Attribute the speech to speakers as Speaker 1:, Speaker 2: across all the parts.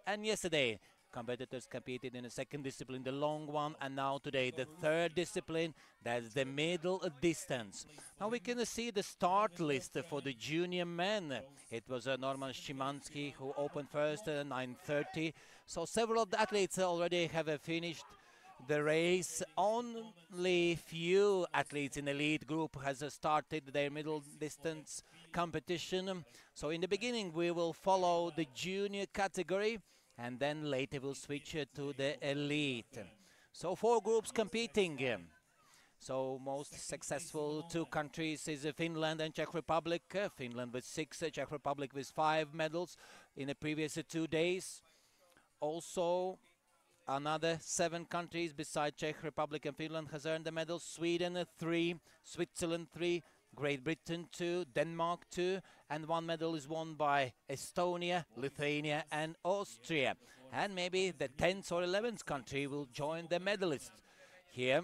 Speaker 1: And yesterday, competitors competed in the second discipline, the long one, and now today the third discipline, that's the middle distance. Now we can see the start list for the junior men. It was Norman Szymanski who opened first at 9:30. So several of the athletes already have finished the race. Only few athletes in the lead group has started their middle distance competition. So in the beginning we will follow the junior category, and then later we'll switch to the elite. So 4 groups competing. So most successful 2 countries is Finland and Czech Republic. Finland with 6, Czech Republic with 5 medals in the previous 2 days. Also another 7 countries besides Czech Republic and Finland has earned the medals. Sweden 3, Switzerland 3, Great Britain 2, Denmark 2, and 1 medal is won by Estonia, Lithuania and Austria. And maybe the 10th or 11th country will join the medalists here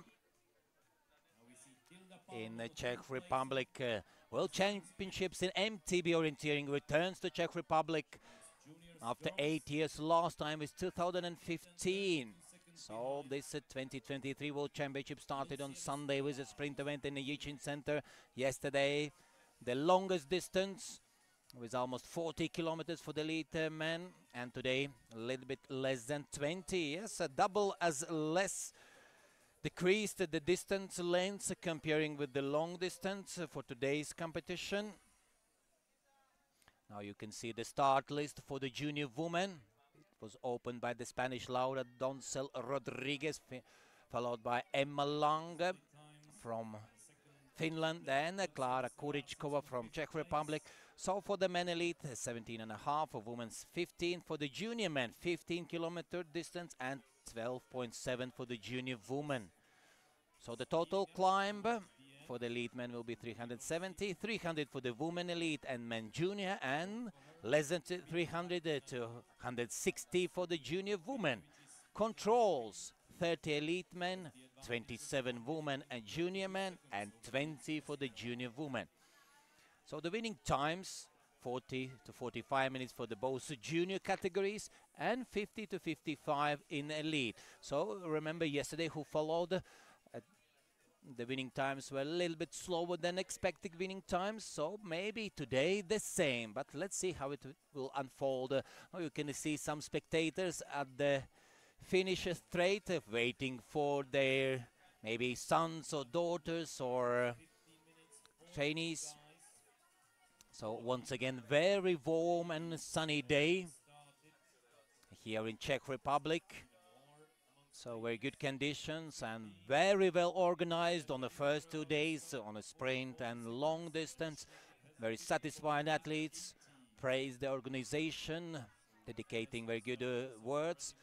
Speaker 1: in the Czech Republic. World Championships in MTB Orienteering returns to Czech Republic after 8 years. Last time was 2015. So this 2023 World Championship started on Sunday with a sprint event in the Jicin Center. Yesterday, the longest distance with almost 40 kilometers for the elite men, and today a little bit less than 20. Yes, a double as less decreased the distance lengths comparing with the long distance for today's competition. Now you can see the start list for the junior women. It was opened by the Spanish Laura Doncel Rodriguez, followed by Emma Lange from Finland, and Klara Kuričkova from Czech Republic. So for the men elite, 17.5, for women's 15, for the junior men 15 kilometer distance, and 12.7 for the junior woman. So the total climb for the elite men will be 370, 300 for the women elite and men junior, and less than 300 to 160 for the junior women. Controls, 30 elite men, 27 women and junior men, and 20 for the junior women. So the winning times, 40 to 45 minutes for the both junior categories and 50 to 55 in elite. So remember yesterday who followed, the winning times were a little bit slower than expected winning times, so maybe today the same, but let's see how it will unfold. You can see some spectators at the finish straight waiting for their maybe sons or daughters or trainees. So once again, very warm and sunny day here in Czech Republic. So very good conditions and very well organized on the first 2 days on a sprint and long distance. Very satisfied athletes, praise the organization, dedicating very good words.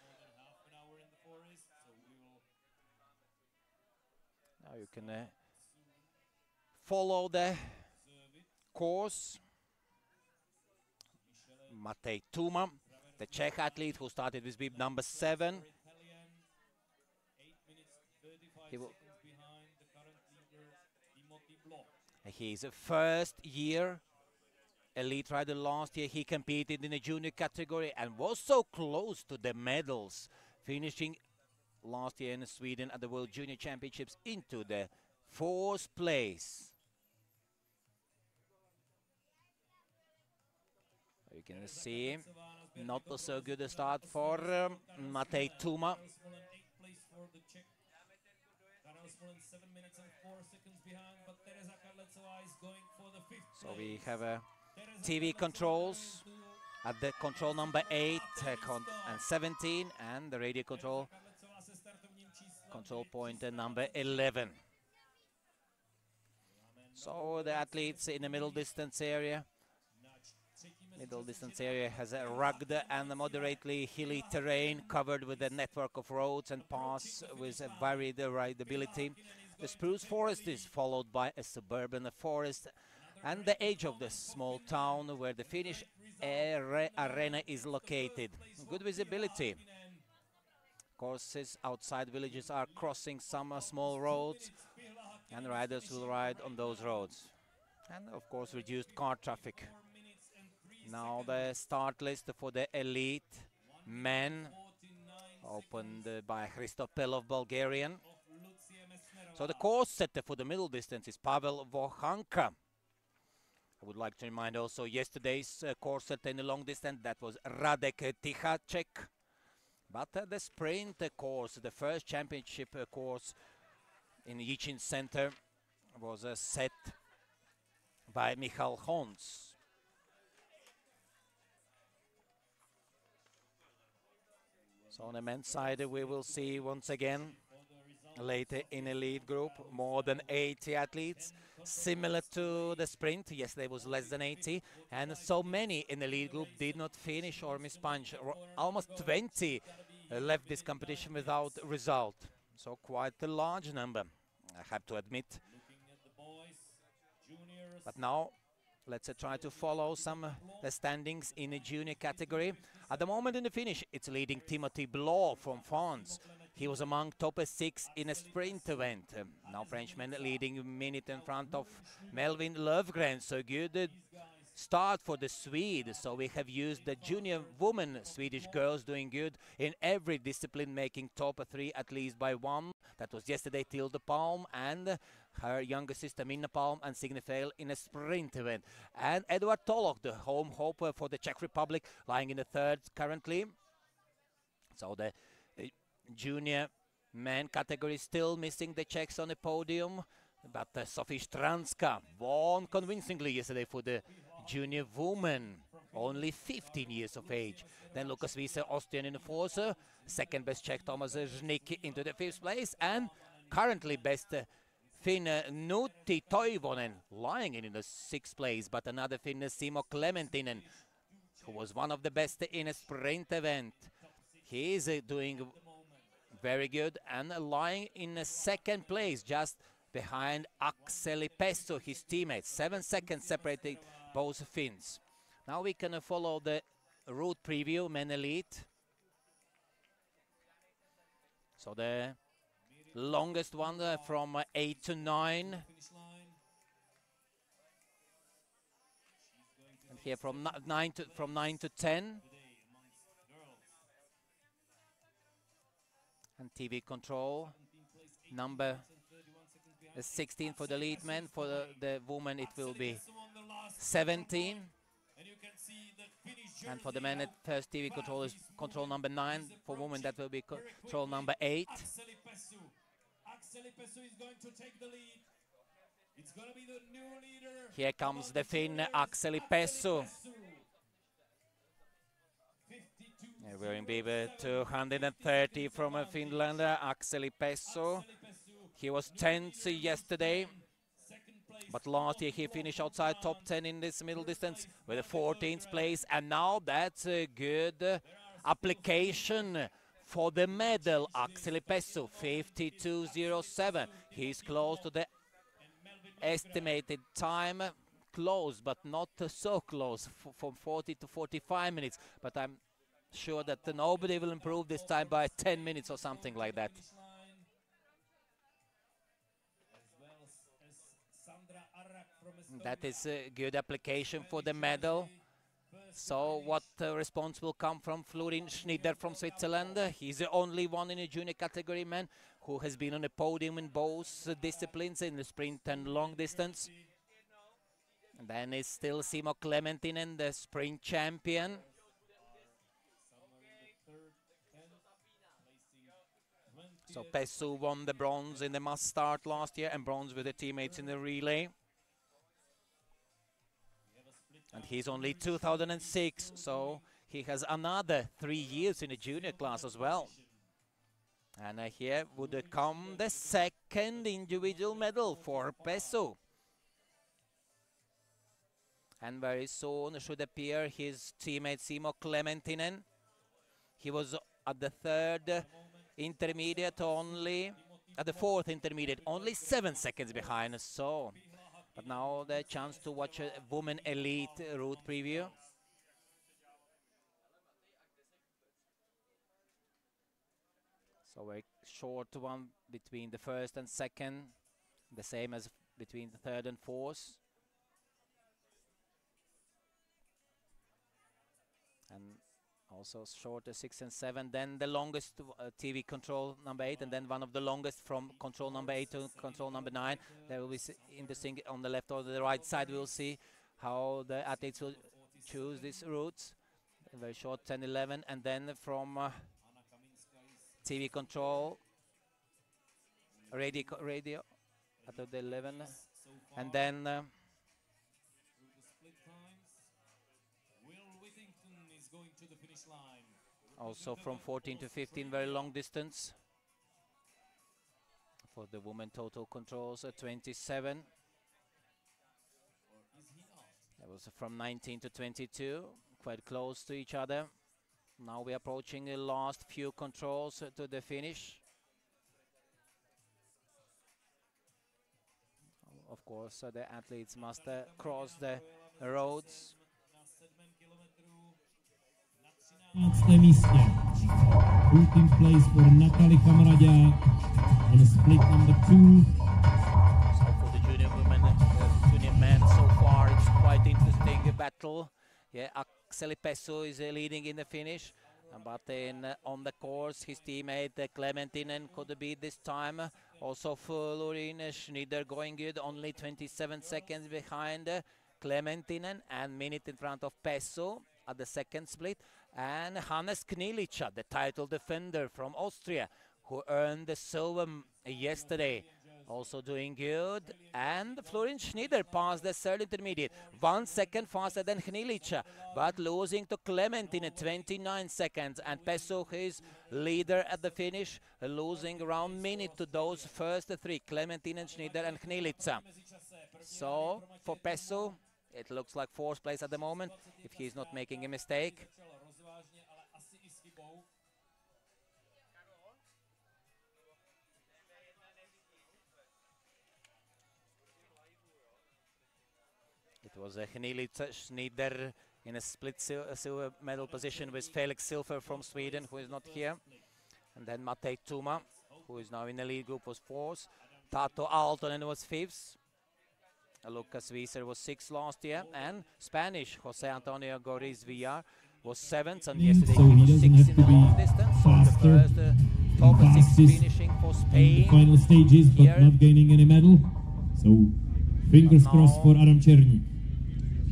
Speaker 1: Now you can follow the course. Matej Tuma, the Czech athlete who started with bib number 7. He's a first-year elite rider. Last year he competed in the junior category and was so close to the medals, finishing last year in Sweden at the World Junior Championships into the 4th place. You can see not so good a start for Matej Tuma. So we have TV controls at the control number 8 and 17, and the radio control point number 11. So the athletes in the middle distance area. Middle distance area has a rugged and moderately hilly terrain covered with a network of roads and paths with a varied rideability. The spruce forest is followed by a suburban forest and the edge of the small town where the Finnish arena is located. Good visibility. Courses outside villages are crossing some small roads, and riders will ride on those roads. And of course reduced car traffic. Now the start list for the elite men, opened by Christopel, Bulgarian. So the course setter for the middle distance is Pavel Vochanka. I would like to remind also yesterday's course setter in the long distance, that was Radek Tichacek. But the sprint course, the first championship course in Jicin Center, was set by Michal Hons. So on the men's side, we will see once again later in a lead group more than 80 athletes, similar to the sprint. Yesterday was less than 80, and so many in the lead group did not finish or miss punch. Almost 20 left this competition without result, so quite a large number, I have to admit. But now let's try to follow some standings in the junior category. At the moment in the finish, it's leading Timothy Blanc from France. He was among top 6 in a sprint event. Now Frenchman leading a minute in front of Melvin Löfgren. So good start for the Swede. So we have used the junior women Swedish girls doing good in every discipline, making top 3 at least by one. That was yesterday Tilde Palm and her younger sister Minna Palm and Signe Feil in a sprint event. And Edward Tolok, the home hope for the Czech Republic, lying in the third currently. So the junior men category still missing the Czechs on the podium. But Sophie Stranska won convincingly yesterday for the junior woman, only 15 years of age. Then Lukas Wiese, Austrian in the fourth, second best Czech Thomas Zhnik into the 5th place, and currently best Finn Nuti Toivonen lying in the 6th place, but another Finn Simo Clementinen, who was one of the best in a sprint event. He is doing very good and lying in the 2nd place, just behind Akseli Pesso, his teammate. 7 seconds separating both Finns. Now we can follow the route preview, men elite. So the longest one from 8 to 9. And here from 9 to 10. And TV control, number 16 for the lead men. For the woman it will be 17. And for the men at first TV control is control number 9. For women that will be control number 8. Here comes the Finn Akseli Pesso. Wearing Beaver 230 from Finland, Akseli Pesso. He was 10th yesterday, but last year he finished outside top 10 in this middle distance with a 14th place, and now that's a good application for the medal. Akseli Pesso 52.07. He's close to the estimated time, close but not so close, from 40 to 45 minutes, but I'm sure that nobody will improve this time by 10 minutes or something like that. That is a good application for the medal. So what response will come from Florin Schneider from Switzerland? He's the only one in the junior category man who has been on the podium in both disciplines, in the sprint and long distance. And then it's still Simo Clementinen, the sprint champion. So Pesso won the bronze in the must start last year and bronze with the teammates in the relay. And he's only 2006, so he has another 3 years in the junior class as well. And here would come the 2nd individual medal for Pesso. And very soon should appear his teammate Simo Clementinen. He was at the 3rd intermediate only, at the 4th intermediate, only 7 seconds behind. So, but now the chance to watch a women elite route preview. So a short one between the 1st and 2nd, the same as between the 3rd and 4th. And Also shorter 6 and 7. Then the longest TV control number 8, and then one of the longest from control number 8 to control number 9. There will be interesting on the left or the right side. We'll see how the athletes will choose these routes. Very short 10, 11, and then from TV control, radio after the 11, and then also from 14 to 15, very long distance. For the women, total controls at 27. That was from 19 to 22, quite close to each other. Now we're approaching the last few controls to the finish. Of course, the athletes must cross the roads.
Speaker 2: Místě. 14th place for Natalie Kamaradja on split number 2.
Speaker 1: So for the junior women, junior men, so far it's quite interesting battle. Yeah, Akseli Pessu is leading in the finish, but then on the course his teammate Clementinen could beat this time. Also Florin Schneider going good, only 27 seconds behind Clementinen and minute in front of Pessu at the second split. And Hannes Knilica, the title defender from Austria, who earned the silver yesterday, also doing good. And Florin Schneider passed the third intermediate, 1 second faster than Knilica, but losing to Clementine 29 seconds. And Pessu, his leader at the finish, losing around minute to those first three, Clementine, Schneider and Knilica. So for Pessu, it looks like 4th place at the moment, if he's not making a mistake. It was a Knilica Schneider in a split silver medal position with Felix Silfer from Sweden, who is not here. And then Matej Tuma, who is now in the lead group, was 4th. Tato Altonen was 5th. Lucas Wieser was 6th last year. And Spanish Jose Antonio Goriz Villar was 7th. And yesterday he was 6th in the long distance. So the first top 6 finishing for Spain.
Speaker 2: The final stages, but here, not gaining any medal. So fingers crossed for Adam Černík.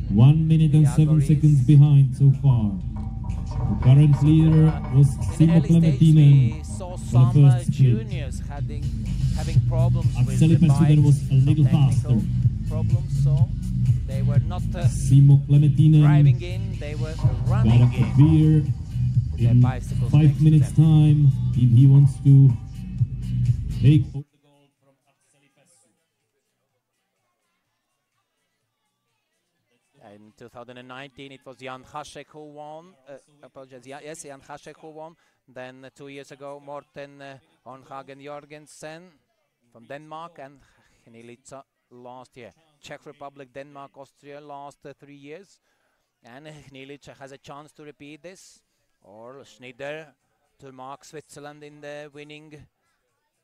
Speaker 2: 1 minute and 7 seconds behind so far. The current leader was Simo Clementinen.
Speaker 1: We saw some juniors having problems with the bike,
Speaker 2: was a little faster.
Speaker 1: Problems, so they were not
Speaker 2: Simo Clementinen
Speaker 1: driving in, they were running
Speaker 2: got a beer in 5 minutes time if he wants to take.
Speaker 1: In 2019, it was Jan Hašek who won. Yes, Jan Hašek who won. Then 2 years ago, Morten Hornhagen Jorgensen from Denmark, and Knilica last year. Czech Republic, Denmark, Austria last 3 years. And Knilica has a chance to repeat this, or Schneider to mark Switzerland in the winning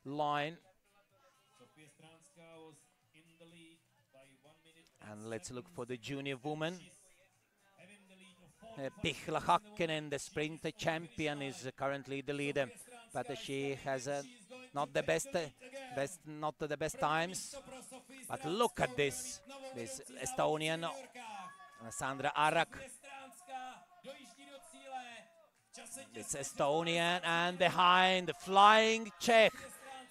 Speaker 1: line. And let's look for the junior woman. Pihla Hakkinen, the sprinter champion, is currently the leader, but she has not the best times. But look at this Estonian Sandra Arak. It's Estonian, and behind the flying Czech,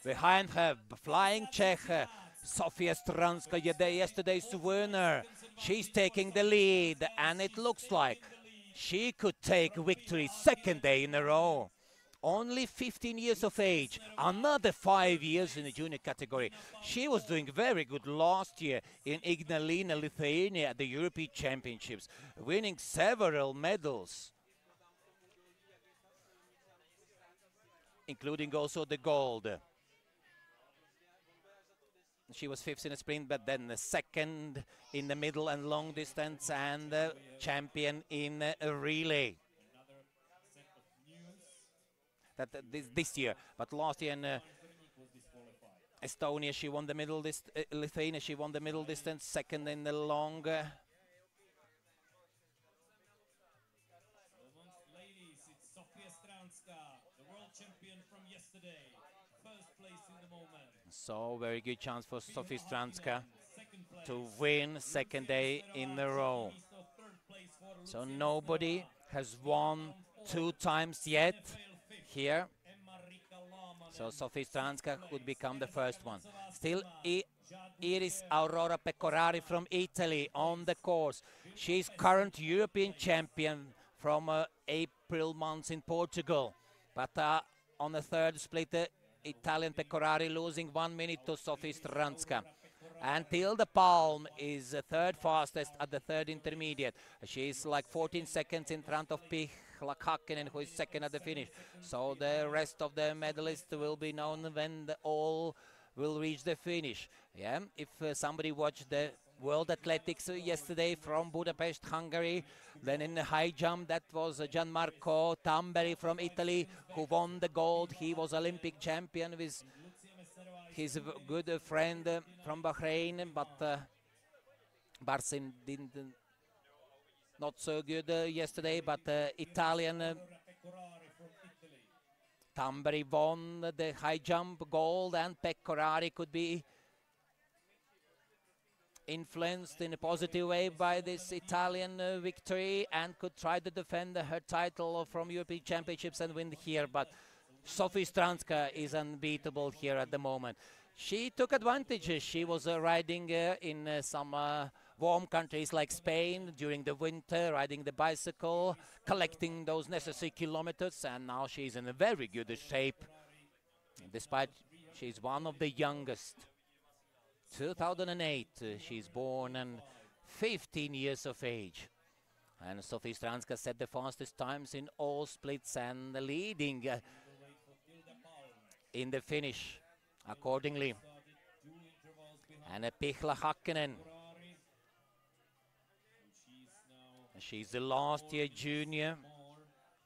Speaker 1: behind her flying Czech, Sofia Stranska, yesterday's winner. She's taking the lead, and it looks like she could take victory 2nd day in a row. Only 15 years of age, another 5 years in the junior category. She was doing very good last year in Ignalina, Lithuania at the European Championships, winning several medals, including also the gold. She was 5th in a sprint, but then the 2nd in the middle and long distance, and champion in a relay. That this year, but last year in Estonia she won the middle distance. Lithuania she won the middle distance, 2nd in the long. So very good chance for Sofie Stranska to win second day in a row. So nobody has won 2 times yet here. So Sofie Stranska could become the first one. Still Iris Aurora Pecorari from Italy on the course. She's current European champion from April months in Portugal. But on the third split, Italian Pecorari losing 1 minute to Sofie Stranska. And Tilde Palm is third fastest at the third intermediate. She's like 14 seconds in front of Pihla Hakkinen, who is second at the finish. So the rest of the medalists will be known when all will reach the finish. Yeah, if somebody watched the World Athletics yesterday from Budapest, Hungary, then in the high jump, that was Gianmarco Tamberi from Italy who won the gold. He was Olympic champion with his good friend from Bahrain, but Barsin didn't not so good yesterday, but Italian Tamberi won the high jump gold, and Pecorari could be influenced in a positive way by this Italian victory and could try to defend her title from European Championships and win here. But Sofie Stranska is unbeatable here at the moment. She took advantage. She was riding in some warm countries like Spain during the winter, riding the bicycle, collecting those necessary kilometers, and now she's in a very good shape, despite she's one of the youngest. 2008 she's born and 15 years of age. And Sofie Stranska set the fastest times in all splits and leading in the finish accordingly. And Pihla Hakkinen, she's the last year junior.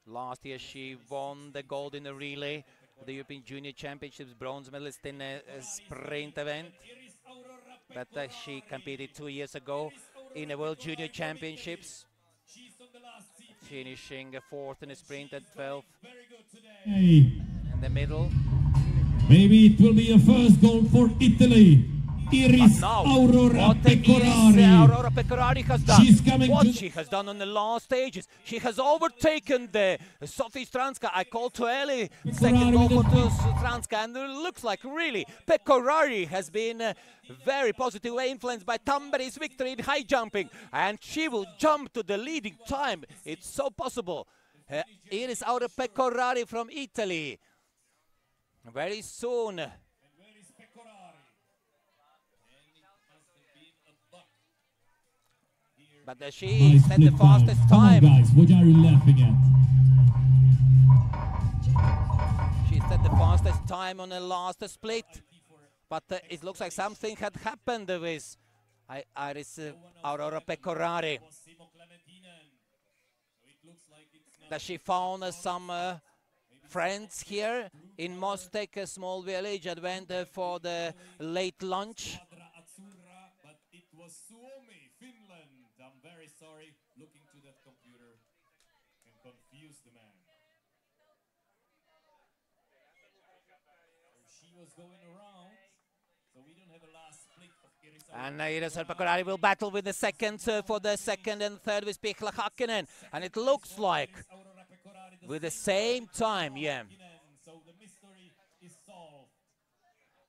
Speaker 1: Last year she won the gold in the relay, the European Junior Championships, bronze medalist in a sprint event. But she competed 2 years ago in the World Junior Championships, finishing fourth in the sprint at 12.
Speaker 2: Hey.
Speaker 1: In the middle.
Speaker 2: Maybe it will be a first gold for Italy. Iris Aurora Pecorari.
Speaker 1: Aurora Pecorari has done what she has done on the last stages. She has overtaken the Sofie Stranska. I called to early second goal for Stranska, and it looks like really Pecorari has been very positively influenced by Tamberi's victory in high jumping, and she will jump to the leading time. It's so possible. Iris Aurora Pecorari from Italy. Very soon. But she set the fastest time.
Speaker 2: Come on, guys, what are you laughing at?
Speaker 1: She set the fastest time on the last split. But it looks like something had happened with Iris Aurora Pecorari. That she found some friends here in Mostek, a small village, and went for the late lunch.
Speaker 3: I'm very sorry, looking to that computer can confuse the man. So she was going around, so we don't have a last split of Iris.
Speaker 1: And Iris Pecorari will battle with the second for the second and third with Pihla Hakkinen. And it looks like with the same time, yeah.
Speaker 3: So the mystery is solved.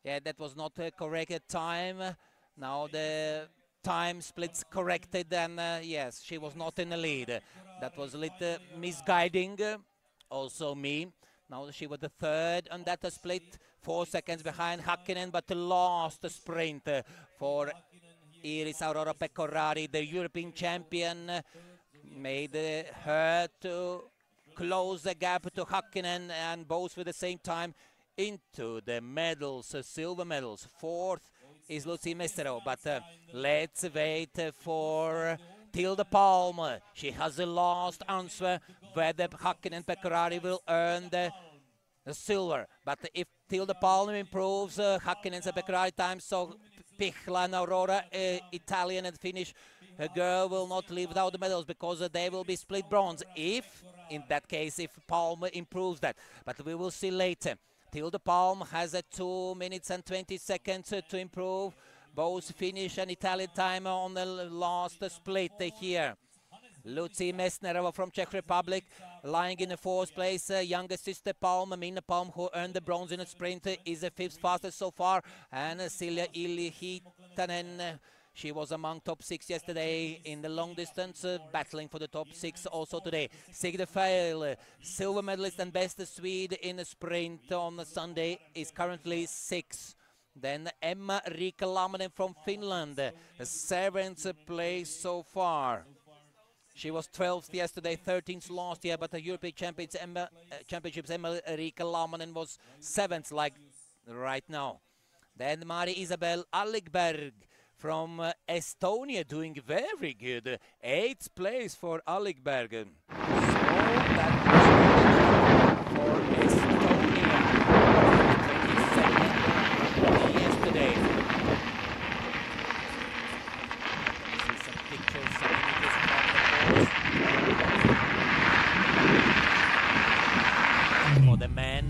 Speaker 1: Yeah, that was not a correct time. Now the time splits corrected, and yes, she was not in the lead. That was a little misguiding, also me. Now she was the third on that split, 4 seconds behind Hakkinen, but the last sprint for Iris Aurora Pecorari, the European champion, made her to close the gap to Hakkinen, and both with the same time into the medals, silver medals. Fourth is Lucy Mestero, but let's wait for Tilde Palm. She has the last answer whether Hakkinen and Pecorari will earn the silver. But if Tilde Palm improves Hakkinen and Pecorari time, so Pihla and Aurora, Italian and Finnish girl, will not leave without the medals, because they will be split bronze if, in that case, if Palm improves that. But we will see later. Tilde Palm has a 2 minutes and 20 seconds to improve. Both finish an Italian timer on the last split here. Lucy Mesnerova from Czech Republic lying in the 4th place. Younger sister Palm, Minna Palm, who earned the bronze in the sprint, is the 5th fastest so far. And Silja Ilihitanen, she was among top 6 yesterday in the long distance, battling for the top 6 also today. Sigde Feil, silver medalist and best Swede in the sprint on Sunday, is currently 6th. Then Emma Riikka Lamminen from Finland, 7th place so far. She was 12th yesterday, 13th last year, but the European Championships, Emma Riikka Lamminen was 7th, like right now. Then Mari-Isabel Allikberg from Estonia, doing very good. 8th place for Allikberg. So that was for Estonia. 22nd yesterday. See some pictures, some images from the course. For the men,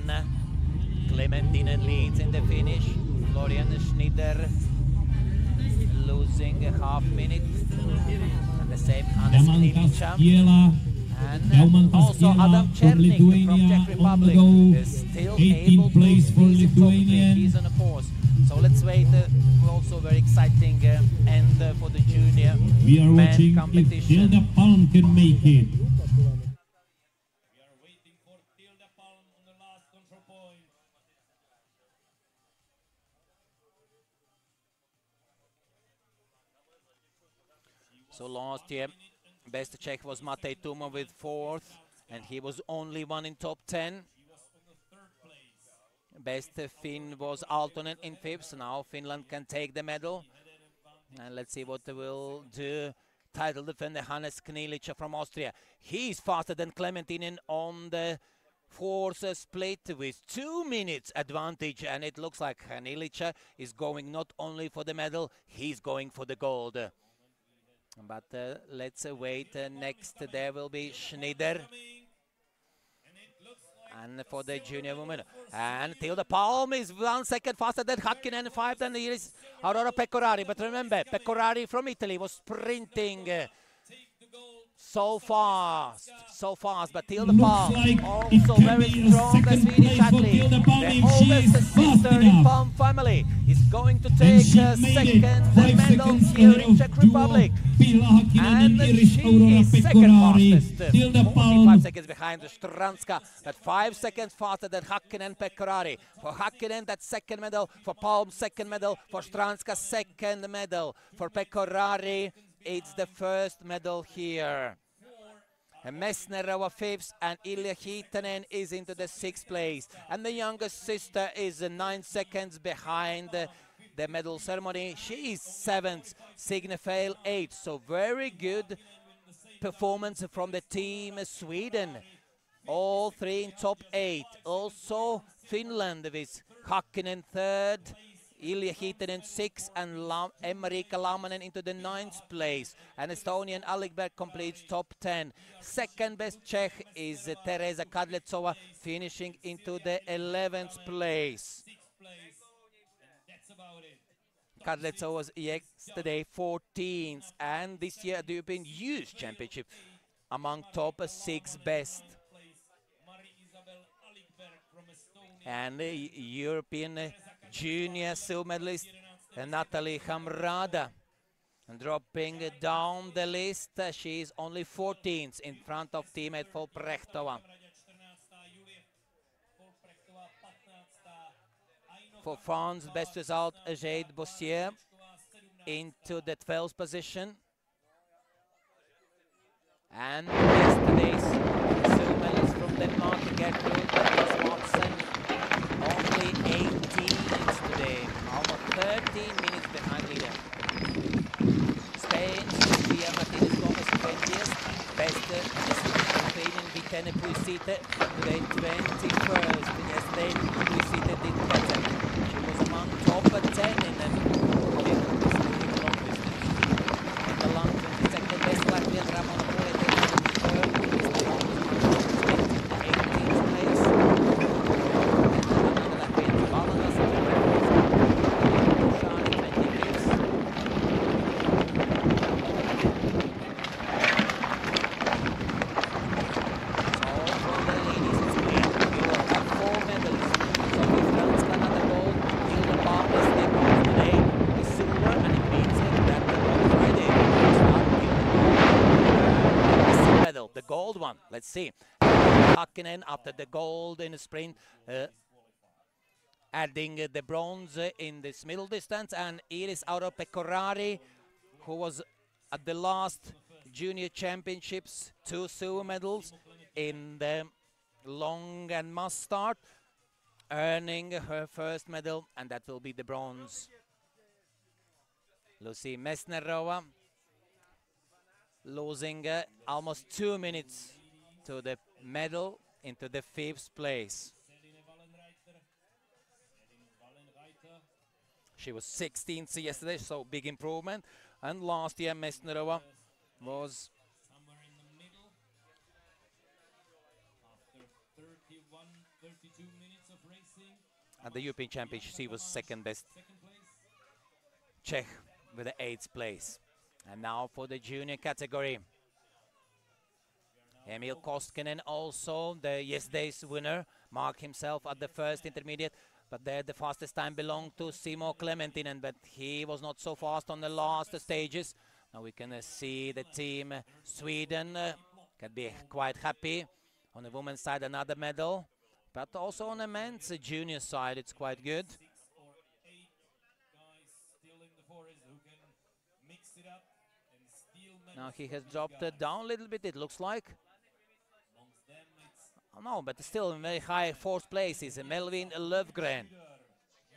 Speaker 1: Clementine leads in the finish. Florian Schneider losing a half minute. And the same Hannes Knilica. And also Adam Chernik from Czech Republic is still able to be in top 3. He's on a course. So let's wait. Also very exciting end for the junior
Speaker 2: We are
Speaker 1: men
Speaker 2: watching
Speaker 1: competition.
Speaker 2: if Tilde Palm can make it.
Speaker 3: We are waiting for Tilde Palm on the last control point.
Speaker 1: So last year, best Czech was Matej Tuma with 4th, and he was only one in top 10. Best Finn was Aaltonen in 5th, so now Finland can take the medal. And let's see what they will do. Title defender Hannes Knilica from Austria. He's faster than Clementinen on the 4th split with 2 minutes advantage, and it looks like Knilica is going not only for the medal, he's going for the gold. But let's wait. Next there will be Schneider. And for the junior woman. And Tilde Palm is 1 second faster than Häkkinen, 5. Then here is Aurora Pecorari. But remember, Pecorari from Italy was sprinting so fast. But Tilde Palm
Speaker 2: like
Speaker 3: also
Speaker 2: very strong, the Swedish athlete.
Speaker 1: The oldest sister in Palm family is going to take second medal here in Czech Republic. And she is second fastest, 45 seconds behind Stranska, but 5 seconds faster than Häkkinen Pecorari. For Häkkinen, that's second medal. For Palm, second medal. For Stranska, second medal. For Pecorari, it's the first medal here. Mesnerova 5th, and Ilihitanen is into the 6th place. And the youngest sister is 9 seconds behind the medal ceremony. She is 7th, Signe Feil 8th. So very good performance from the team Sweden. All 3 in top 8. Also Finland with Häkkinen 3rd, Ilihitanen 6th, and Emma Riikka Lamminen into the 9th place. And Estonian Allikberg completes top 10. Second best Czech is Tereza Kadlecova, finishing into the 11th place. Kadlecova was yesterday 14th, and this year the European Youth Championship among top 6 best. And the European Junior silver medalist Natalie Hamrada dropping down the list. She is only 14th in front of teammate Volprechtova. For France, best result Jade Bossier into the 12th position. And yesterday's silver medalist from Denmark, Gertrude Watson, only 18 minutes today, almost 13 minutes behind leader. Spain, Sofia Martinez Gomez, 20th, best Ukrainian Vitene Puisite, today 21st, and yesterday Puisite didn't get it. She was among top 10 in the long distance. In the long 22nd best Latvian Ramona Pulete, 3rd, 18th place. one. Let's see. Hakkinen after the gold in the sprint, adding the bronze in this middle distance, and Iris Auro-Pecorari, who was at the last junior championships, 2 silver medals in the long and must start, earning her first medal, and that will be the bronze. Lucy Mesnerova losing almost 2 minutes to the medal into the 5th place. She was 16th yesterday, so big improvement. And last year Mesnerova was
Speaker 3: somewhere in the middle. After 32 minutes of racing.
Speaker 1: at the European Championship. She was second best
Speaker 3: Second place.
Speaker 1: Czech with the 8th place. And now for the junior category. Emil Koskinen, also the yesterday's winner, marked himself at the first intermediate, but there the fastest time belonged to Simo Clementinen, but he was not so fast on the last stages. Now we can see the team Sweden can be quite happy. On the women's side, another medal, but also on the men's junior side, it's quite good.
Speaker 3: 6 or 8 guys still in the forest who can mix it up and steal medals.
Speaker 1: Now he has
Speaker 3: from these
Speaker 1: dropped
Speaker 3: guys.
Speaker 1: down a little bit, it looks like.
Speaker 3: Amongst them it's
Speaker 1: Oh, no, but still in very high 4th place is Melvin Löfgren.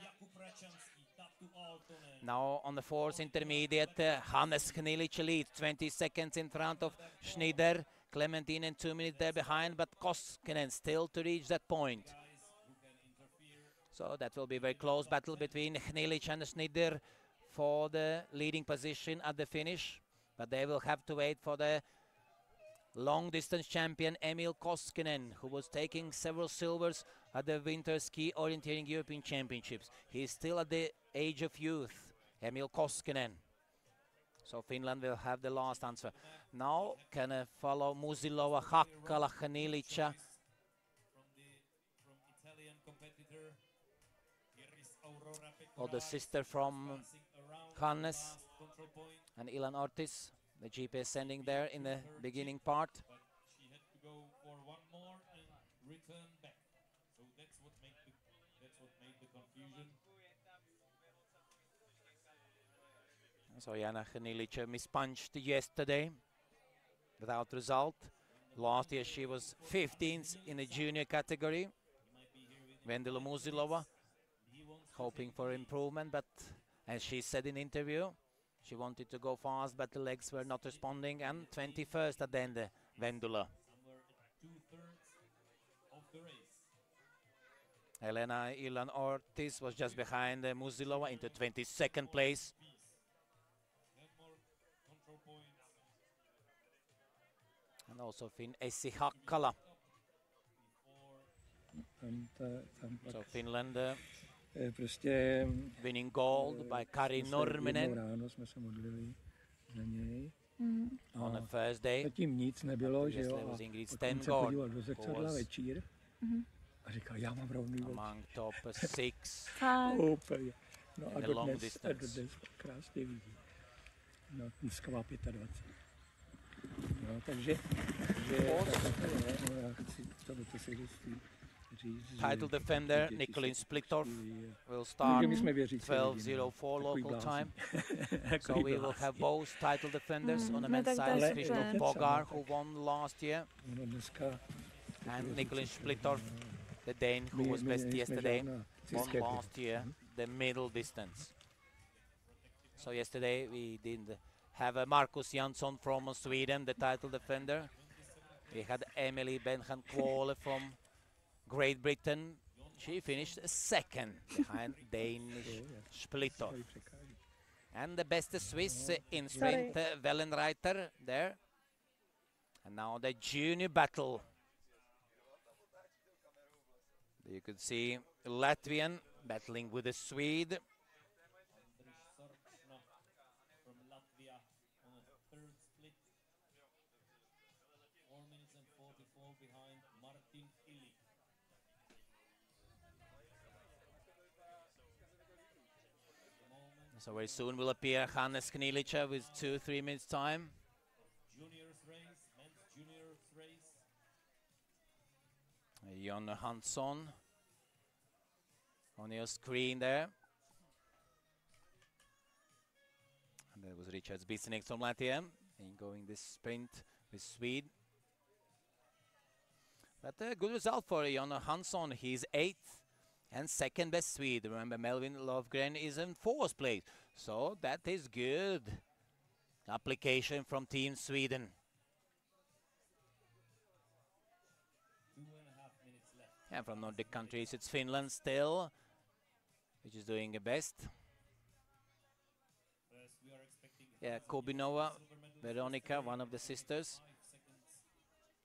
Speaker 3: Jakub Račanský, Tatu Aaltonen.
Speaker 1: Now on the 4th intermediate, Hannes Hnilic leads 20 seconds in front of Schneider. Clementine and 2 minutes there behind, but Koskinen still to reach that point.
Speaker 3: Guys who can interfere.
Speaker 1: So that will be a very close battle between Hnilic and Schneider for the leading position at the finish. But they will have to wait for the long distance champion Emil Koskinen, who was taking several silvers at the Winter Ski Orienteering European Championships. He is still at the age of youth, Emil Koskinen. So Finland will have the last answer. Now can follow Musilova, Hakkala, Hnilica.
Speaker 3: From Italian competitor. Here is Aurora
Speaker 1: Or the
Speaker 3: Pecorari
Speaker 1: sister from
Speaker 3: passing around
Speaker 1: Hannes
Speaker 3: last control point,
Speaker 1: and Ilan Ortiz. The GPS sending there in the beginning part.
Speaker 3: but she had to go for one more and return back. So that's what made the confusion.
Speaker 1: So Jana Hnilic mispunched yesterday without result. Last year she was 15th in the junior category. Vendela Musilova hoping for improvement, but as she said in interview, she wanted to go fast, but the legs were not responding, and 21st at the end, Vendula.
Speaker 3: Somewhere at 2/3 of the race.
Speaker 1: Elena Ilan Ortiz was just behind Musilova into 22nd place.
Speaker 3: 10 more control points.
Speaker 1: And also Finn Essi Hakkala. So Finland
Speaker 4: Prostě
Speaker 1: winning gold by Kari
Speaker 4: jsme se jednou
Speaker 1: Nurminen
Speaker 4: ráno jsme se modlili za něj.
Speaker 1: on the first day.
Speaker 4: Zatím nic nebylo, že
Speaker 1: Yesterday
Speaker 4: jo.
Speaker 1: was Ingrid
Speaker 4: A on se
Speaker 1: Stengård,
Speaker 4: podíval do
Speaker 1: who
Speaker 4: zrcadla
Speaker 1: was
Speaker 4: večír a říkal, já mám rovný oči.
Speaker 1: among top 6.
Speaker 4: Úplně. No
Speaker 1: in the long
Speaker 4: a
Speaker 1: distance.
Speaker 4: dodnes krásně vidí. No, dneska má 25. No, takže no, já chci to si říct,
Speaker 1: Title defender Nikolin Splittov will start
Speaker 4: Můžeme jsme věřit.
Speaker 1: 12:04 local time. So we will have both title defenders on the men's
Speaker 5: tak
Speaker 1: side,
Speaker 5: to je
Speaker 1: Christoph
Speaker 5: super.
Speaker 1: Bogar, who won last year,
Speaker 4: No, dneska
Speaker 1: and Nikolin Splittov, the Dane who was best yesterday, won last year the middle distance. So yesterday we did have Marcus Jansson from Sweden, the title defender. We had Emily Benhan Kvåle from Great Britain. She finished second behind Danish Splittov. And the best Swiss in sprint, Wellenreiter there. And now the junior battle. You could see Latvian battling with the Swede.
Speaker 3: Andris Sorčna from Latvia on a 3rd split. 4 minutes and 44 behind Martin Illich.
Speaker 1: So very soon will appear Hannes Hnilic with 2-3 minutes time.
Speaker 3: Juniors race, men's juniors race.
Speaker 1: Jon Hansson on your screen there. And there was Richard Bisenik from Latvia going this sprint with Swede. But a good result for Jon Hansson. He's 8th and second best Swede. Remember, Melvin Lovgren is in 4th place. So that is good application from Team Sweden.
Speaker 3: 2.5 minutes left.
Speaker 1: And from Nordic countries, it's Finland still, which is doing the best.
Speaker 3: First, we are expecting
Speaker 1: Yeah, Kubinova, Veronica, one of the sisters.
Speaker 3: 5 seconds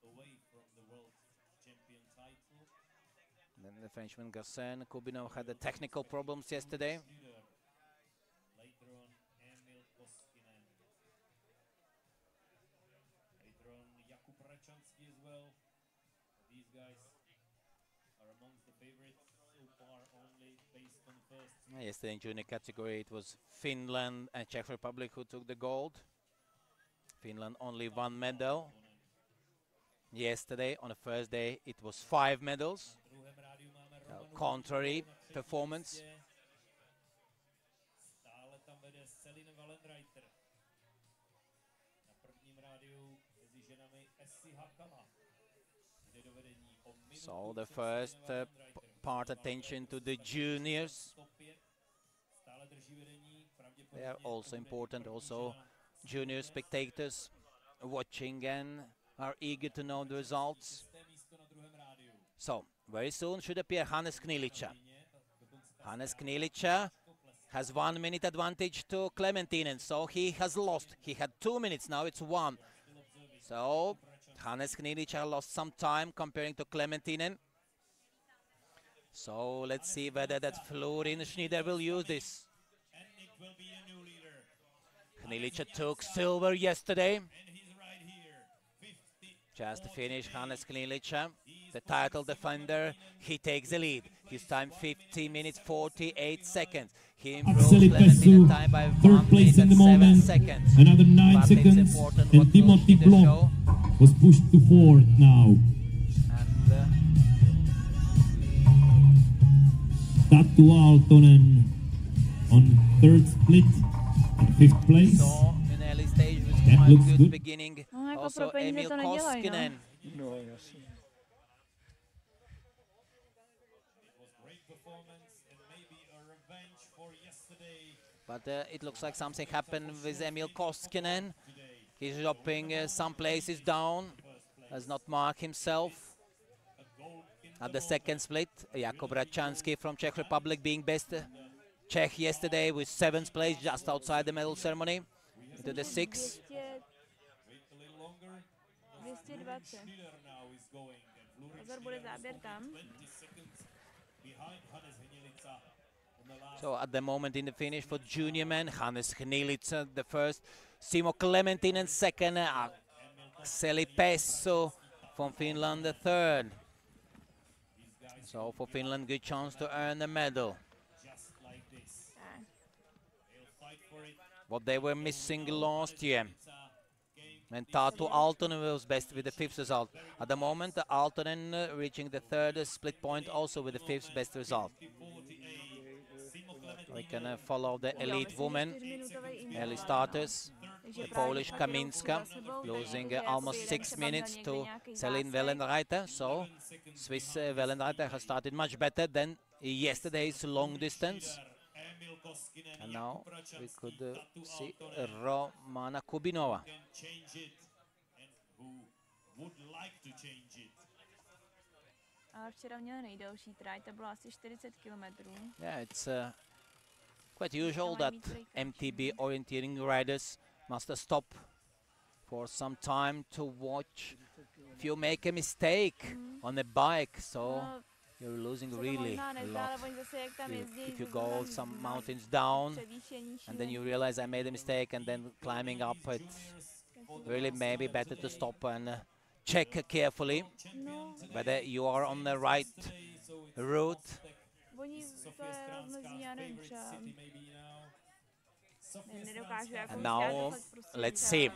Speaker 3: away from the world champion title.
Speaker 1: Then the Frenchman Garcin. Kubinova had the technical problems yesterday.
Speaker 3: Later on, Emil Koskinen. Later on, Jakub Rachansky as well. These guys are amongst the favorites so far, only based on first.
Speaker 1: Yesterday in junior category, it was Finland and Czech Republic who took the gold. Finland only 1 medal. Yesterday, on the first day, it was 5 medals. Contrary performance.
Speaker 3: Stále tam vede Celine Wallenreiter. Na prvním rádiu mezi ženami Essi Hakala. Jde do vedení o minutu
Speaker 1: So the
Speaker 3: před
Speaker 1: first
Speaker 3: Celine Wallenreiter.
Speaker 1: part attention to the juniors.
Speaker 3: Top 5. Stále drží vedení.
Speaker 1: They are also important. Also junior spectators watching and are eager to know the results.
Speaker 3: Místo na druhém rádiu.
Speaker 1: So very soon should appear Hannes Knilica. Hannes Knilica has 1 minute advantage to Clementinen, so he has lost. He had 2 minutes, now it's 1. So Hannes Knilica lost some time comparing to Clementinen. So let's see whether that Florin Schneider will use this.
Speaker 3: And it will be a new leader.
Speaker 1: Knilica took silver yesterday.
Speaker 3: And he's right here. 50.
Speaker 1: Just to finish, Hannes Knilica, the title defender, he takes the lead. His time 50 minutes 48 seconds. He improved
Speaker 2: Akseli
Speaker 1: Clementine
Speaker 2: Pessu,
Speaker 1: time by 1
Speaker 2: third place
Speaker 1: minute
Speaker 2: in the
Speaker 1: and 7
Speaker 2: moment.
Speaker 1: seconds.
Speaker 2: Another 9
Speaker 1: But it's
Speaker 2: seconds.
Speaker 1: important
Speaker 2: And
Speaker 1: what
Speaker 2: Timothy
Speaker 1: Schneider
Speaker 2: Blom
Speaker 1: show.
Speaker 2: was pushed to 4th now.
Speaker 1: And
Speaker 2: Tatu Aaltonen on 3rd split and 5th place.
Speaker 1: so in early stage was
Speaker 2: That
Speaker 1: quite
Speaker 2: looks
Speaker 1: good
Speaker 2: good.
Speaker 1: beginning.
Speaker 5: No, jako
Speaker 1: Also
Speaker 5: pro peníze
Speaker 1: Emil
Speaker 5: to nedělají, no.
Speaker 1: Koskinen.
Speaker 4: No, jasně.
Speaker 3: It was great performance and maybe a revenge for yesterday.
Speaker 1: But it looks like something happened with Emil Koskinen. He's dropping some places down. Does not mark himself.
Speaker 3: A gold in
Speaker 1: At the second split, Jakub Rachansky from Czech Republic being best Czech yesterday with 7th place just outside the medal ceremony. Into the 6th.
Speaker 5: 200,
Speaker 3: wait a little longer.
Speaker 5: 220.
Speaker 3: Schneider now is going and Florin
Speaker 5: Pozor, bude
Speaker 3: Schneider is
Speaker 5: záběr
Speaker 3: only
Speaker 5: tam.
Speaker 3: 20 seconds behind Hannes Hnilica on the last.
Speaker 1: So at the moment in the finish for junior men, Hannes Hnilica the first, Simo Clementinen second, Akseli Pessu from Finland the third. So for Finland, good chance to earn a medal.
Speaker 3: Just like this.
Speaker 5: Tak.
Speaker 3: They'll fight for it.
Speaker 1: What they were missing last year.
Speaker 3: Game
Speaker 1: And Tatu Aaltonen was best with the 5th result. At the moment, Aaltonen reaching the 3rd split point also with the 5th best result.
Speaker 3: 48. Simo
Speaker 1: We
Speaker 3: Clementine.
Speaker 1: can follow the elite women,
Speaker 5: 4-minutový
Speaker 1: early
Speaker 5: interval,
Speaker 1: starters.
Speaker 5: no. Takže
Speaker 1: The
Speaker 5: právě
Speaker 1: Polish
Speaker 5: na kterou
Speaker 1: Kaminska
Speaker 5: za sebou,
Speaker 1: losing
Speaker 5: takže
Speaker 1: almost
Speaker 5: asi
Speaker 1: 6
Speaker 5: jeden třeba měl
Speaker 1: minutes
Speaker 5: někde
Speaker 1: to
Speaker 5: nějaký
Speaker 1: Celine
Speaker 5: zásek.
Speaker 1: Wellenreiter. So Swiss Wellenreiter has started much better than yesterday's long distance.
Speaker 3: Emil Koskinen,
Speaker 1: And now
Speaker 3: Jakub
Speaker 1: we
Speaker 3: Rachansky,
Speaker 1: could
Speaker 3: Tatu
Speaker 1: see
Speaker 3: Aaltonen
Speaker 1: Romana Kubinova.
Speaker 3: can change it and who would like to change it.
Speaker 5: Ale včera měl nejdelší trať, to bylo asi 40 kilometrů.
Speaker 1: Yeah, it's quite usual that MTB orienteering riders must stop for some time to watch. If you make a mistake on a bike, so
Speaker 5: No,
Speaker 1: you're losing
Speaker 5: se to
Speaker 1: really
Speaker 5: možná
Speaker 1: a
Speaker 5: nezdá,
Speaker 1: lot.
Speaker 5: ale oni zase jak tam jezdí,
Speaker 1: If you go some mountains down and then you realize I made a mistake and then climbing up, it's really maybe better to stop and check carefully
Speaker 5: No,
Speaker 1: whether you are on the right route.
Speaker 5: oni to je rozmezí, já nevím, třeba Nedokážu jako
Speaker 1: And
Speaker 5: už
Speaker 1: now,
Speaker 5: dát dochod prostě
Speaker 1: let's
Speaker 5: za
Speaker 1: see.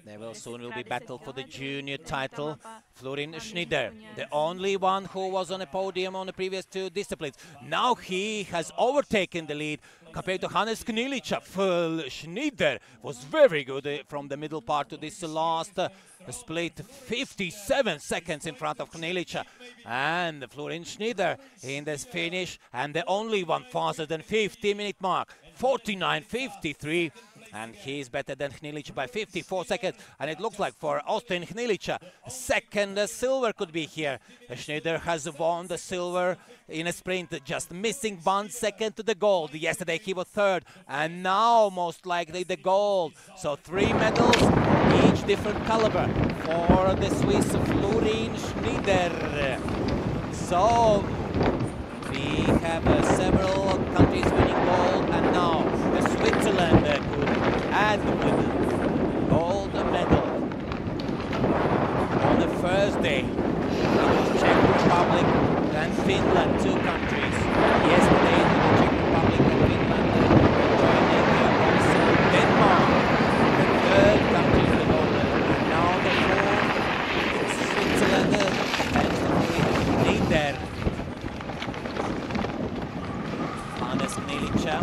Speaker 1: There will soon will be
Speaker 5: 10x10
Speaker 1: battle for the
Speaker 5: kilometrů,
Speaker 1: junior
Speaker 5: není ta
Speaker 1: title.
Speaker 5: mapa
Speaker 1: Florin
Speaker 5: hlavně
Speaker 1: Schneider,
Speaker 5: úplně
Speaker 1: the only one who was on a podium on the previous two disciplines. Now he has overtaken the lead compared to Hannes Knilica. Schneider was very good from the middle part to this last split, 57 seconds in front of Knilica. And Florin Schneider in this finish, and the only one faster than 50-minute mark, 49.53. And he's better than Knilica by 54 seconds. And it looks like for Austin Knilica, second silver could be here. Schneider has won the silver in a sprint, just missing 1 second to the gold. Yesterday he was third, and now most likely the gold. So 3 medals, each different caliber for the Swiss Florin Schneider. So we have several countries winning gold, and now Switzerland could add with gold medal. On the first day, it was Czech Republic and Finland, 2 countries. Yesterday, the Czech Republic and Finland joining also Denmark, the 3rd country in the gold medal. And now the 4th, Switzerland, thanks to Schneider. Hannes Knilica,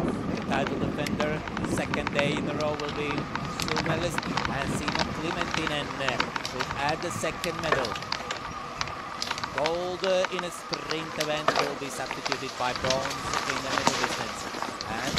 Speaker 1: title defender, 2nd day in a row will be silver medalist, and Simon Clementinen will add the 2nd medal. Gold in a sprint event will be substituted by bronze in the middle distance. And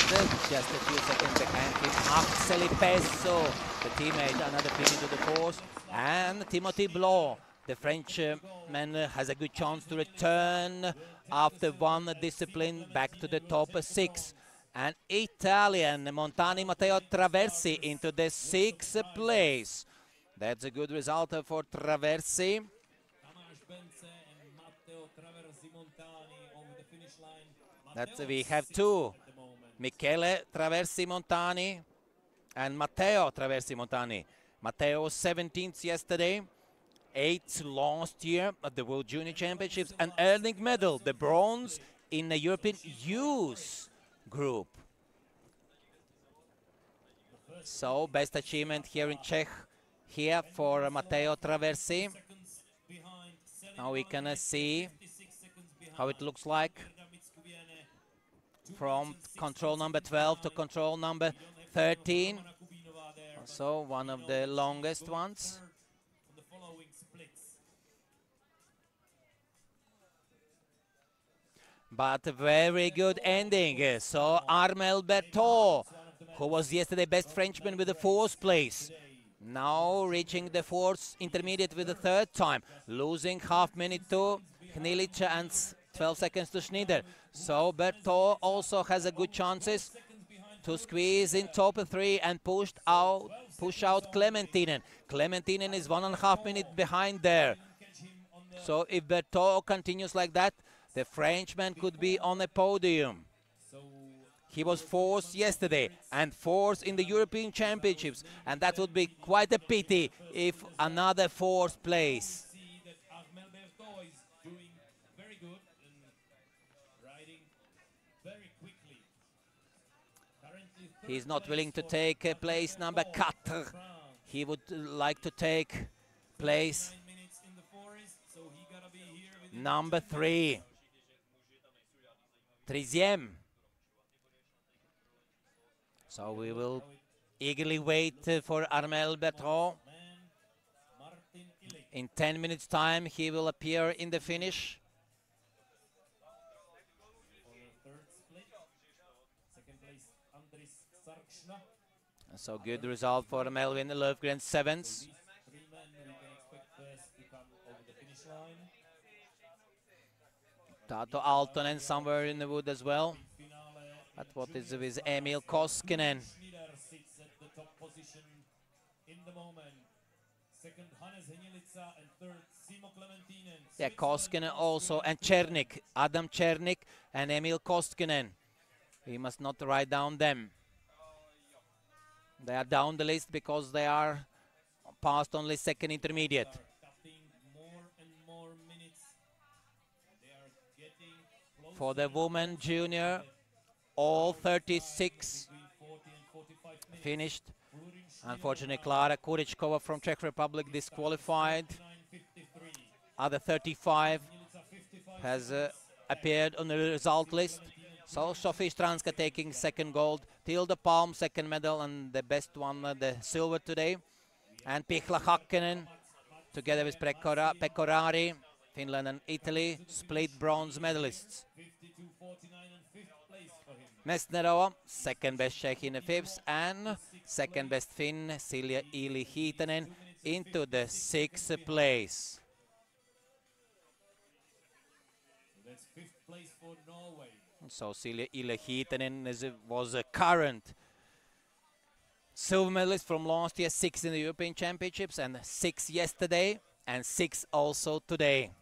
Speaker 1: just a few seconds behind him, Axel Pesso, the teammate, another pin into the 4th, and Timothy Blanc, the Frenchman, has a good chance to return after 1 discipline back to the top 6. And Italian Montani Matteo Traversi into the 6th place. That's a good result for Traversi. We have 2, Michele Traversi Montani and Matteo Traversi Montani. Matteo was 17th yesterday, 8th last year at the World Junior Championships, and earning medal, the bronze in the European Youth group. So best achievement here in Czech here for Matteo Traversi. Now we can see how it looks like from control number 12 to control number 13. So one of the longest ones. But a very good ending. So Armel Berthaud, who was yesterday best Frenchman with the 4th place, now reaching the 4th intermediate with the 3rd time, losing half minute to Knilica and 12 seconds to Schneider. So Berthaud also has a good chances to squeeze in top 3 and push out Clementinen. Clementinen is 1.5 minutes behind there. So if Berthaud continues like that, the Frenchman could be on the podium. He was 4th yesterday and 4th in the European Championships, and that would be quite a pity if another 4th place. He's not willing to take place number 4. He would like to take place number 3. 3e. So we will eagerly wait for Armel Berthaud. In 10 minutes time he will appear in the finish. So good result for Melvin Löfgren, 7th. Tato Aaltonen somewhere in the wood as well. But what is with Emil Koskinen? Yeah, Koskinen also, and Černík, Adam Černík and Emil Koskinen. We must not write down them. They are down the list because they are past only 2nd intermediate. For the women junior, all 36 finished. Unfortunately, Klara Kuričkova from Czech Republic disqualified. Other 35 has appeared on the result list. So Sophie Stranska taking second gold, Tilda Palm second medal, and the best one, the silver today. And Pihla Hakkinen, together with Pecorari, Finland and Italy, split bronze medalists. Mesnerova, second best Czech in the fifth, and second best Finn, Silja Ili-Hiitanen, into the sixth place.
Speaker 3: That's fifth place for Norway.
Speaker 1: So Silja Ili-Hiitanen was a current silver medalist from last year, 6 in the European Championships, and 6 yesterday, and 6 also today.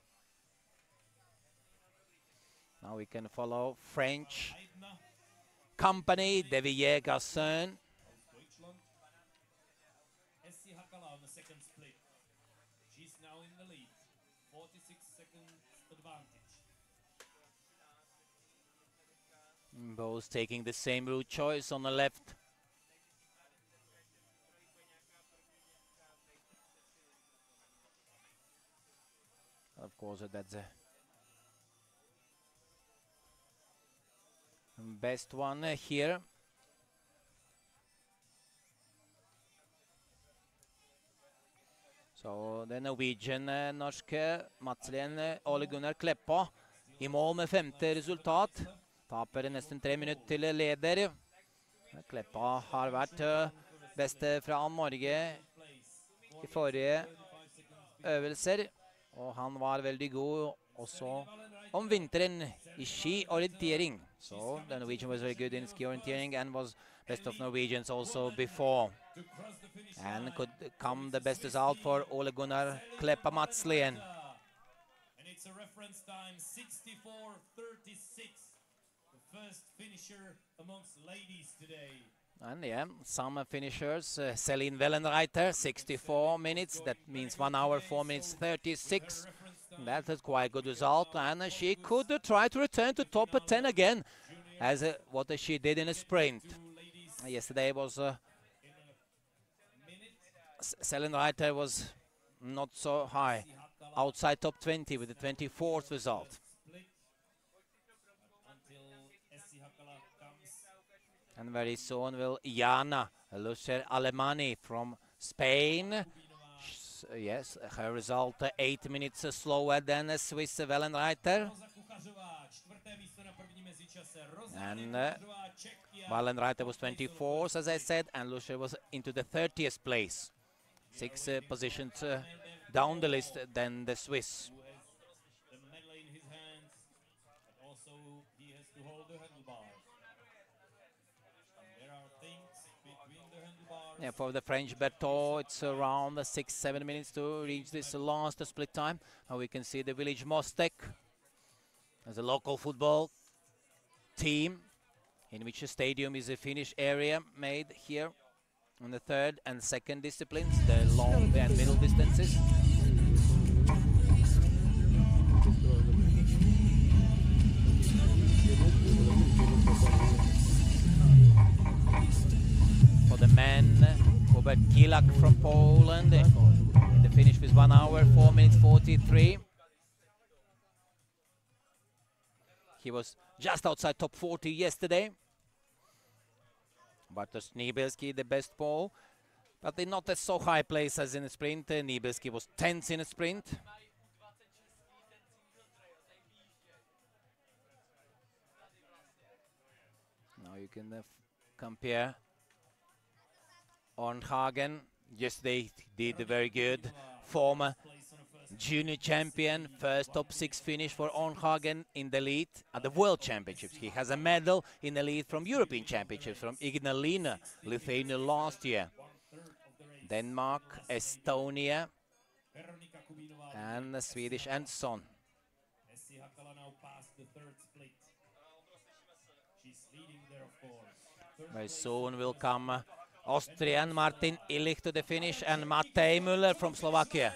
Speaker 1: Now we can follow French company, De Villers-Garçon.
Speaker 3: Deutschland. Essi Hakala on the second split. She's now in the lead. 46 seconds advantage.
Speaker 1: Both taking the same route choice on the left. Of course, that's a best one here. Så det Norwegian norske Madslien Ole Gunnar Kleppa i mål med femte resultat. Taper nesten 3 minutter til leder. Kleppa har vært beste fra Norge i forrige øvelser. Og han var veldig god også om vinteren i skiorientering. So the Norwegian was very good in ski orienteering and was best of Norwegians also before. And could come the best result for Ole Gunnar Kleppa Madslien.
Speaker 3: And it's a reference time 64:36. The first finisher amongst ladies today.
Speaker 1: And yeah, some finishers. Celine Wellenreiter, 64 minutes. That means 1 hour, 4 minutes, 36. That's a quite good result. And she could try to return to top 10 again, as what she did in a sprint. Yesterday was Celine Reiter was not so high, outside top 20 with the 24th result. And very soon will Jana Luscher Alemani from Spain. Yes, her result 8 minutes slower than a Swiss Wellenreiter. And Wellenreiter was 24th, as I said, and Luscher was into the 30th place. 6 positions down the list than the Swiss.
Speaker 3: The medal in his hands, but also he has to hold the handlebars. And there are things between the handlebars.
Speaker 1: Yeah, for the French Berthaud, it's around 6-7 minutes to reach this last split time. Now we can see the village Mostek as a local football team, in which a stadium is a Finnish area made here on the third and second disciplines, the long and middle distances. For the men, Hubert Gilak from Poland, the finish was 1 hour, 4 minutes, 43. He was just outside top 40 yesterday. Bartosz Niebelski, the best pole, but in not a so high place as in the sprint. Niebelski was 10th in a sprint. Now you can compare Ornhagen. Yes, they did very good. Former junior champion, first top 6 finish for Ornhagen in the lead at the World Championships. He has a medal in the lead from European Championships from Ignalina, Lithuania last year. Denmark, Estonia, and the Swedish and Son.
Speaker 3: Essi Hakala now passed the third split. She's leading there, of course.
Speaker 1: Very soon will come Austrian Martin Illich to the finish and Matej Müller from Slovakia.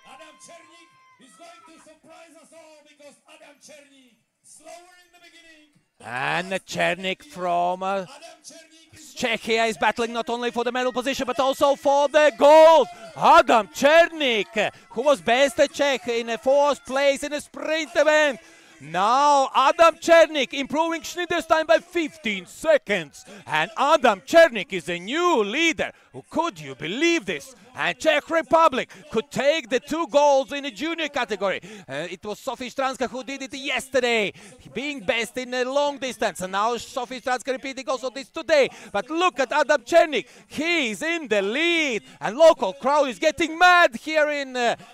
Speaker 3: Adam Černík is going to surprise us all because Adam Černík, slower in the beginning.
Speaker 1: And Černík from
Speaker 3: Adam Černík
Speaker 1: Czechia is battling not only for the medal position but also for the gold. Adam Černík, who was best Czech in a 4th place in a sprint event. Now Adam Černík improving Schneider's time by 15 seconds. And Adam Černík is a new leader. Could you believe this? And Czech Republic could take the 2 golds in the junior category. It was Sophie Stranska who did it yesterday, being best in the long distance. And now Sophie Stranska repeating also this today. But look at Adam Černík. He's in the lead. And local crowd is getting mad here in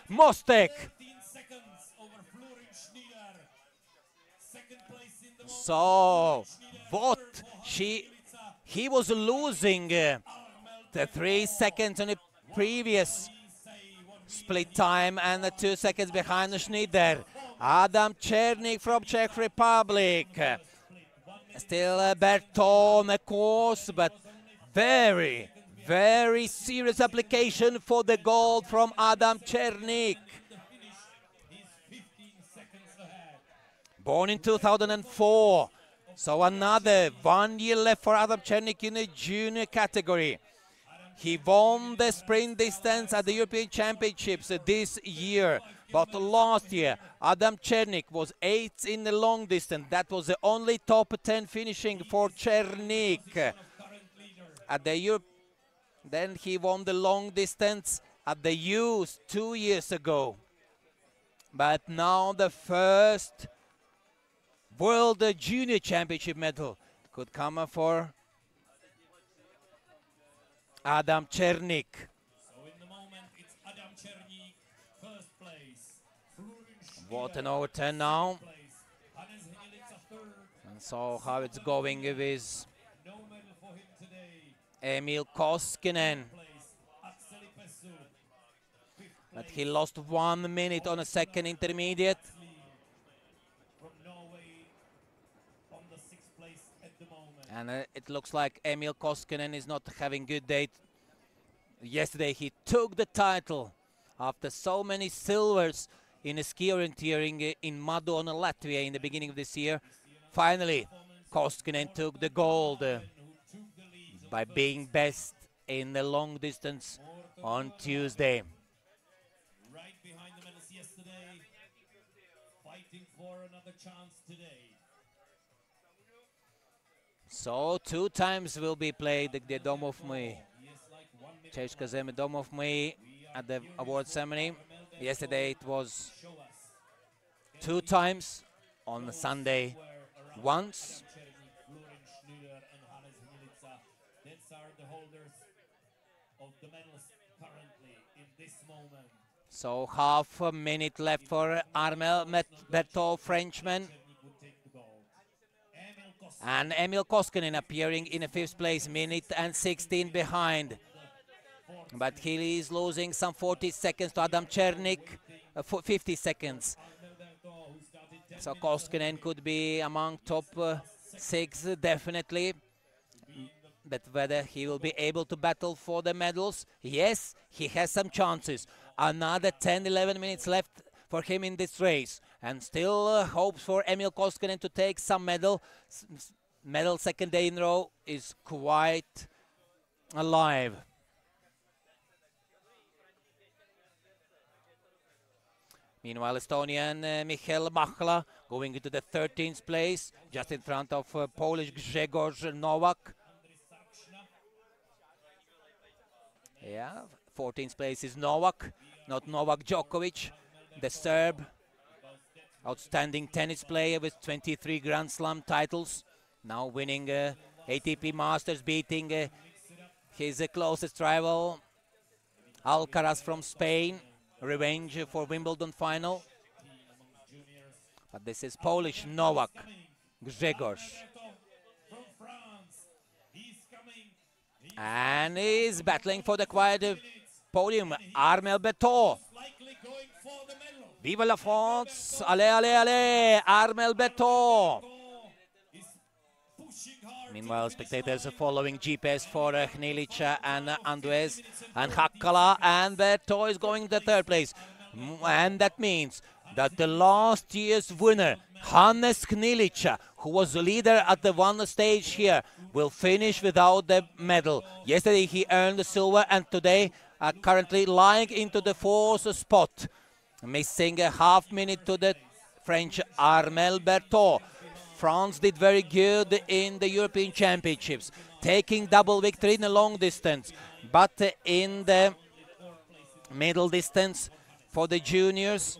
Speaker 1: Mostek. So, what he was losing the 3 seconds on the previous split time and the 2 seconds behind Schneider. Adam Černík from Czech Republic. Still Berthaud on the course, but very, very serious application for the gold from Adam Černík. Born in 2004, so another 1 year left for Adam Černík in the junior category. He won the sprint distance at the European Championships this year, but last year Adam Černík was 8th in the long distance. That was the only top 10 finishing for Černík. At the then he won the long distance at the Youth 2 years ago. But now the first World Junior Championship medal could come for Adam Černík.
Speaker 3: So in the moment, it's Adam Černík, 1st place.
Speaker 1: What an overturn now. And so how it's going with
Speaker 3: No medal for him today.
Speaker 1: Emil Koskinen. But he lost 1 minute on a second intermediate.
Speaker 3: From Norway on the 6th place at the moment.
Speaker 1: And it looks like Emil Koskinen is not having good day. Yesterday he took the title after so many silvers in a ski orienteering in Madon, Latvia in the beginning of this year. Finally, Koskinen took the gold by being best in the long distance on Tuesday.
Speaker 3: Right behind the medals yesterday, fighting for another chance today.
Speaker 1: So 2 times will be played the Domov my Češka Zeme Domov my at the award ceremony. Yesterday it was 2 times, on Sunday once. So half a minute left for Armel Berthaud, Frenchman. And Emil Koskinen appearing in a 5th place, minute and 16 behind. But he is losing some 40 seconds to Adam Černík, 50 seconds. So Koskinen could be among top 6 definitely. But whether he will be able to battle for the medals, yes, he has some chances. Another 10-11 minutes left for him in this race. And still hopes for Emil Koskinen to take some medal. Medal 2nd day in a row is quite alive. Meanwhile, Estonian Michal Machla going into the 13th place, just in front of Polish Grzegorz Nowak. Yeah, 14th place is Nowak, not Novak Djokovic, the Serb. Outstanding tennis player with 23 Grand Slam titles. Now winning ATP Masters, beating his closest rival, Alcaraz from Spain. Revenge for Wimbledon final. But this is Polish Novak Grzegorz. And he's battling for the quiet podium. Armel Berthaud. Vive la France! Allez, allez, allez! Armel Berthaud. Meanwhile, spectators are following GPS for Hnilića and Anduez and Hakkala, and Berthaud is going to 3rd place. And that means that the last year's winner, Hannes Hnilića, who was the leader at the 1 stage here, will finish without the medal. Yesterday he earned the silver, and today currently lying into the 4th spot. Missing a half minute to the French Armel Berthaud. France did very good in the European Championships, taking double victory in the long distance. But in the middle distance for the juniors,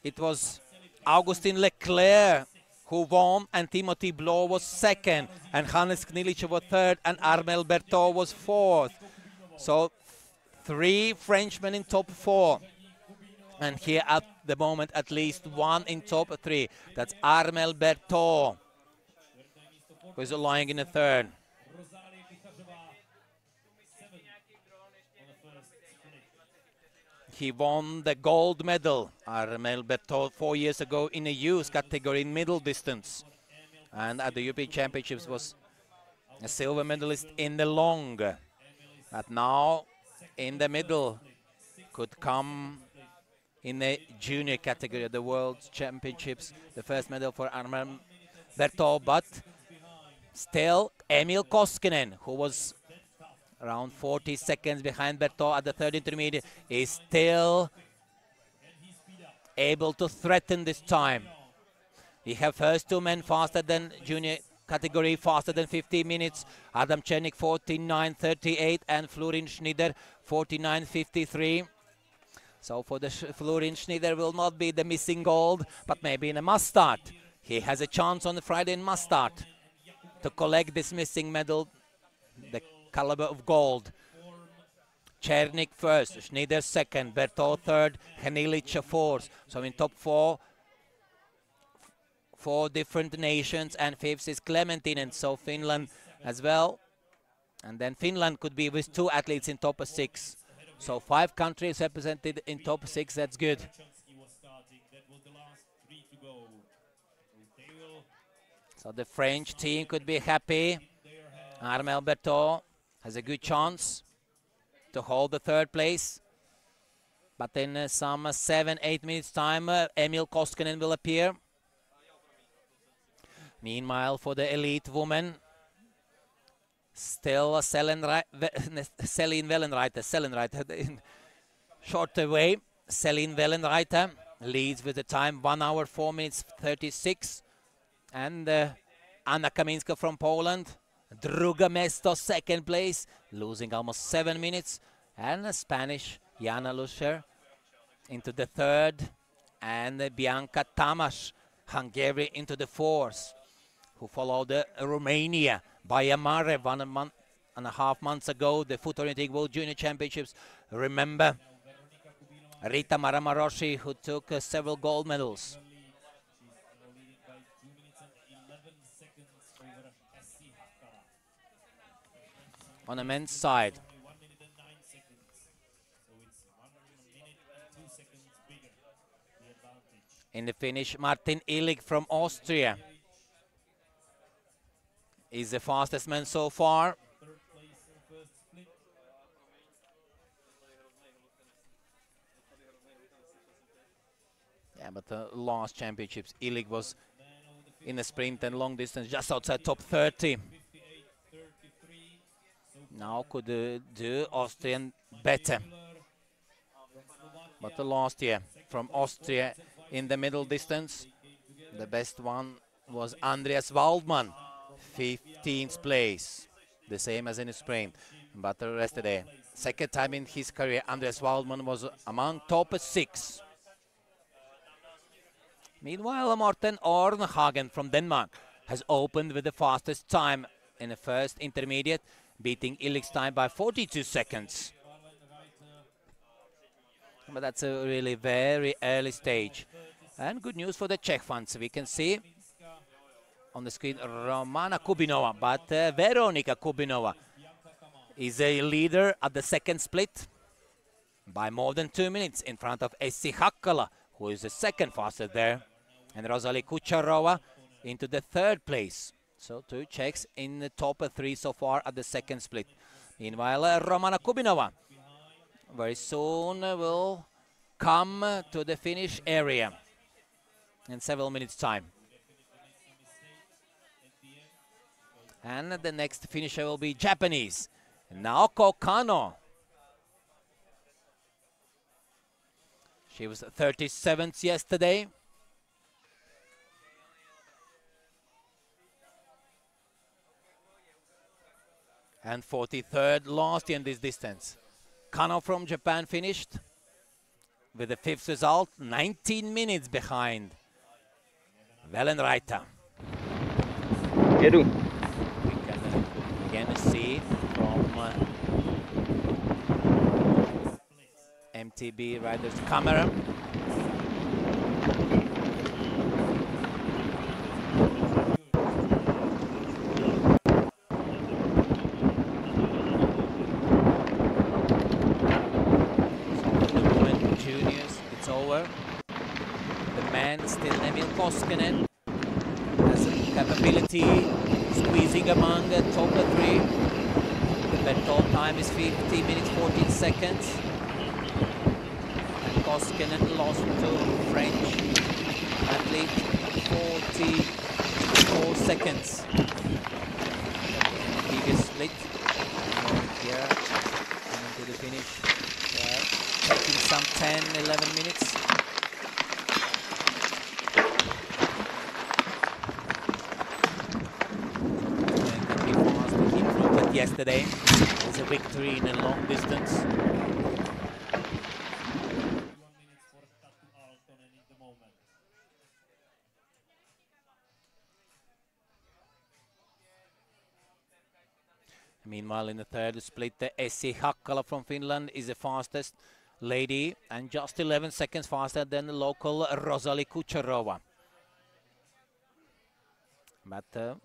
Speaker 1: it was Augustin Leclerc who won, and Timothy Blow was second, and Hannes Knilic was third, and Armel Berthaud was fourth. So 3 Frenchmen in top 4. And here at the moment, at least 1 in top 3. That's Armel Berthaud, who is lying in the 3rd. He won the gold medal, Armel Berthaud, 4 years ago in a youth category in middle distance. And at the European Championships was a silver medalist in the long. But now in the middle could come in the junior category of the World Championships. The first medal for Armel Berthaud, but still Emil Koskinen, who was around 40 seconds behind Berthaud at the 3rd intermediate, is still able to threaten this time. We have first 2 men faster than junior category, faster than 15 minutes. Adam Černík 49.38 and Florin Schneider 49.53. So for the Florin Schneider will not be the missing gold, but maybe in a must start. He has a chance on the Friday in must start to collect this missing medal, the caliber of gold. Černík first, Schneider second, Berthaud third, Knilic fourth. So in top 4, 4 different nations, and 5th is Clementin, and so Finland as well. And then Finland could be with 2 athletes in top 6. So 5 countries represented in top 6, that's good. So the French team could be happy. Armel Berthaud has a good chance to hold the 3rd place. But in some 7-8 minutes time, Emil Koskinen will appear. Meanwhile, for the elite woman, still Celine Wellenreiter in shorter way. Celine Wellenreiter leads with the time 1 hour 4 minutes 36. And Anna Kaminska from Poland, Druga Mesto 2nd place, losing almost 7 minutes. And Spanish Jana Luscher into the 3rd. And Bianca Tamas, Hungary, into the 4th. Who followed Romania by Amare 1.5 months ago, the Foot Orienteering World Junior Championships. Remember Rita Maramaroshi, who took several gold medals. On the men's side, in the finish, Martin Illig from Austria is the fastest man so far. Yeah, but the last championships, Illig was in the sprint and long distance just outside top 30. Now could do Austrian better. But the last year from Austria in the middle distance, the best one was Andreas Waldmann, 15th place, the same as in the sprint. But the rest of the second time in his career, Andreas Waldmann was among top 6. Meanwhile, Morten Ornhagen from Denmark has opened with the fastest time in the first intermediate, beating Illig's time by 42 seconds. But that's a really very early stage. And good news for the Czech fans. We can see on the screen Romana Kubinova, but Veronika Kubinova is a leader at the 2nd split by more than 2 minutes in front of Essi Hakkala, who is the 2nd fastest there, and Rosalie Kucharova into the 3rd place. So 2 Czechs in the top 3 so far at the 2nd split. Meanwhile, Romana Kubinova very soon will come to the finish area in several minutes time. And the next finisher will be Japanese, Naoko Kano. She was 37th yesterday. And 43rd last year in this distance. Kano from Japan finished with the 5th result, 19 minutes behind Wellenreiter. We can again see from MTB rider's camera. Still Emil Koskinen has a capability squeezing among the top 3. The battle time is 50 minutes 14 seconds. And Koskinen lost to French athlete 44 seconds. Previous split. Here coming to the finish. Taking some 10-11 minutes. Yesterday is a victory in a long distance. Meanwhile, in the third split, the Essi Hakkala from Finland is the fastest lady and just 11 seconds faster than the local Rosalie Kucherova. But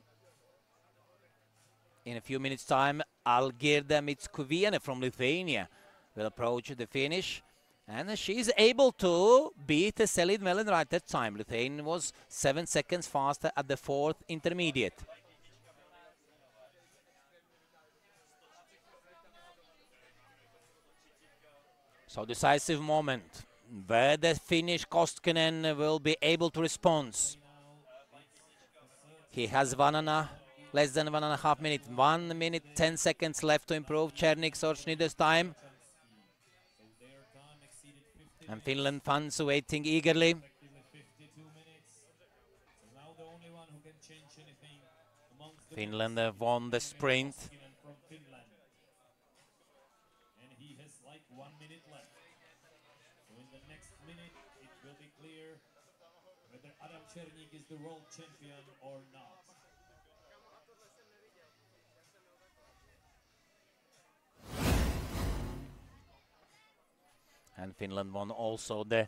Speaker 1: in a few minutes' time, Algirda Mitskuviene from Lithuania will approach the finish. And she's able to beat Selin Wellenreiter that time. Lithuania was 7 seconds faster at the 4th intermediate. So decisive moment where the Finnish Koskinen will be able to respond. He has less than 1.5 minutes. 1 minute 10 seconds left to improve Chernik's or Schneider's time. And Finland fans waiting eagerly. Finland won the sprint.
Speaker 3: And he has like 1 minute left. So in the next minute it will be clear whether Adam Černík is the world champion or not.
Speaker 1: And Finland won also the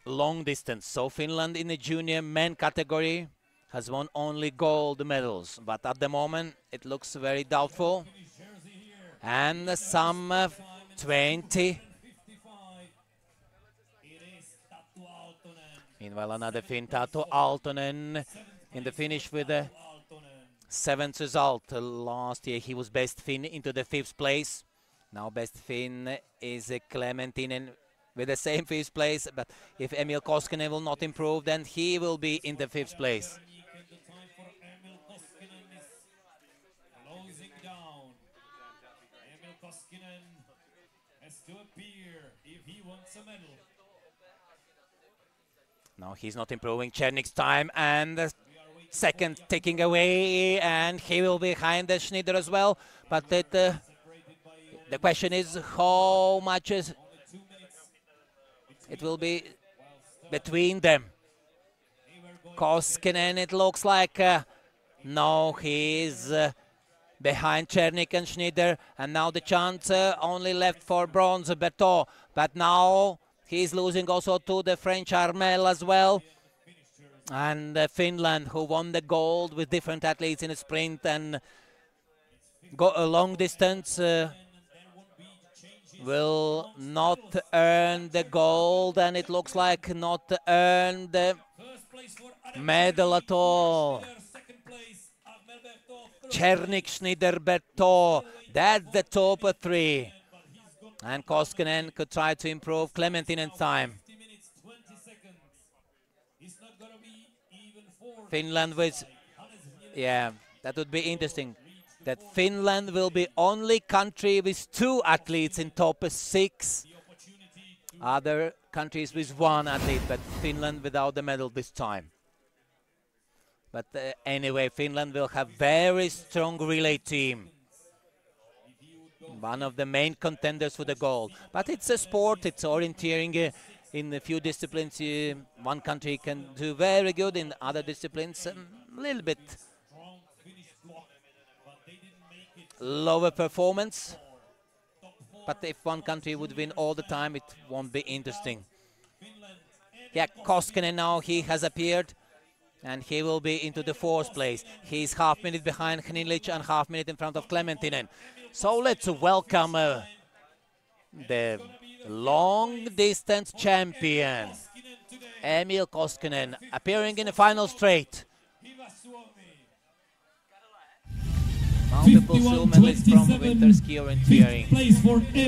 Speaker 1: long distance. So Finland in the junior men category has won only gold medals. But at the moment it looks very doubtful. And some 20. Meanwhile, another Finn, Tatu Aaltonen, in the finish with the 7th result. Last year he was best Finn into the 5th place. Now best Finn is Clementinen with the same 5th place, but if Emil Koskinen will not improve, then he will be in the 5th place.
Speaker 3: Closing down. Emil Koskinen has to appear if he wants a medal.
Speaker 1: Now he's not improving. Chernik's time and the second taking away, and he will be behind the Schneider as well. But the question is how much it will be between them. Koskinen, it looks like no, he's behind Černík and Schneider, and now the chance only left for bronze, Berthaud. But now he's losing also to the French Armel as well. And Finland, who won the gold with different athletes in a sprint and go a long distance, will not earn the gold, and it looks like not earn the medal at all. Černík, Schneider, Berthaud, that's the top 3. And Koskinen could try to improve Clementinen time. Finland with Yeah, that would be interesting. That Finland will be only country with 2 athletes in top 6. Other countries with 1 athlete, but Finland without the medal this time. But anyway, Finland will have very strong relay team. One of the main contenders for the gold. But it's a sport, it's orienteering. In a few disciplines, one country can do very good. In other disciplines, a little bit lower performance. But if one country would win all the time, it won't be interesting. Yeah, Koskinen now, he has appeared. And he will be into the 4th place. He's half minute behind Hnilic and half minute in front of Klementinen. So let's welcome the long distance champion, Emil Koskinen, appearing in the final straight. Multiple silver medalists from winter ski orienteering.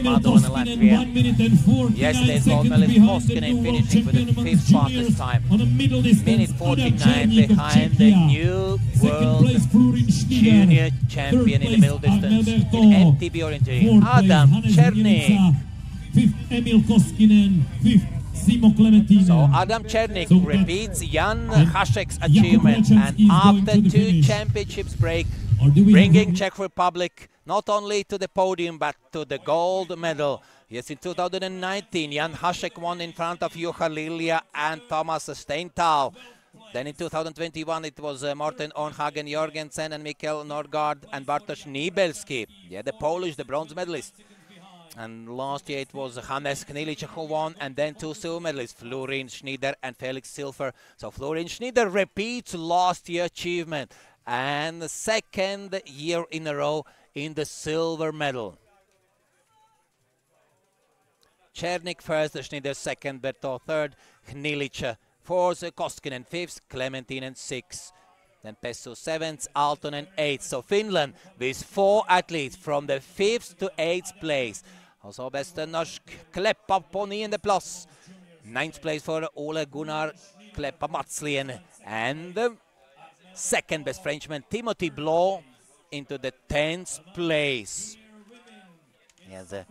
Speaker 1: Madonna, Latvia. Yesterday's gold medalist Koskinen finishing with the 5th fastest time. Minute 49 behind the new world junior champion in the middle distance in MTB orienteering, Adam Chernik.
Speaker 2: 5th Emil Koskinen, 5th Simo Klementinen.
Speaker 1: So Adam Chernik repeats Jan Hasek's achievement, and after 2 championships break, bringing Czech Republic not only to the podium but to the gold medal. Yes, in 2019, Jan Hasek won in front of Juha Lilja and Thomas Steinthal. Then in 2021, it was Morten Ornhagen Jorgensen and Mikkel Norgard and Bartosz Nibelski. Yeah, the Polish, the bronze medalist. And last year it was Hannes Hnilic who won, and then 2 silver medalists, Florin Schneider and Felix Silfer. So Florin Schneider repeats last year's achievement, and the 2nd year in a row in the silver medal. Chernik 1st, Schneider 2nd, Berto 3rd, Hnilic 4th, Koskinen 5th, Klementinen 6th. Then Pesso 7th, Aaltonen 8th. So Finland with 4 athletes from the 5th to 8th place. Also best norsk Kleppa på 9th plass. 9th place for Ole Gunnar Kleppa Matslien. And the 2nd best Frenchman Timothy Blanc into the 10th place. Yes, the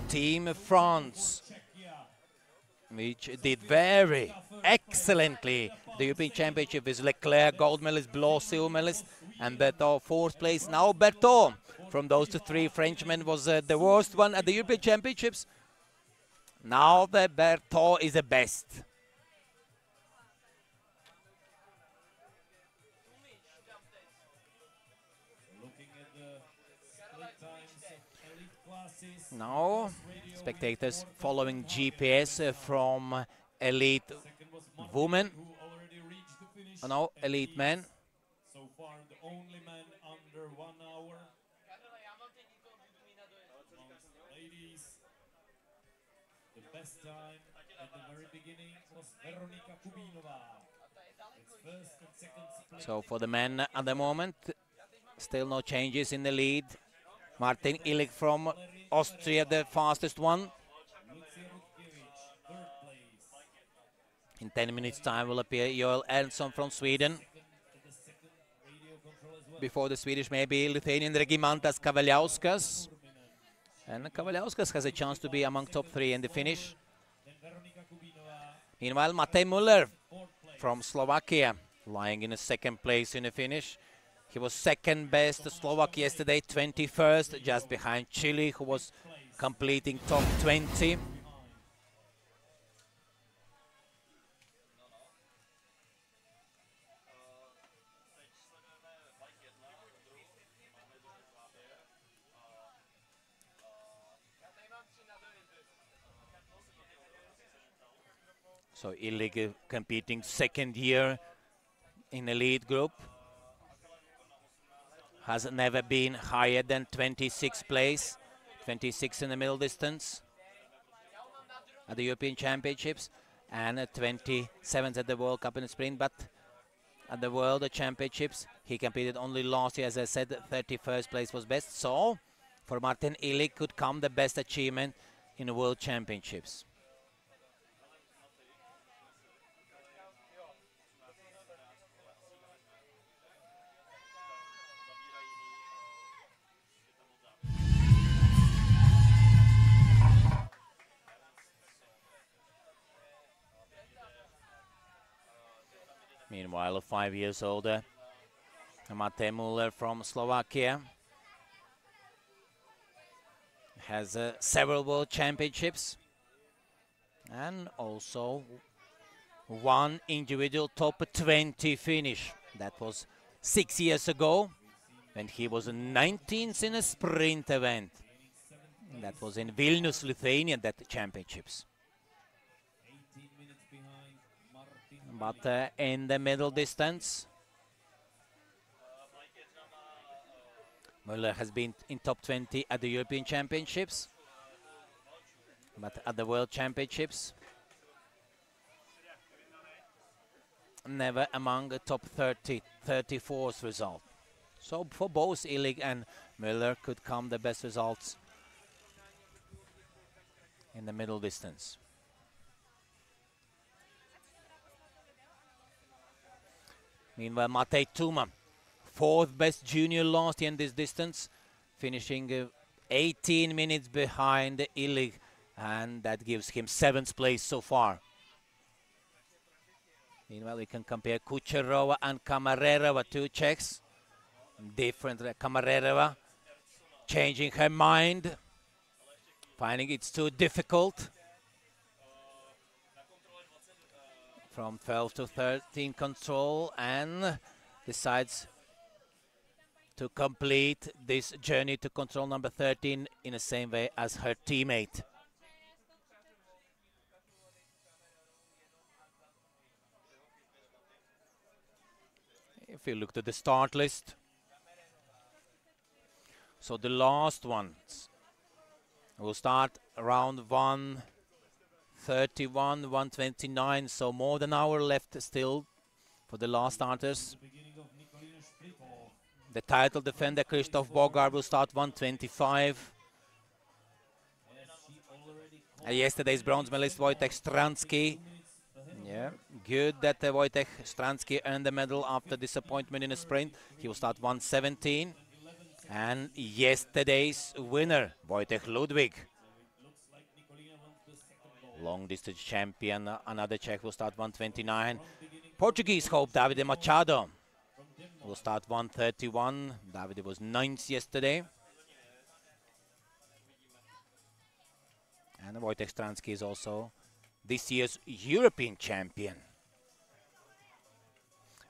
Speaker 1: Team France, which did very excellently the European Championship, with Leclerc gold medalist, Blanc silver medalist, and Berthaud 4th place. Now Berthaud, from those 3 Frenchmen, was the worst one at the European Championships. Now the Berthaud is the best. Now spectators following GPS from elite women. Oh, no, elite men.
Speaker 3: So far, the only man under 1 hour. Amongst ladies, the best time at the very beginning was Veronika Kubinova. It's 1st and 2nd place.
Speaker 1: So for the men at the moment, still no changes in the lead. Martin Illich from Austria, the fastest one. In 10 minutes time will appear Joel Ernstson from Sweden. Before the Swedish, maybe Lithuanian Regimantas Kavaliauskas. And Kavaliauskas has a chance to be among top 3 in the finish. Meanwhile, Matej Muller from Slovakia, lying in a 2nd place in the finish. He was 2nd best Slovak yesterday, 21st, just behind Chile, who was completing top 20. So Illich competing 2nd year in the lead group. Has never been higher than 26th place, 26 in the middle distance at the European Championships, and 27th at the World Cup in the sprint. But at the World Championships, he competed only last year. As I said, 31st place was best. So for Martin Illich could come the best achievement in the World Championships. Meanwhile, 5 years older, Matej Müller from Slovakia has several world championships and also one individual top 20 finish. That was 6 years ago when he was 19th in a sprint event. That was in Vilnius, Lithuania, that championships. But in the middle distance, Müller has been in top 20 at the European Championships, but at the World Championships, never among the top 30, 34th result. So for both Illig and Müller could come the best results in the middle distance. Meanwhile, Matej Tuma, 4th best junior last year in this distance, finishing 18 minutes behind Illig, and that gives him 7th place so far. Meanwhile, we can compare Kucherova and Kamarerova, 2 Czechs. Different. Kamarerova changing her mind, finding it's too difficult. From 12 to 13 control, and decides to complete this journey to control number 13 in the same way as her teammate. If you look at the start list, so the last ones will start around 1:31, 1:29, so more than an hour left still for the last starters. The title defender Krzysztof Bogár will start 1:25. Yesterday's bronze medalist Wojtek Stransky. Yeah, good that Wojtek Stransky earned the medal after disappointment in a sprint. He will start 1:17. And yesterday's winner, Wojtek Ludwig, long distance champion, another Czech, will start 1:29. Portuguese hope Davide Machado will start 1:31. Davide was 9th yesterday. And Wojtek Stransky is also this year's European champion.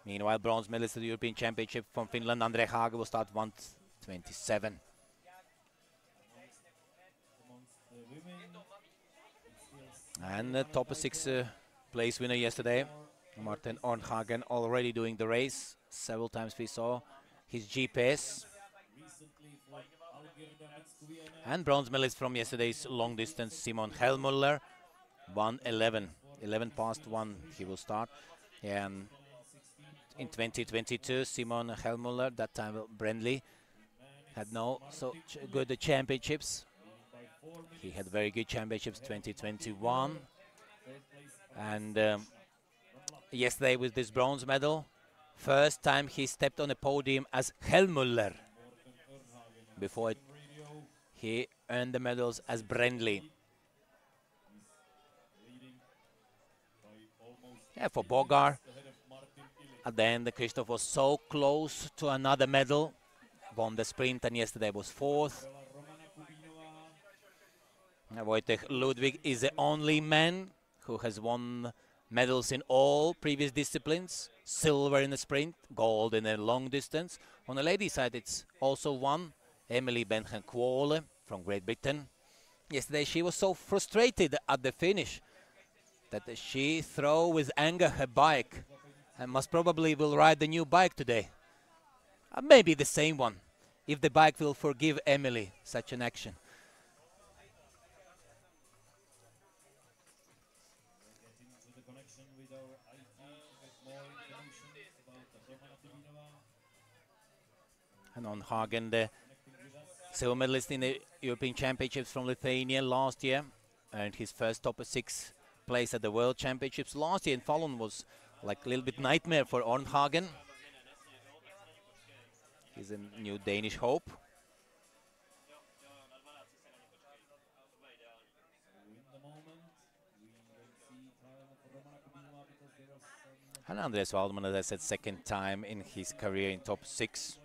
Speaker 1: Meanwhile, bronze medalist at the European Championship from Finland, Andre Hage, will start 1:27. And the top 6 place winner yesterday, Martin Ornhagen, already doing the race. Several times we saw his GPS. And bronze medalist from yesterday's long distance, Simon Hellmuller, 1:11. 11 past 1 he will start. And in 2022, Simon Hellmuller, that time Brendley, had no so good championships. He had very good championships 2021. And yesterday with this bronze medal, first time he stepped on a podium as Hellmuller. Before he earned the medals as Brendley. Yeah, for Bogár, at the end, Krzysztof was so close to another medal. Won the sprint, and yesterday was 4th. Wojtek Ludwig is the only man who has won medals in all previous disciplines. Silver in the sprint, gold in the long distance. On the ladies' side, it's also one, Emily Benchen-Quole from Great Britain. Yesterday, she was so frustrated at the finish that she threw with anger her bike, and most probably will ride the new bike today. Maybe the same one, if the bike will forgive Emily such an action. And on Hagen, the silver medalist in the European Championships from Lithuania last year, earned his first top 6 place at the World Championships. Last year in Falun was like a little bit nightmare for Ornhagen. He's a new Danish hope. And Andreas Waldman, as I said, second time in his career in top 6.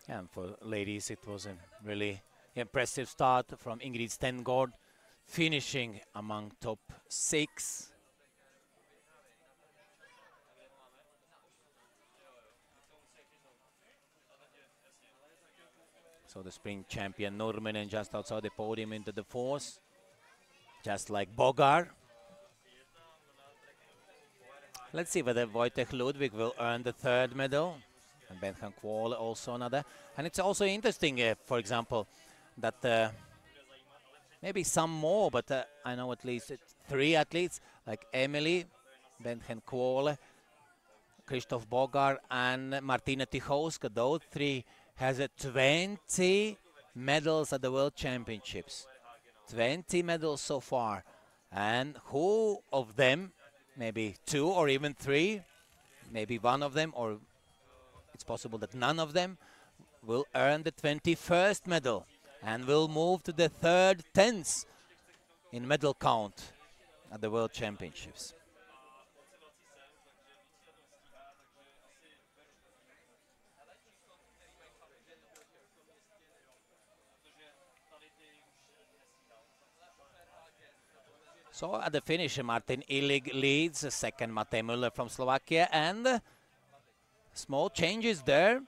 Speaker 1: And for ladies, it was a really impressive start from Ingrid Stengård, finishing among top 6. So the sprint champion Nurminen just outside the podium into the 4th, just like Bogar. Let's see whether Wojtek Ludwig will earn the 3rd medal. And Benjamin Kvåle also another. And it's also interesting, for example, that maybe some more, but I know at least 3 athletes, like Emily, Benjamin Kvåle, Krzysztof Bogar, and Martina Tichowska. Those 3 has 20 medals at the World Championships. 20 medals so far. And who of them, maybe 2 or even 3, maybe one of them, or it's possible that none of them will earn the 21st medal and will move to the 3rd tenth in medal count at the World Championships. So at the finish, Martin Illig leads, second Matej Müller from Slovakia, and small changes there.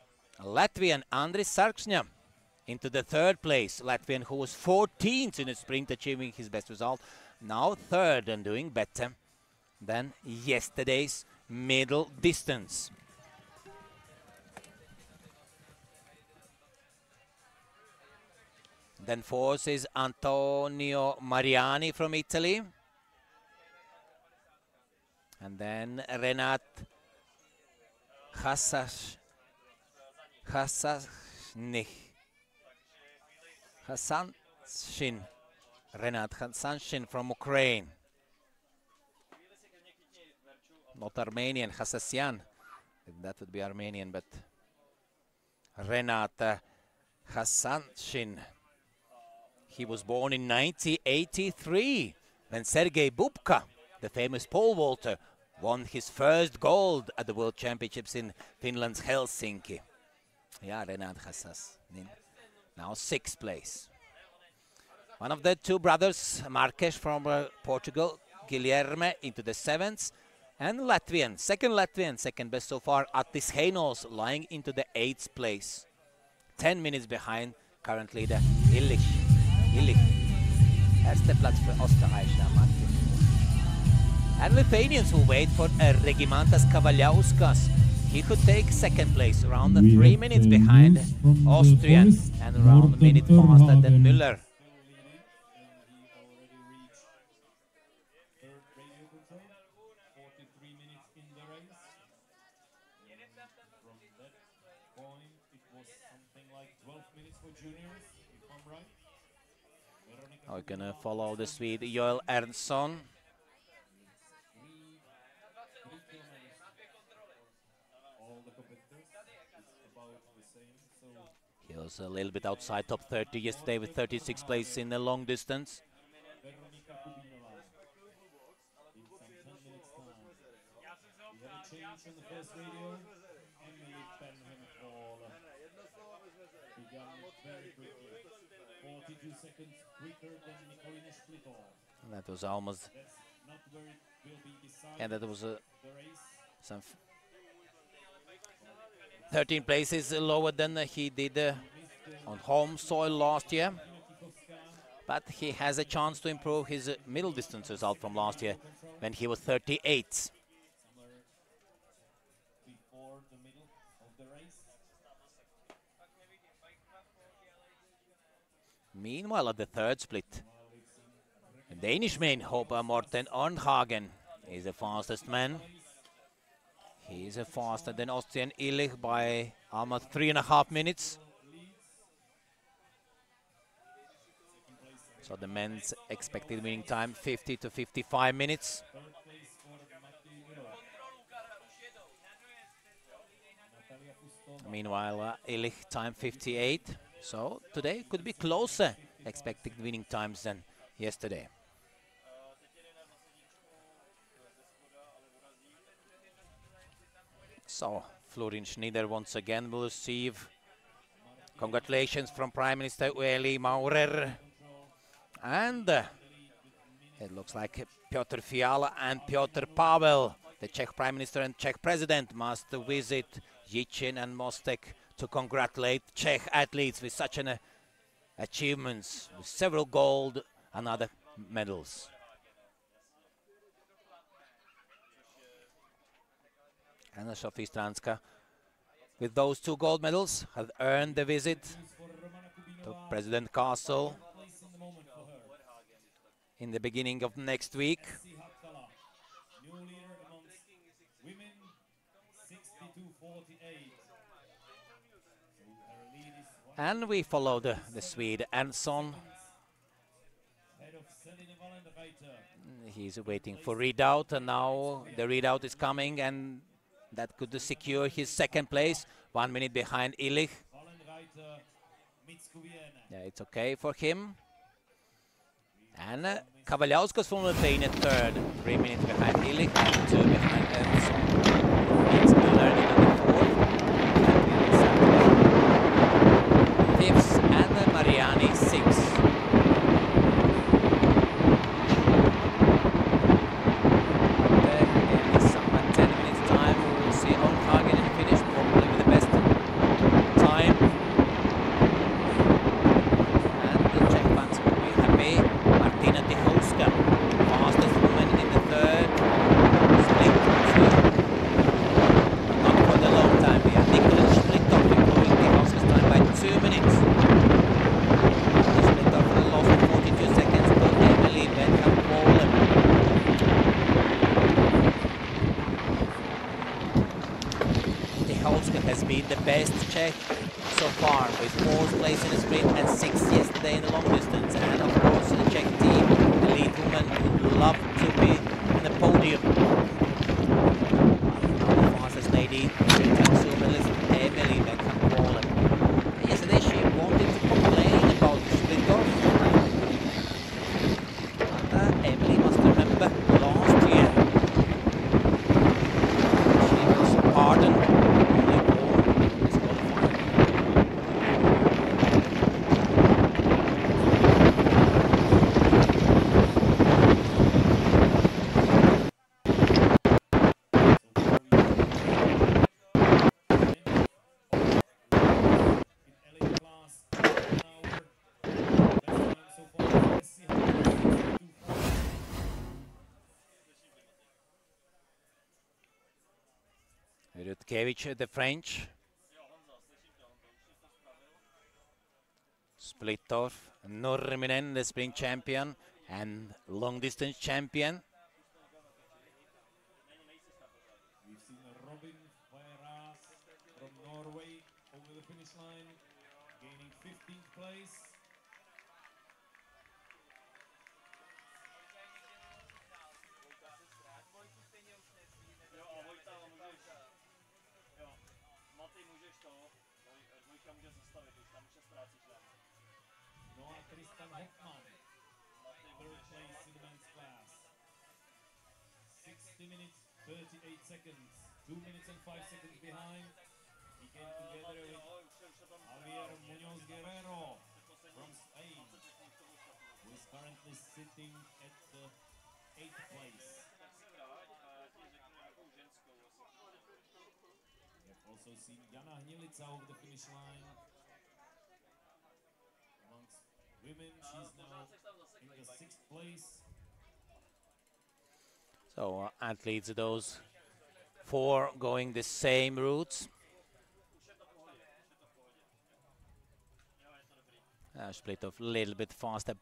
Speaker 1: Latvian Andris Sarksņa into the 3rd place. Latvian who was 14th in the sprint, achieving his best result. Now 3rd and doing better than yesterday's middle distance. Then 4th is Antonio Mariani from Italy. And then Renat Hassanshin Renat Hassanshin from Ukraine. Not Armenian, Hassasyan. That would be Armenian, but Renat Hassanshin. He was born in 1983 when Sergei Bubka, the famous pole vaulter, won his first gold at the World Championships in Finland's Helsinki. Yeah, Renat Hassanshin, now 6th place. One of the 2 brothers, Marques from Portugal, Guilherme into the 7th, and Latvian, second best so far, Attis Heinos, lying into the 8th place. 10 minutes behind currently the Illig. Erster Platz für Österreich, Martin. And Lithuanians will wait for Regimantas Kavaliauskas. He could take 2nd place, around 3 minutes behind Austrian, and around a minute faster than Müller. We're gonna follow the Swede Joel Ernstson. He was a little bit outside top 30 yesterday with 36th place in the long distance. That was almost, and that was some 13 places lower than he did on home soil last year. But he has a chance to improve his middle distance result from last year when he was 38. Meanwhile, at the 3rd split, Danishman, Håper Morten Arnhagen, is the fastest man. He is faster than Austrian Illich by almost 3.5 minutes. So the men's expected winning time 50 to 55 minutes. Meanwhile, Illich time 58. So today could be closer expected winning times than yesterday. So Florin Schneider once again will receive congratulations from Prime Minister Ueli Maurer. And it looks like Piotr Fiala and Piotr Pavel, the Czech Prime Minister and Czech President, must visit Jicin and Mostek to congratulate Czech athletes with such an achievements, with several gold and other medals. And Sofie Stranska, with those 2 gold medals, has earned the visit to President Castle in the beginning of next week. And we follow the Swede Anson. He's waiting for readout, and now the readout is coming, and that could secure his 2nd place, 1 minute behind Illich. Yeah, it's okay for him. And Kavaliauskas from Lithuania 3rd, 3 minutes behind Illich and 2 behind Anson. It's Miller in the 4th, 5th, and Mariani 6th. Has been the best Czech so far, with 4th place in the sprint and 6th yesterday in the long distance. And of course the Czech team, the lead woman, would love to be in the podium. Now the fastest lady, Emily Beckham-Wallen. Yesterday she wanted to complain about the split off. But Emily must remember last year she was pardoned. Rutkiewicz, the French. Splittorf, Nurminen, the sprint champion and long distance champion.
Speaker 3: We've seen Robin Vairas from Norway over the finish line, gaining 15th place. Noah Tristan Hoffman, 3rd place in the men's class. 60 minutes, 38 seconds, 2 minutes and 5 seconds behind. He came together with Javier Munoz Guerrero from Spain, who is currently sitting at the 8th place. We have also seen Jana Hnilica over the finish line. Amongst women, she's now in the 6th place.
Speaker 1: So athletes, those 4 going the same routes. Split off a little bit faster.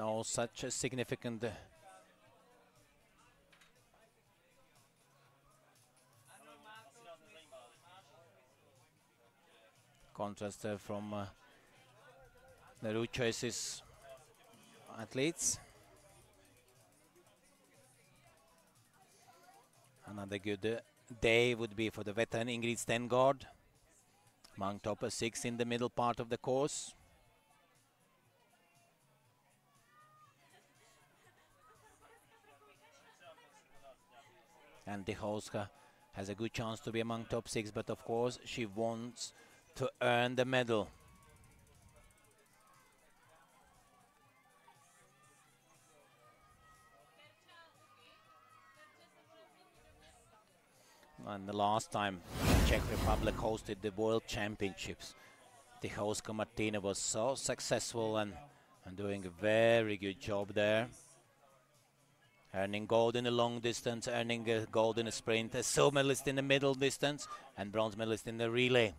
Speaker 1: no such a significant contrast from the route choices athletes. Another good day would be for the veteran Ingrid Stengård, among top 6 in the middle part of the course. And Tychowska has a good chance to be among top 6, but of course she wants to earn the medal. And the last time the Czech Republic hosted the World Championships, Tychowska Martina was so successful and doing a very good job there. Earning gold in the long distance, earning gold in the sprint, a silver medalist in the middle distance, and bronze medalist in the relay.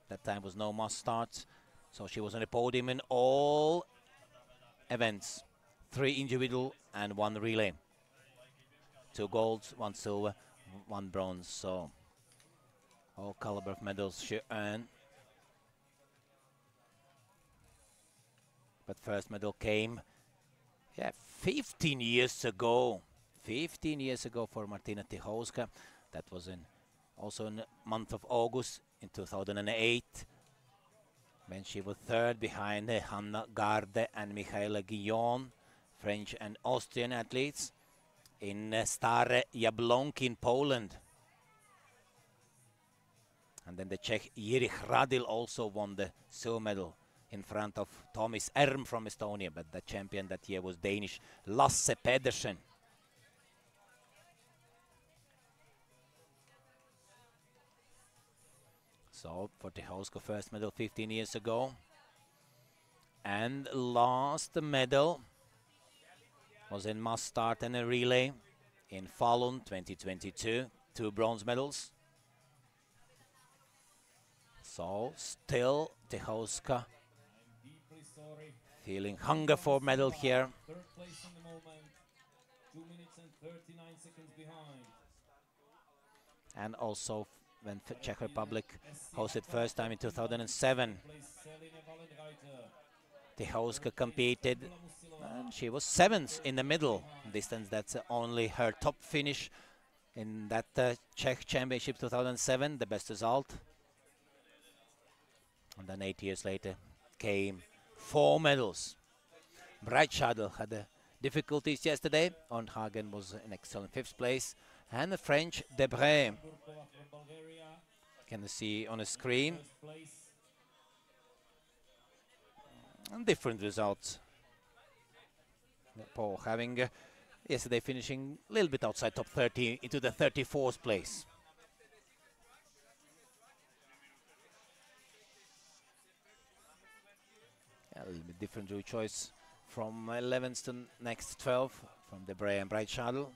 Speaker 1: That time was no must start, so she was on the podium in all events. 3 individual and 1 relay. 2 golds, 1 silver, 1 bronze, so all caliber of medals she earned. But first medal came, 15 years ago. 15 years ago for Martina Tychowska. That was also in the month of August in 2008, when she was 3rd behind Hanna Garde and Michaela Guillon, French and Austrian athletes, in Stare Jablonki in Poland. And then the Czech Jiří Hradil also won the silver medal in front of Tomis Erm from Estonia, but the champion that year was Danish Lasse Pedersen. So for Tychowska, first medal 15 years ago. And last medal was in mass start and a relay in Falun 2022, 2 bronze medals. So still Tychowska feeling hunger for medal here.
Speaker 3: 3rd place in the moment, 2 minutes and 39 seconds behind.
Speaker 1: And also when Czech Republic hosted first time in 2007, Tychowska competed and she was 7th in the middle distance. That's only her top finish in that Czech Championship 2007, the best result. And then 8 years later came 4 medals. Breitschadl had difficulties yesterday. Ornhagen was in excellent 5th place. And the French Debré, can you see on the screen? And different results. Paul having yesterday finishing a little bit outside top 30 into the 34th place. A little bit different route choice from 11th to next 12 from Debré and Breitschadl.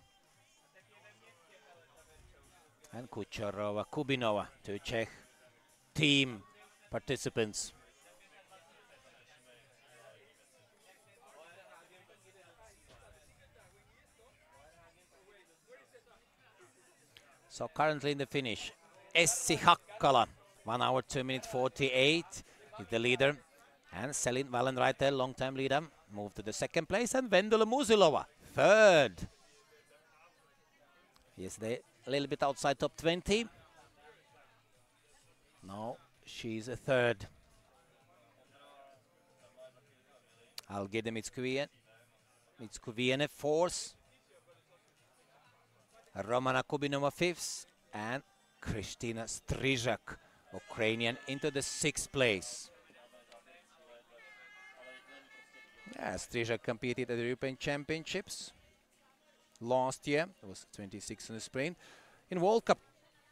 Speaker 1: And Kucherova, Kubinova, 2 Czech team participants. So currently in the finish, Essi Hakkala, 1 hour 2 minutes 48 is the leader. And Selin Wallenreiter, long-time leader, moved to the 2nd place. And Vendula Musilova, 3rd. Yesterday, a little bit outside top 20. No, she's a 3rd. Algirda Mitskuviene, 4th. Romana Kubinova, 5th. And Kristina Strizhak, Ukrainian, into the 6th place. Yeah, Strizhak competed at the European Championships last year. It was 26th in the sprint. In World Cup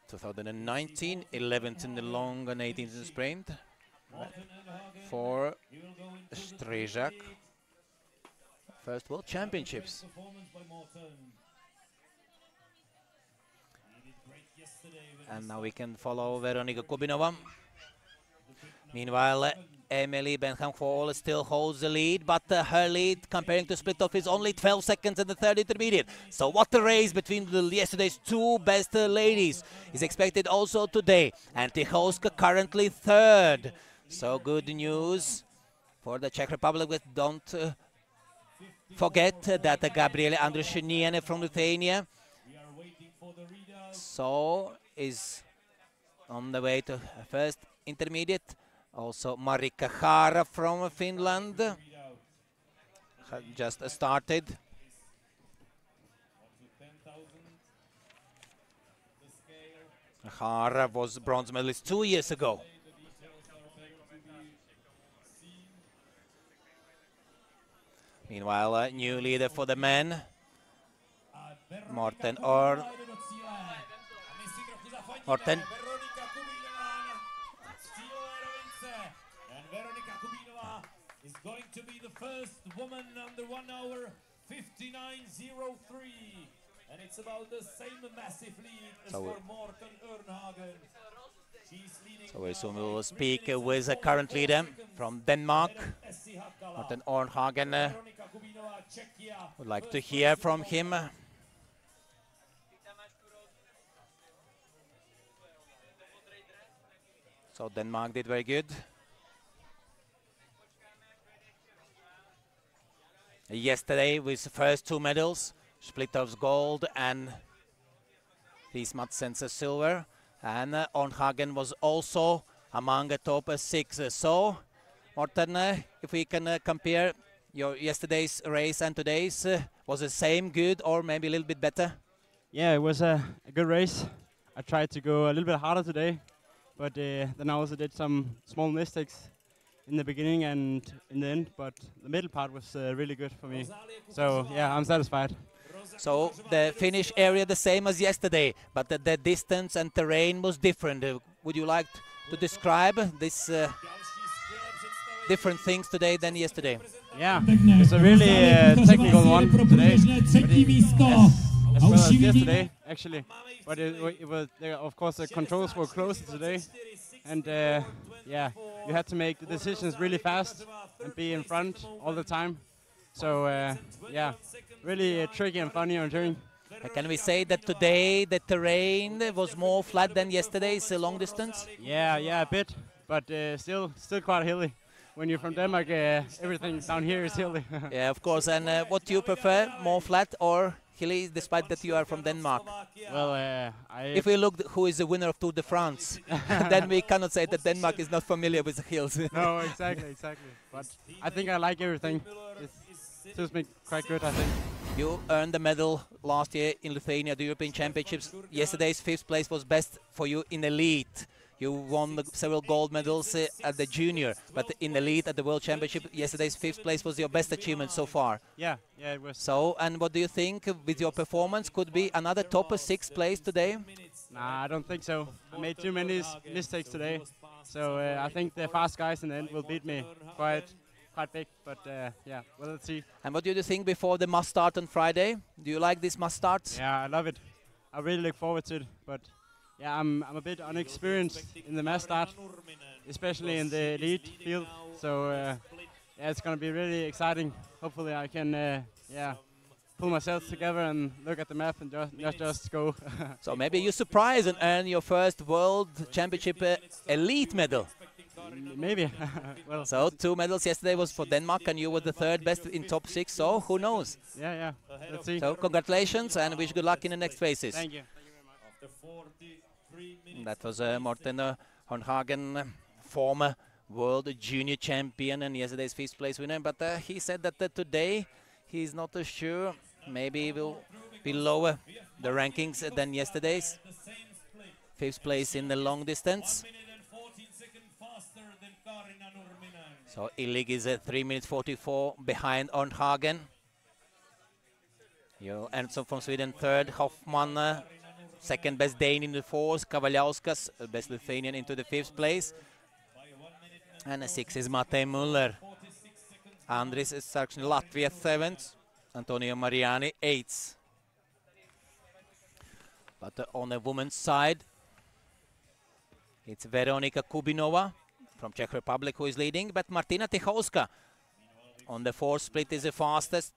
Speaker 1: 2019, 11th in the long and 18th in the sprint. For Strizhak, first World Championships. And now we can follow Veronika Kubinova. Meanwhile, Emily Benham-Fall still holds the lead, but her lead comparing to split-off is only 12 seconds in the third intermediate. So what a race between yesterday's two best ladies is expected also today. And Tycholska currently third. So good news for the Czech Republic. Don't forget that Gabriele Andrushiniene from Lithuania is on the way to first intermediate. Also Marika Hara from Finland had just started. Hara was bronze medalist 2 years ago. Meanwhile, a new leader for the men, Morten Orn. Morten.
Speaker 3: Is going to be the first woman under 1 hour 59.03, and it's about the same massive lead as for Morten Ørnhagen.
Speaker 1: So we soon will speak with the current leader from Denmark, Morten Ørnhagen. Would like to hear from him. So Denmark did very good. Yesterday with the first 2 medals, split-offs gold and Ries Madsen's silver. And Ørnhagen was also among the top 6. So, Morten, if we can compare your yesterday's race and today's, was the same good or maybe a little bit better?
Speaker 6: Yeah, it was a good race. I tried to go a little bit harder today, but then I also did some small mistakes in the beginning and in the end, but the middle part was really good for me. So yeah, I'm satisfied.
Speaker 1: So the finish area the same as yesterday, but the distance and terrain was different. Would you like to describe this different things today than yesterday?
Speaker 6: Yeah, it's a really technical one today, as well as yesterday actually. But it was of course the controls were close today, and yeah, you had to make the decisions really fast and be in front all the time. So yeah, really tricky and funny on turning.
Speaker 1: Can we say that today the terrain was more flat than yesterday's long distance?
Speaker 6: Yeah, a bit, but still quite hilly. When you're from Denmark, everything down here is hilly.
Speaker 1: Yeah, of course. And what do you prefer, more flat or hilly, despite that you are from Denmark?
Speaker 6: Well,
Speaker 1: if we look who is the winner of Tour de France, then we cannot say that Denmark is not familiar with the hills.
Speaker 6: No, exactly. But I think I like everything. It suits me quite good, I think.
Speaker 1: You earned the medal last year in Lithuania, the European Championships. Yesterday's 5th place was best for you in elite. You won several gold medals at the junior, but in elite at the World Championship, yesterday's 5th place was your best achievement so far.
Speaker 6: Yeah, it was.
Speaker 1: So, and what do you think with your performance? Could be another top 6th place today?
Speaker 6: Nah, I don't think so. I made too many mistakes today, so I think the fast guys in the end will beat me quite big. But yeah, well, let's see.
Speaker 1: And what do you think before the must start on Friday? Do you like this must start?
Speaker 6: Yeah, I love it. I really look forward to it, but. Yeah, I'm a bit unexperienced in the mass start, especially in the elite field. So yeah, it's going to be really exciting. Hopefully, I can pull myself together and look at the map and just go.
Speaker 1: So maybe you surprise and earn your first World Championship elite medal.
Speaker 6: Maybe. Well.
Speaker 1: So 2 medals yesterday was for Denmark, and you were the 3rd best in top 6. So who knows?
Speaker 6: Yeah. Let's see.
Speaker 1: So congratulations and wish good luck in the next races.
Speaker 6: Thank you.
Speaker 1: That was Morten Ørnhagen, former world junior champion and yesterday's 5th place winner. But he said that today he's not sure. Maybe he will be lower the rankings than yesterday's. 5th place in the long distance. So Illig is 3 minutes 44 behind Ørnhagen. Ernstson from Sweden 3rd, Hoffman 2nd best Dane in the 4th, Kavaliauskas, best Lithuanian, into the 5th place. And 6th is Matej Muller. Andris Sarksni, Latvia 7th, Antonio Mariani 8th. But on the women's side, it's Veronika Kubinova from Czech Republic who is leading, but Martina Tychowska on the fourth split is the fastest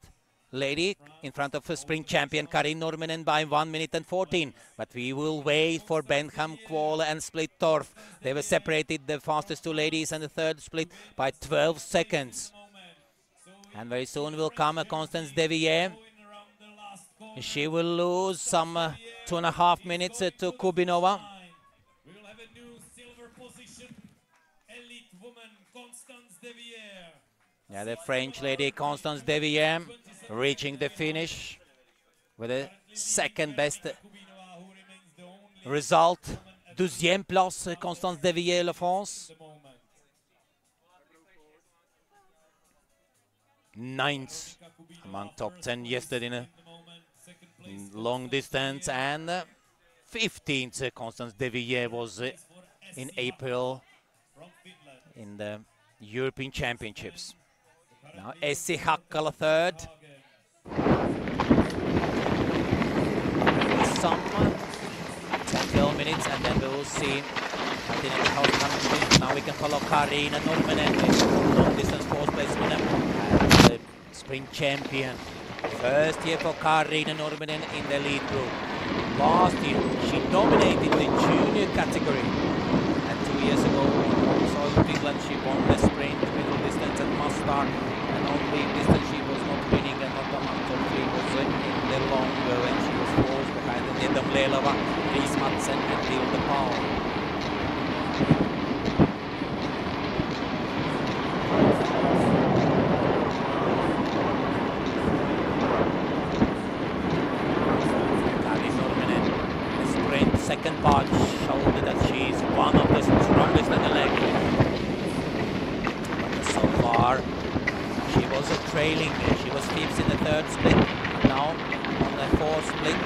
Speaker 1: lady in front of a sprint champion Karin Nurminen by 1 minute and 14. But we will wait for Benham, Kvole and Split Torf. They were separated, the fastest two ladies, and the third split by 12 seconds. And very soon will come Constance Devier. She will lose some 2.5 minutes to Kubinova.
Speaker 3: We will have a new silver position. Elite woman Constance Devier.
Speaker 1: Yeah, the French lady Constance Devier reaching the finish with the second best result. 12e place, Constance Devier, La France. 9th among top 10 yesterday in long distance, and 15th Constance Devier was in April in the European Championships. Now Essi Hakkala third. Some 12 minutes, and then we will see now we can follow Karina Nurminen, long distance fourth place winner and the sprint champion. First year for Karina Nurminen in the lead group. Last year she dominated the junior category, and 2 years ago also in Finland she won the sprint, middle distance and must start, and only distance she was not winning and not among top 3 was in the longer, and she was fourth behind the Nedam Lelova, Ries Madsen and Tilde Paul. Second part showed that she is one of the strongest in the leg. But so far, she was trailing. She was 5th in the third split. Now, on the fourth split,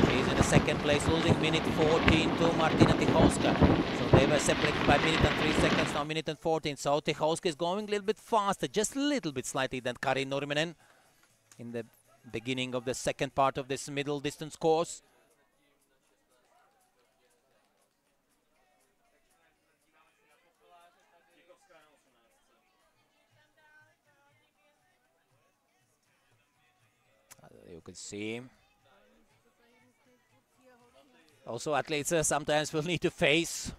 Speaker 1: she is in the second place, losing minute 14 to Martina Tychowska. So they were separated by minute and 3 seconds, now minute and 14. So Tychowska is going a little bit faster, just a little bit slightly than Karin Nurminen in the beginning of the second part of this middle distance course. You can see. Also, athletes sometimes will need to face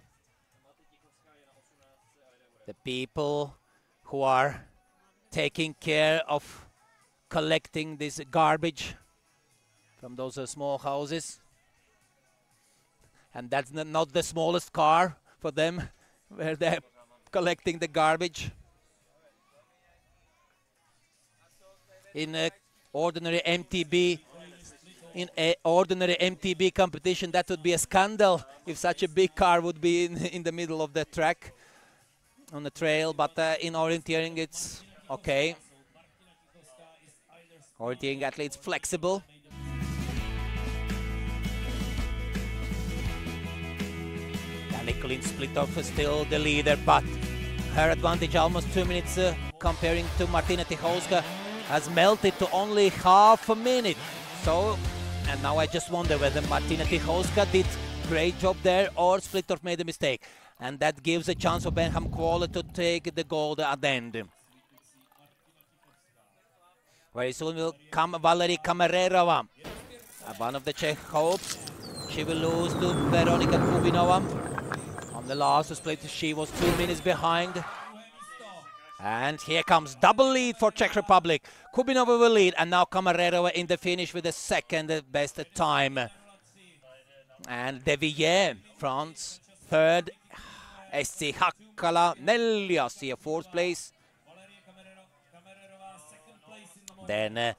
Speaker 1: the people who are taking care of collecting this garbage from those small houses. And that's not the smallest car for them, where they're collecting the garbage. In a ordinary MTB competition, that would be a scandal if such a big car would be in the middle of the track on the trail, but in orienteering it's okay. Orienteering athletes flexible. Nicolene Splitov is still the leader, but her advantage almost 2 minutes comparing to Martina Tychowska has melted to only half a minute. So, and now I just wonder whether Martina Tychowska did great job there or Splittorf made a mistake. And that gives a chance for Benham Kvole to take the gold at the end. Very soon will come Valerie Kamererova, one of the Czech hopes. She will lose to Veronika Kubinova. On the last split, she was 2 minutes behind. And here comes double lead for Czech Republic. Kubinova will lead, and now Kamererova in the finish with the second best time. And Devier, France, third. Essi Hakkala, Neljas here, fourth place. Then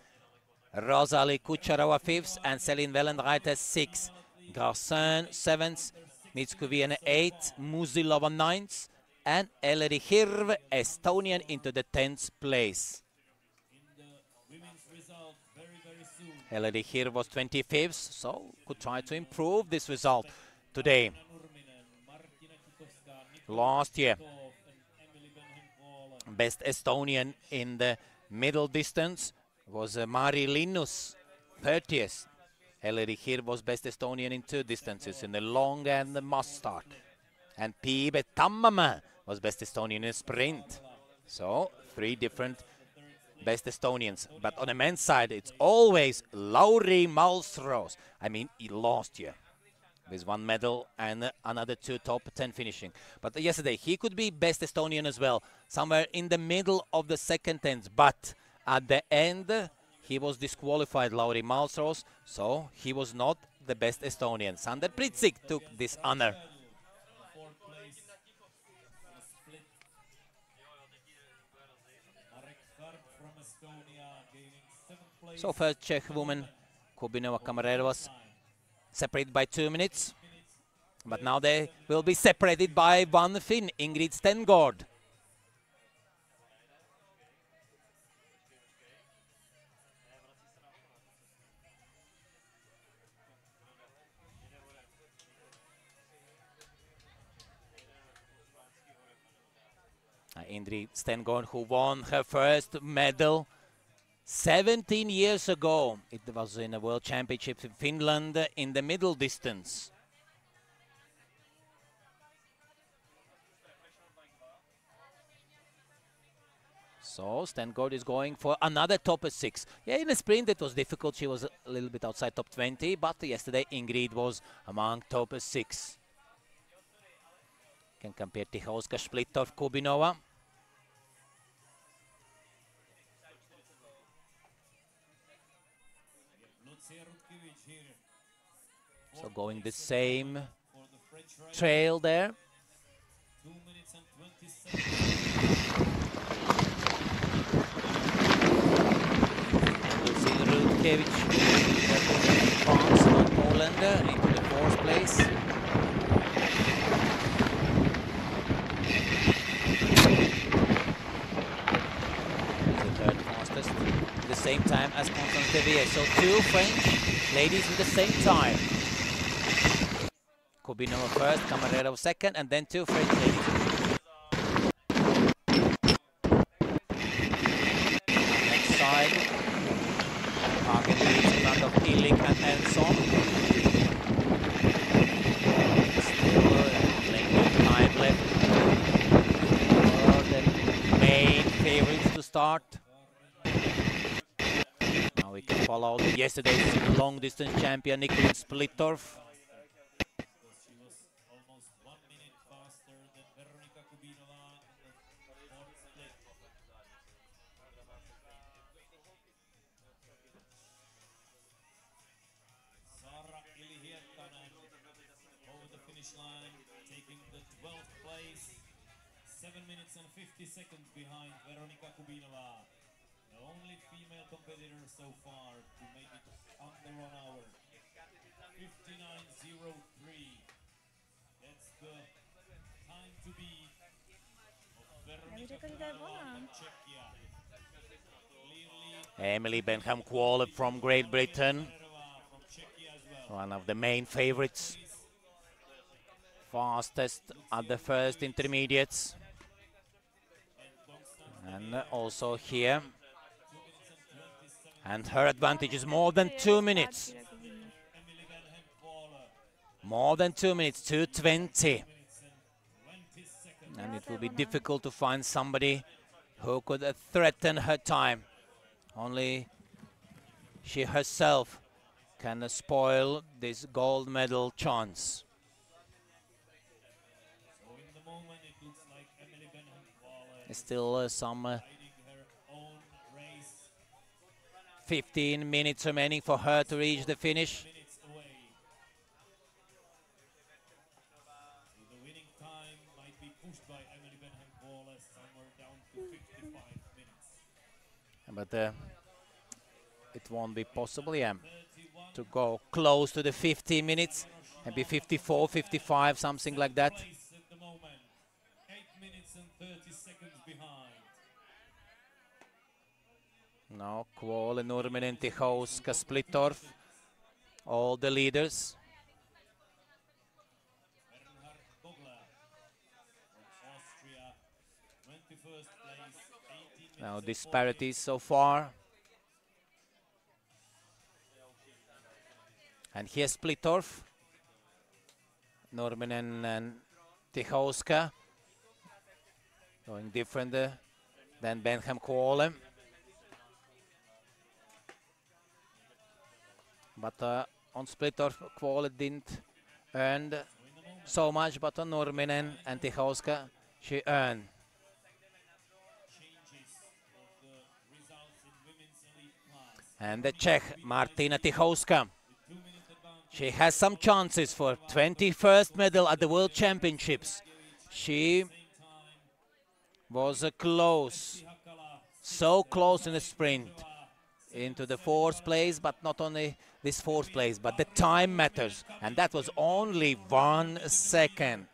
Speaker 1: Rosalie Kucharova, fifth, and Céline Wellenreiter, sixth. Garcin, seventh. Mitskuviene, eighth. Musilova, ninth. And Ellery Hirv, Estonian, into the 10th place. Ellery Hirv was 25th, so could try to improve this result today. Last year, best Estonian in the middle distance was Mari Linnus, 30th. Ellery Hirv was best Estonian in 2 distances, in the long and the must start. And Piibe Tammamäe was best Estonian in sprint. So 3 different best Estonians. But on the men's side, it's always Lauri Malmros. I mean, he lost here with 1 medal and another 2 top 10 finishing. But yesterday, he could be best Estonian as well, somewhere in the middle of the second 10s. But at the end, he was disqualified, Lauri Malmros, so he was not the best Estonian. Sander Pritsik took this honor. So first Czech woman, Kubinova Kamareva, was separated by 2 minutes. But now they will be separated by 1 Finn, Ingrid Stengård. Ingrid Stengård, who won her first medal 17 years ago. It was in a World Championship in Finland in the middle distance. So Stengård is going for another top 6. Yeah, in the sprint it was difficult. She was a little bit outside top 20, but yesterday Ingrid was among top 6. Can compare Tichowska, Splittorf, Kubinova. So going the same trail there.
Speaker 3: 2 minutes and 20 seconds.
Speaker 1: Rutkiewicz, France, not Poland, into the 4th place. The 3rd fastest, at the same time as Constance Devier. So 2 French ladies at the same time. Kubinova first, Camarero second, and then 2 French ladies. Next side, Hagen leads in front of Illich and Elson. Still plenty of time left for the main favorites to start. Now we can follow yesterday's long distance champion Nikolai Splittorf.
Speaker 3: Line, taking the 12th place, 7 minutes and 50 seconds behind Veronika Kubinova, the only female competitor so far to make it under 1 hour. 59.03. That's the time to beat of Veronika Kubinova from Czechia.
Speaker 1: Emily Benham Quayle from Great Britain, one of the main favorites. Fastest at the first intermediates. And also here. And her advantage is more than 2 minutes. More than 2 minutes, 2:20. And it will be difficult to find somebody who could threaten her time. Only she herself can spoil this gold medal chance. Still some 15 minutes remaining for her to reach the finish.
Speaker 3: The winning time might be pushed by Emily Benham-Quayle somewhere down to 55 minutes.
Speaker 1: But it won't be possible, yeah, to go close to the 50 minutes, maybe 54, 55, something like that.
Speaker 3: 8 minutes and 30 seconds behind.
Speaker 1: Now Quayle, Nurminen, Tichowska, Splittorf, all the leaders. Now disparities so far. And here's Splittorf, Nurminen and Tichowska. going different than Benham Kvåle. But on Splittorf, Kvåle didn't earn so much, but on Nurminen and Tichowska, she earned. And the Czech, Martina Tichowska. She has some chances for 21st medal at the World Championships. She was close, so close in the sprint into the 4th place, but not only this 4th place, but the time matters, and that was only 1 second.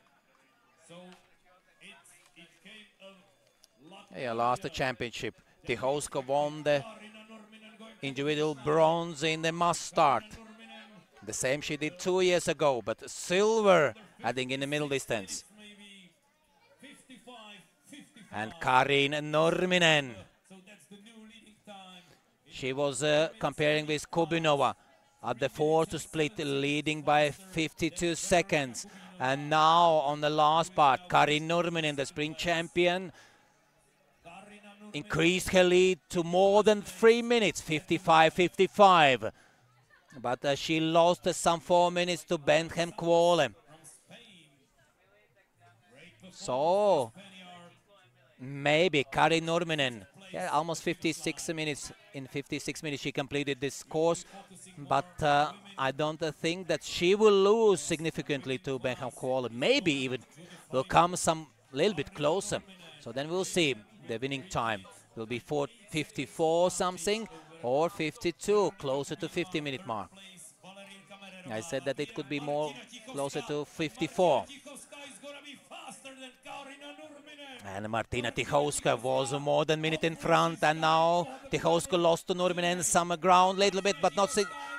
Speaker 1: Yeah, lost the championship. Tichowska won the individual bronze in the mass start. The same she did 2 years ago, but silver adding in the middle distance. And Karin Nurminen. She was comparing with Kubinova at the 4th split, leading by 52 seconds. And now on the last part, Karin Nurminen, the sprint champion, increased her lead to more than 3 minutes, 55-55. But she lost some 4 minutes to Benham Kvåle. So maybe Karin Nurminen, yeah, almost 56 minutes. In 56 minutes she completed this course, but I don't think that she will lose significantly to Benham Kvåle. Maybe even will come some little bit closer. So then we'll see. The winning time will be 54 something or 52, closer to 50-minute mark. I said that it could be more closer to 54. And Martina Tichowska was more than a minute in front, and now Tichowska lost to Nurminen some ground a little bit, but not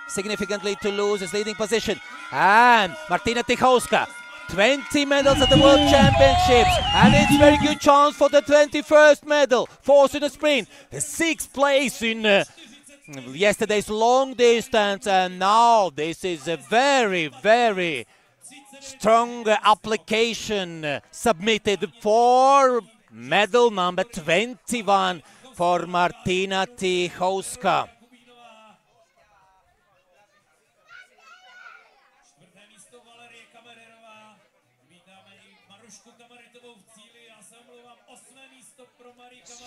Speaker 1: significantly to lose his leading position. And Martina Tichowska, 20 medals at the World Championships, and it's a very good chance for the 21st medal. 4th in the sprint, the 6th place in yesterday's long distance, and now this is a very, very strong application submitted for medal number 21 for Martina Tichowska.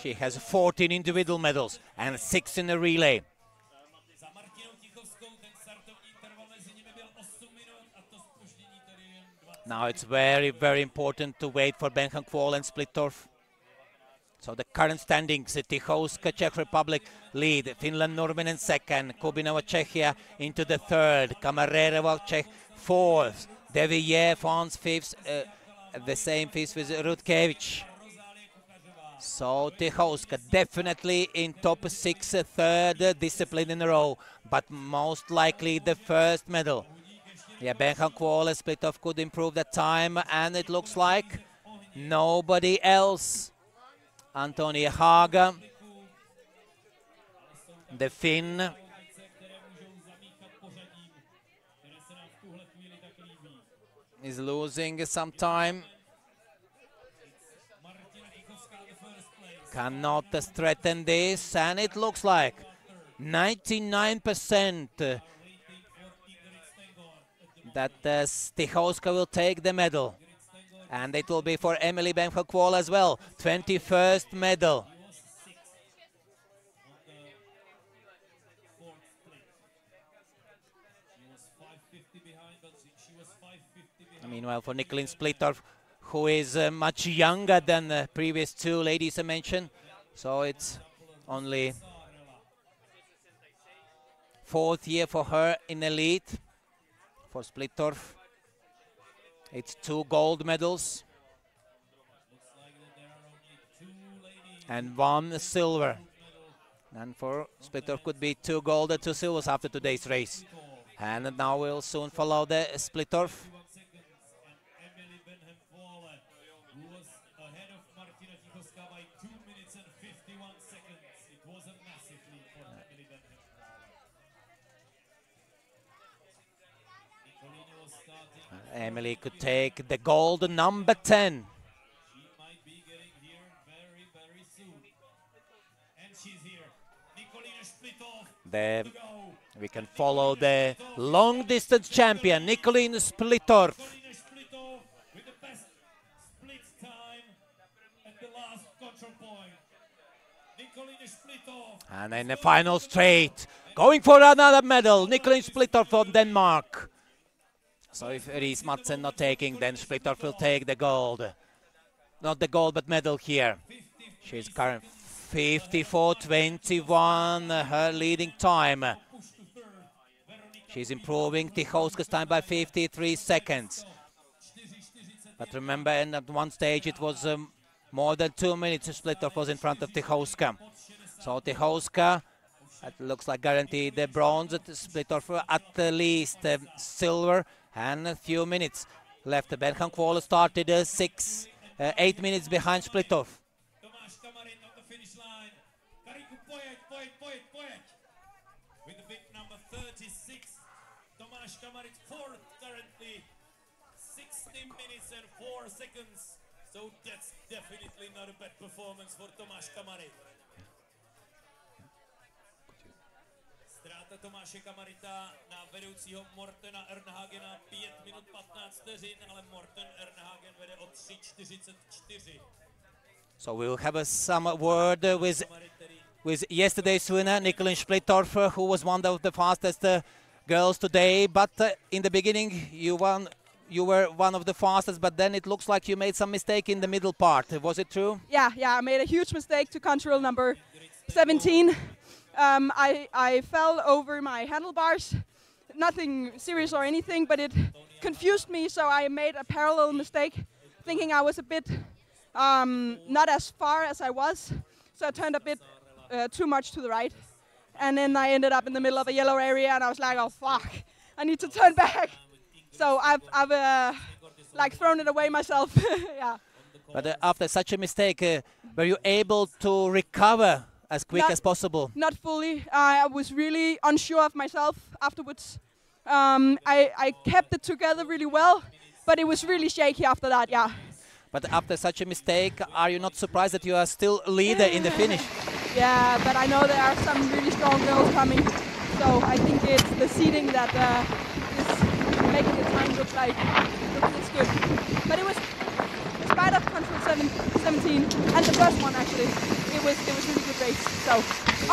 Speaker 1: She has 14 individual medals and 6 in the relay. Now it's very, very important to wait for Benham Kvåle and Splittorf. So the current standings, Tichowska, Czech Republic, lead. Finland, Nurminen second. Kubinova, Czechia into the 3rd. Kamarerova, Czech, 4th. De Villiers, France, 5th. The same 5th with Rudkevich. So Tichowska definitely in top 6, 3rd discipline in a row, but most likely the 1st medal. Yeah, Benham Kvåle, Splittorf could improve that time, and it looks like nobody else. Antonia Haga, the Finn. Is losing some time. Cannot threaten this, and it looks like 99% that Tichowska will take the medal. And it will be for Emily Benham Kvåle as well. 21st medal. Meanwhile, for Nicolin Splittorf, who is much younger than the previous 2 ladies I mentioned. So it's only 4th year for her in elite. For Splittorf, it's 2 gold medals and 1 silver. And for Splittorf could be 2 gold and 2 silvers after today's race. And now we'll soon follow the Splittorf. Emily could take the gold, number 10.
Speaker 3: And she's here. Nikolina Splitov.
Speaker 1: There we can follow the long distance champion, Nikolina Splitorf.
Speaker 3: Nikolina Splitov with the best split time at the last control point. Nikolina Splitov.
Speaker 1: And in the final straight, going for another medal, Nikolina Splitorf from Denmark. So if Ries Madsen not taking, then Splitorf will take the gold. Not the gold, but medal here. She's current 54.21, her leading time. She's improving Tichowska's time by 53 seconds. But remember, at one stage it was more than 2 minutes. Splitorf was in front of Tichowska. So Tichowska, it looks like guaranteed the bronze. Splitorf at least silver, and a few minutes left. Benham Kuala started 8 minutes behind Splitorf.
Speaker 3: Tomáš Kamarin on the finish line. Kariku Pojek. With the big number 36. Tomáš Kamarin fourth currently. 16 minutes and 4 seconds. So that's definitely not a bad performance for Tomáš Kamarin. Ztráta Tomáše Kamarita na vedoucího Mortena Ernhagena 5 minut 15 vteřin, ale Morten Ernhagen vede o 3:44.
Speaker 1: So we'll have some word with yesterday's winner, Nikolina Splitorf, who was one of the fastest girls today. But in the beginning, you were one of the fastest, but then it looks like you made some mistake in the middle part. Was it true?
Speaker 7: Yeah, I made a huge mistake to control number 17. I fell over my handlebars. Nothing serious or anything, but it confused me, so I made a parallel mistake, thinking I was a bit not as far as I was. So I turned a bit too much to the right. And then I ended up in the middle of a yellow area, and I was like, oh, fuck, I need to turn back. So I've like thrown it away myself. Yeah.
Speaker 1: But after such a mistake, were you able to recover as quick as possible?
Speaker 7: Not fully. I was really unsure of myself afterwards. I kept it together really well, but it was really shaky after that, yeah.
Speaker 1: But after such a mistake, are you not surprised that you are still leader in the finish?
Speaker 7: Yeah, but I know there are some really strong girls coming, so I think it's the seeding that is making the time look this good. But it was, in spite of control 17 and the first one actually, it was really good race. So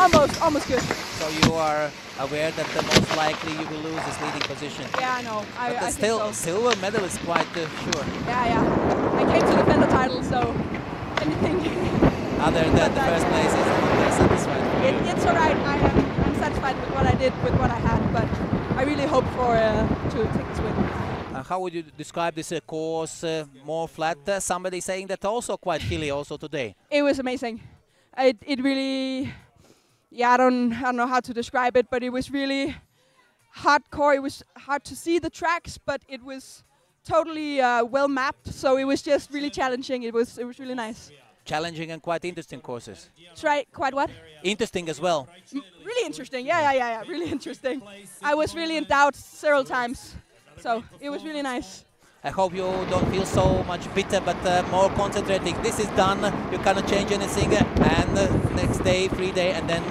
Speaker 7: almost good.
Speaker 1: So you are aware that the most likely you will lose this leading position.
Speaker 7: Yeah, I know. I
Speaker 1: still,
Speaker 7: think so.
Speaker 1: silver medal is quite sure.
Speaker 7: Yeah. I came to defend the title, so anything.
Speaker 1: Other than the first place is not satisfied.
Speaker 7: It's alright. I'm satisfied with what I did, with what I had, but I really hope for to take this win.
Speaker 1: How would you describe this course? More flat? Somebody saying that also quite hilly also today.
Speaker 7: It was amazing. It really, yeah, I don't know how to describe it, but it was really hardcore. It was hard to see the tracks, but it was totally well mapped. So it was just really challenging. It was really nice.
Speaker 1: Challenging and quite interesting courses.
Speaker 7: Try quite what?
Speaker 1: Interesting as well.
Speaker 7: Really interesting. Yeah. Really interesting. I was really in doubt several times. So it was really nice.
Speaker 1: I hope you don't feel so much bitter, but more concentrating. This is done. You cannot change anything. And next day, free day, and then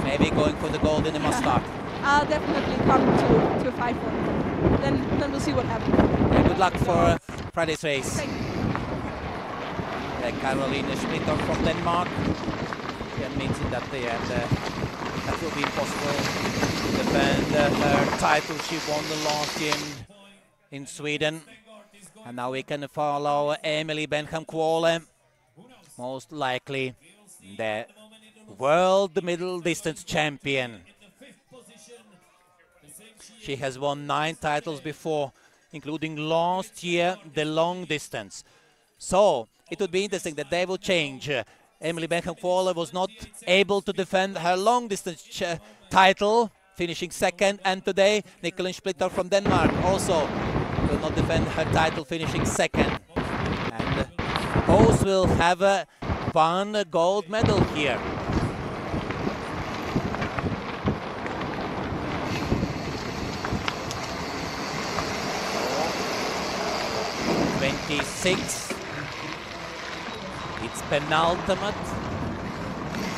Speaker 1: maybe going for the gold in the must start.
Speaker 7: I'll definitely come to fight for it. Then we'll see what happens.
Speaker 1: Yeah, good luck for Friday's race.
Speaker 7: Thank you.
Speaker 1: Caroline Splitorf from Denmark. She admits it at the end. That will be impossible to defend her title. She won the last year in Sweden. And now we can follow Emily Benham Kuala, most likely the world middle distance champion. She has won 9 titles before, including last year the long distance. So it would be interesting that they will change. Emily Benham Kuala was not able to defend her long distance title, finishing second, and today Nikolina Splitorf from Denmark also will not defend her title, finishing second. And both will have one gold medal here. So, 26. It's penultimate.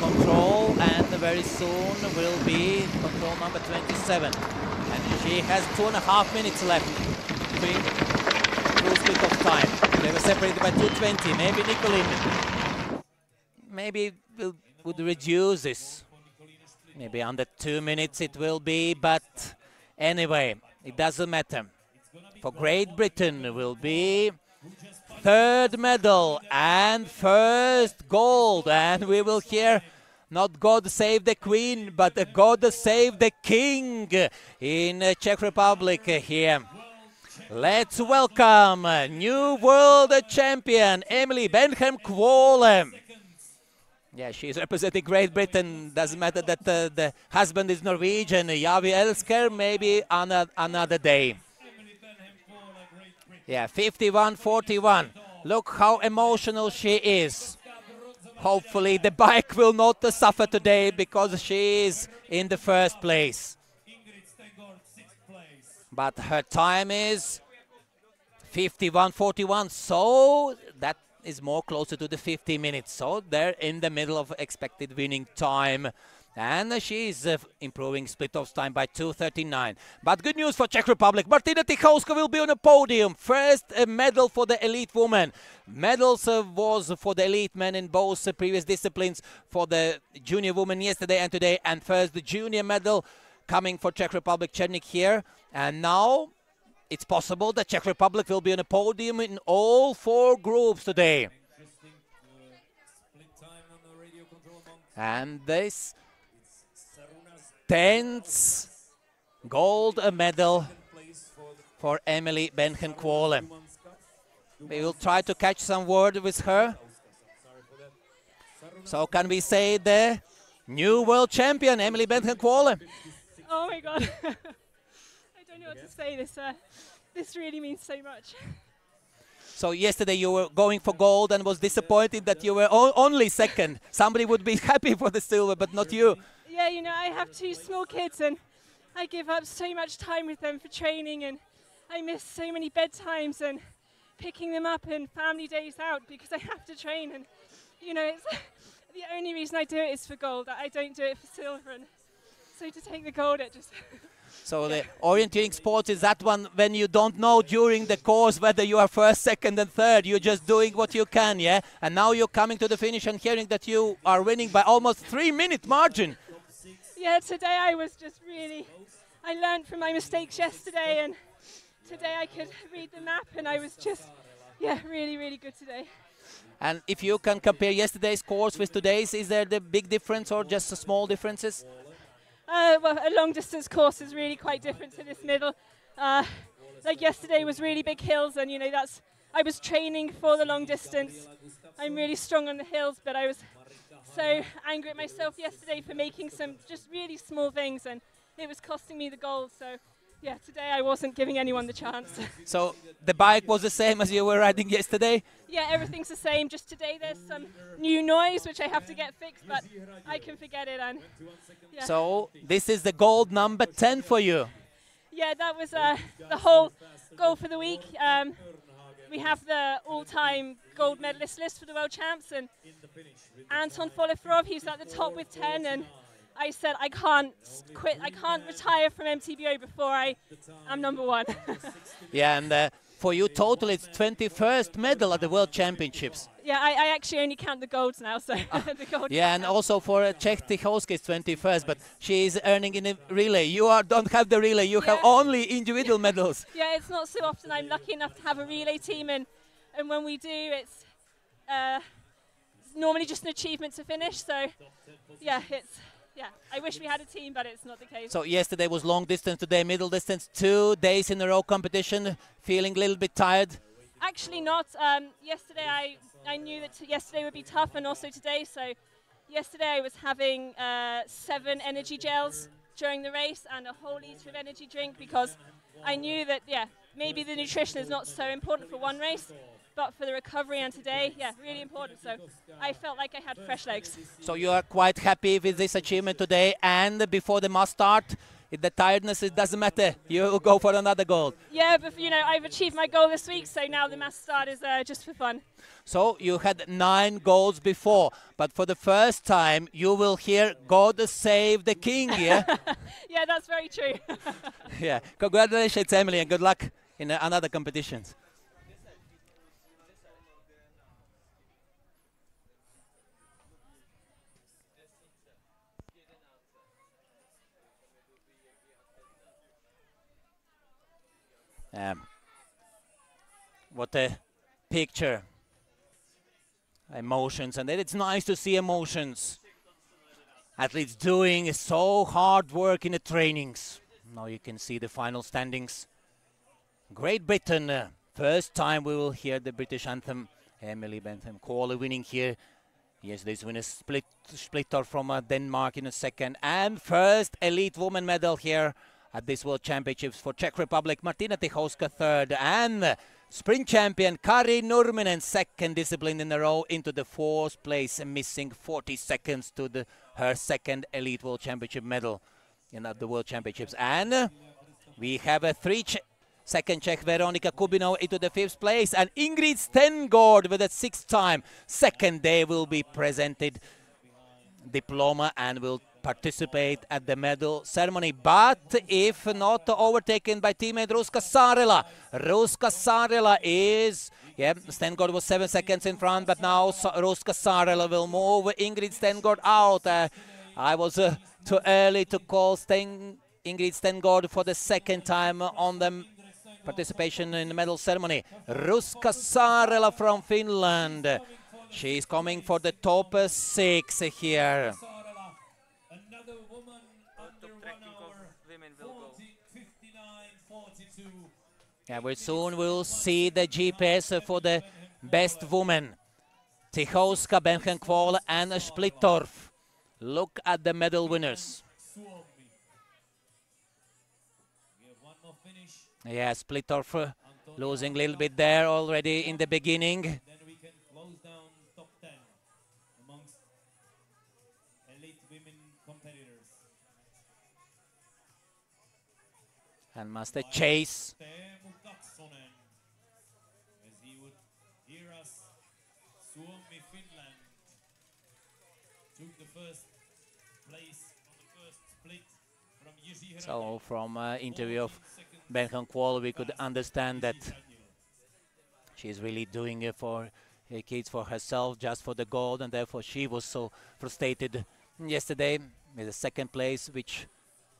Speaker 1: control, and very soon will be control number 27. And she has 2.5 minutes left between full split of time. They were separated by 2:20. Maybe Nicolin would reduce this. Maybe under 2 minutes it will be, but anyway, it doesn't matter. For Great Britain will be 3rd medal and 1st gold, and we will hear not God save the Queen, but God save the King in Czech Republic here. Let's welcome new world champion Emily Benhem-Kvole. Yeah, she's representing Great Britain. Doesn't matter that the husband is Norwegian. Javi Elsker, maybe another day. Yeah, 51-41. Look how emotional she is. Hopefully the bike will not suffer today because she is in the 1st place. But her time is 51-41, so that is more closer to the 50 minutes. So they're in the middle of expected winning time. And she is improving split-off time by 2:39. But good news for Czech Republic. Martina Tychowska will be on a podium. 1st medal for the elite woman. Medals was for the elite men in both previous disciplines for the junior woman yesterday and today. And 1st the junior medal coming for Czech Republic, Černík here. And now it's possible that Czech Republic will be on a podium in all 4 groups today. And this 10th gold medal for Emily Benhem-Kvole. We will try to catch some word with her. So can we say the new world champion, Emily Benhem-Kvole?
Speaker 8: Oh my God. I don't know what to say. This really means so much.
Speaker 1: So yesterday you were going for gold and was disappointed that you were only 2nd. Somebody would be happy for the silver, but not you.
Speaker 8: Yeah, you know, I have 2 small kids and I give up so much time with them for training, and I miss so many bedtimes and picking them up and family days out because I have to train. And, you know, it's the only reason I do it is for gold. I don't do it for silver. And so to take the gold, it just...
Speaker 1: So the orienteering sports is that one when you don't know during the course whether you are 1st, 2nd and 3rd. You're just doing what you can, yeah? And now you're coming to the finish and hearing that you are winning by almost 3-minute margin.
Speaker 8: Yeah, today I was just really... I learned from my mistakes yesterday, and today I could read the map, and I was just, yeah, really, really good today.
Speaker 1: And if you can compare yesterday's course with today's, is there the big difference or just small differences?
Speaker 8: Well, a long distance course is really quite different to this middle. Like yesterday was really big hills, and you know, I was training for the long distance. I'm really strong on the hills, but I was so angry at myself yesterday for making some just really small things, and it was costing me the gold. So yeah, today I wasn't giving anyone the chance.
Speaker 1: So the bike was the same as you were riding yesterday?
Speaker 8: Yeah, everything's the same. Just today there's some new noise which I have to get fixed, but I can forget it. And yeah.
Speaker 1: So this is the gold number 10 for you.
Speaker 8: Yeah, that was the whole goal for the week. We have the all-time gold medalist list for the World Champs, and Anton Foliferov, he's at the top with 10, and I said I can't quit, I can't retire from MTBO before I'm number 1.
Speaker 1: Yeah, and for you total it's 21st medal at the World Championships.
Speaker 8: Yeah, I actually only count the golds now, so the gold.
Speaker 1: Yeah, and also for Czech Tychowska it's 21st, but she is earning in a relay. You don't have the relay, you have only individual medals.
Speaker 8: Yeah, it's not so often I'm lucky enough to have a relay team, and when we do, it's normally just an achievement to finish. So yeah, I wish we had a team, but it's not the case.
Speaker 1: So yesterday was long distance, today middle distance, 2 days in a row competition. Feeling a little bit tired?
Speaker 8: Actually not. Yesterday I knew that yesterday would be tough, and also today. So yesterday I was having 7 energy gels during the race and a whole litre of energy drink, because I knew that, maybe the nutrition is not so important for one race, but for the recovery and today, really important. So I felt like I had fresh legs.
Speaker 1: So you are quite happy with this achievement today, and before the must start, the tiredness, it doesn't matter. You go for another gold.
Speaker 8: Yeah, but you know, I've achieved my goal this week, so now the mass start is just for fun.
Speaker 1: So you had 9 goals before, but for the first time you will hear "God save the King." Yeah.
Speaker 8: Yeah, that's very true.
Speaker 1: Yeah. Congratulations, Emily, and good luck in another competitions. What a picture. Emotions, and it's nice to see emotions. Athletes doing so hard work in the trainings. Now you can see the final standings. Great Britain, first time we will hear the British anthem. Emily Bentham Cawley winning here. Yes, this winner splitter from Denmark in a second. And first elite woman medal here at this World Championships for Czech Republic. Martina Tychowska third, and sprint champion Kari Nurminen second discipline in a row into the 4th place, missing 40 seconds to her second elite World Championship medal in the World Championships. And we have a second Czech Veronika Kubinov into the 5th place, and Ingrid Stengård with a 6th time. Second day will be presented diploma and will participate at the medal ceremony, but if not overtaken by teammate Ruska Saarela. Ruska Saarela is, Stengård was 7 seconds in front, but now Ruska Saarela will move Ingrid Stengård out. I was too early to call Ingrid Stengård for the second time on the participation in the medal ceremony. Ruska Saarela from Finland. She's coming for the top 6 here. Yeah, we soon will see the GPS for the best woman. Tychowska, Benchen-Kvåle and Splittorff. Look at the medal winners. Yeah, Splittorff losing a little bit there already in the beginning.
Speaker 3: Then we can close down top 10 amongst elite women competitors.
Speaker 1: And Master Chase.
Speaker 3: As he would hear us, Suomi, Finland took the 1st place on the 1st split from Jicin.
Speaker 1: So from interview of Benchen-Kvåle, we could understand that she's really doing it for her kids, for herself, just for the gold, and therefore she was so frustrated yesterday with the 2nd place, which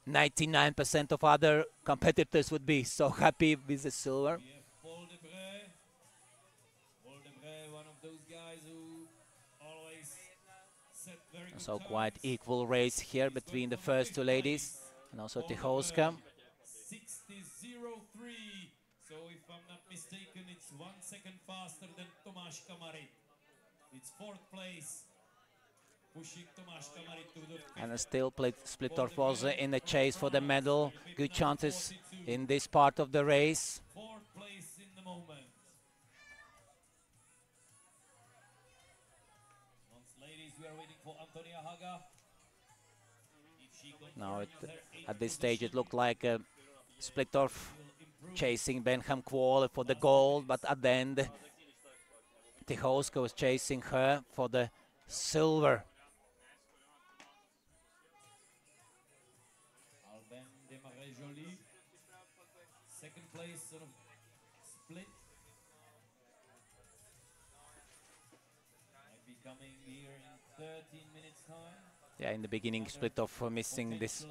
Speaker 1: 99% of other competitors would be so happy with the silver.
Speaker 3: Paul Debré, one of those guys who always set very good
Speaker 1: So
Speaker 3: times.
Speaker 1: quite equal race here between the first 2 ladies, and also Tychowska.
Speaker 3: 60.03. So if I'm not mistaken, it's 1 second faster than Tomáš Kamarit. It's 4th place, pushing Tomáš Kamarit to the
Speaker 1: And still Splittorff was in the chase for the medal. Good chances in this part of the race.
Speaker 3: 4th place in the moment. Once ladies, we are waiting for Antonia Haga. If she
Speaker 1: Now
Speaker 3: continues her 8th
Speaker 1: at this stage it
Speaker 3: position,
Speaker 1: looked like Splittorff chasing Benchen-Kvåle for the gold, but at the end Tychowska was chasing her for the silver.
Speaker 3: Alben Desmarais-Joly, 2nd place on a split. Might be coming here in 13 minutes time.
Speaker 1: Yeah, in the beginning Splittorff missing this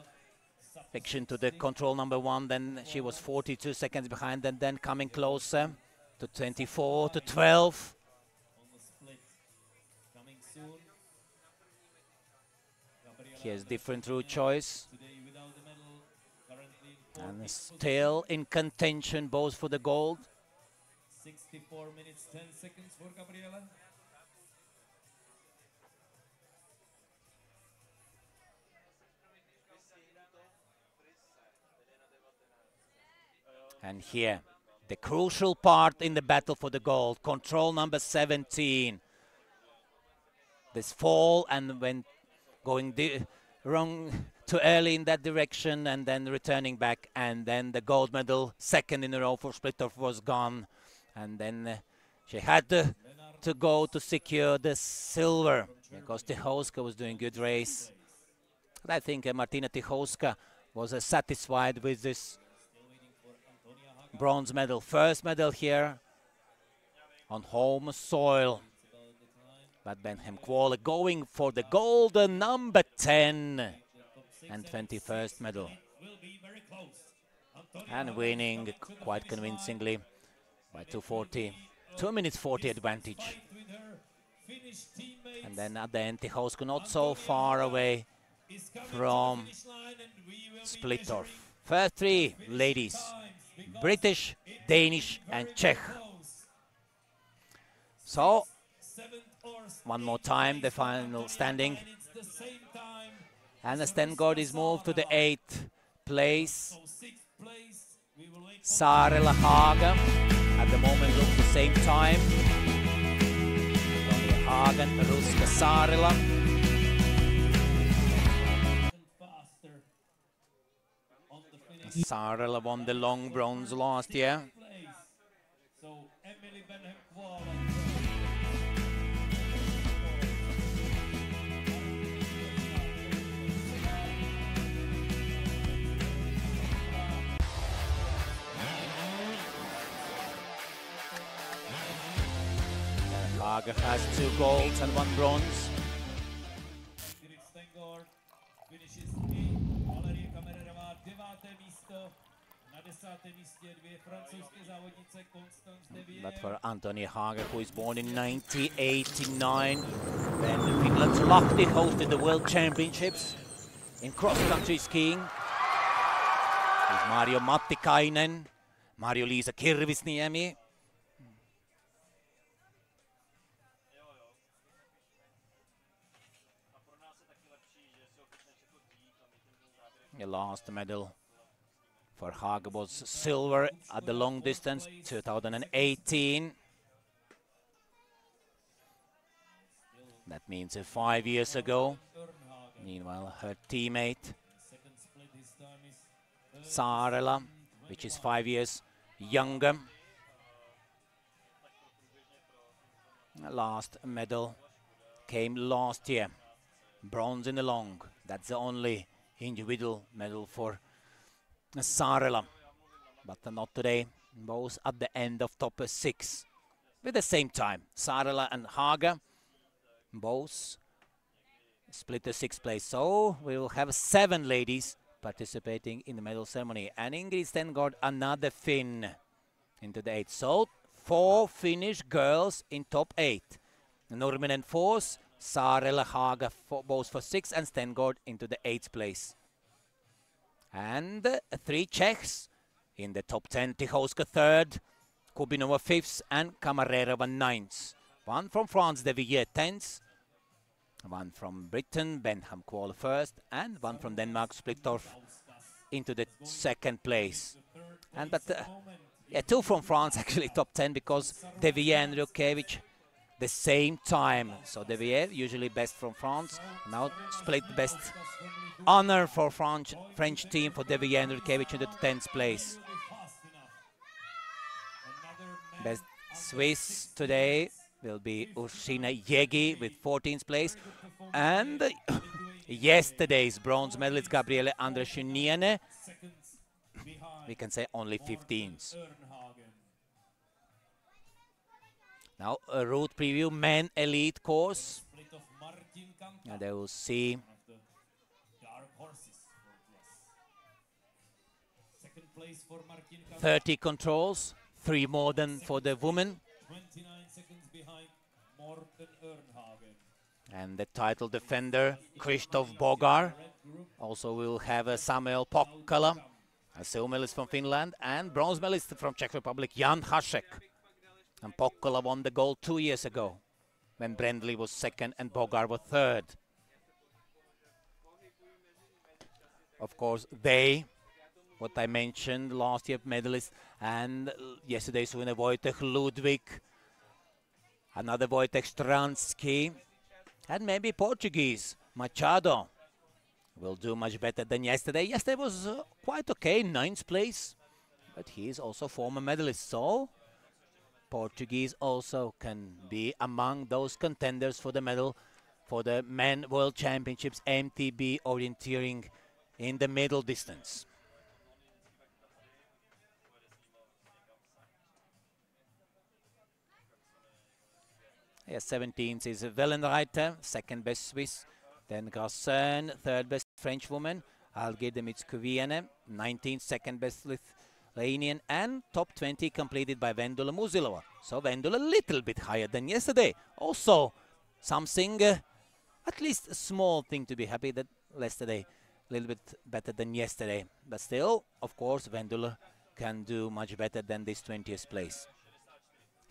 Speaker 1: section to the control number 1, then she was 42 seconds behind, and then coming closer to 24 to 12.
Speaker 3: On the split. Coming soon.
Speaker 1: Here's different route choice,
Speaker 3: Today without the medal, currently in
Speaker 1: and
Speaker 3: 14th
Speaker 1: still in contention both for the gold.
Speaker 3: 64 minutes 10 seconds for Gabriela.
Speaker 1: And here, the crucial part in the battle for the gold, control number 17. This fall, and when going wrong too early in that direction and then returning back, and then the gold medal, second in a row for Splittorf, was gone, and then she had to go to secure the silver because Tychowska was doing good race. But I think Martina Tychowska was satisfied with this bronze medal. First medal here on home soil. But Benham Quayle going for the golden number 10 and 21st medal. And winning quite convincingly by 2:40. 2 minutes 40 advantage. And then at the end, Tychowska not so far away from Splittorf. First three ladies, British, Danish and Czech. So, one more time, the final standing. Anna Stengård is moved to the 8th place. Saarela Haga at the moment look the same time. Hagen, Ruska, Saarela. Saarela won the long bronze last year. Haga has 2 golds and 1 bronze. But for Antonia Haga, who is born in 1989, when Finland's Lahti hosted the World Championships in cross-country skiing, with Mario Mattikainen, Mario-Liisa Kirvisniemi. The last medal for Haga was silver at the long distance, 2018. That means 5 years ago. Meanwhile, her teammate Saarela, which is 5 years younger. The last medal came last year, bronze in the long. That's the only individual medal for Saarela, but not today. Both at the end of top 6 with the same time. Saarela and Haga both split the 6th place. So we will have 7 ladies participating in the medal ceremony. And Ingrid Stengård, another Finn, into the 8th. So 4 Finnish girls in top 8. Nurminen 4th, Saarela, Haga both for 6th, and Stengård into the 8th place. And 3 Czechs in the top 10. Tychowska 3rd, Kubinova 5th, and Kamarerova 9th. 1 from France, De Villiers 10th. 1 from Britain, Benham Quayle 1st, and 1 from Denmark, Splittorf, into the 2nd place. And but 2 from France actually top 10, because De Villiers and Rukevich the same time. So De Villiers usually best from France. Now split best honor for French team for De Villiers and Rukevich into the 10th place. Best Swiss today will be Ursina Jegi with 14th place. And yesterday's bronze medalist Gabriele Andreshiniene, we can say only 15th. Now a route preview, men elite course. And they will see 30 controls, 3 more than for the women.
Speaker 3: 29 seconds behind Morten Ørnhagen.
Speaker 1: And the title defender, Krzysztof Bogar. Also we'll have Samuel Pokkala, a silver medalist from Finland, and bronze medalist from Czech Republic, Jan Hašek. And Pokkala won the gold 2 years ago, when Brendley was 2nd and Bogar was 3rd. Of course, they, what I mentioned, last year medalist, and yesterday's winner Wojtek Ludwig, another Wojtek Stransky, and maybe Portuguese, Machado, will do much better than yesterday. Yesterday was quite okay, 9th place, but he is also former medalist, so Portuguese also can be among those contenders for the medal for the Men World Championships MTB Orienteering in the middle distance. Yes, 17th is Wellenreiter, second best Swiss. Then Grassin, third best French woman. Algede Mitskuviene, 19th, second best Lithuanian. And top 20 completed by Vendula Musilova. So Vendula a little bit higher than yesterday. Also something, at least a small thing to be happy that yesterday a little bit better than yesterday. But still, of course, Vendula can do much better than this 20th place.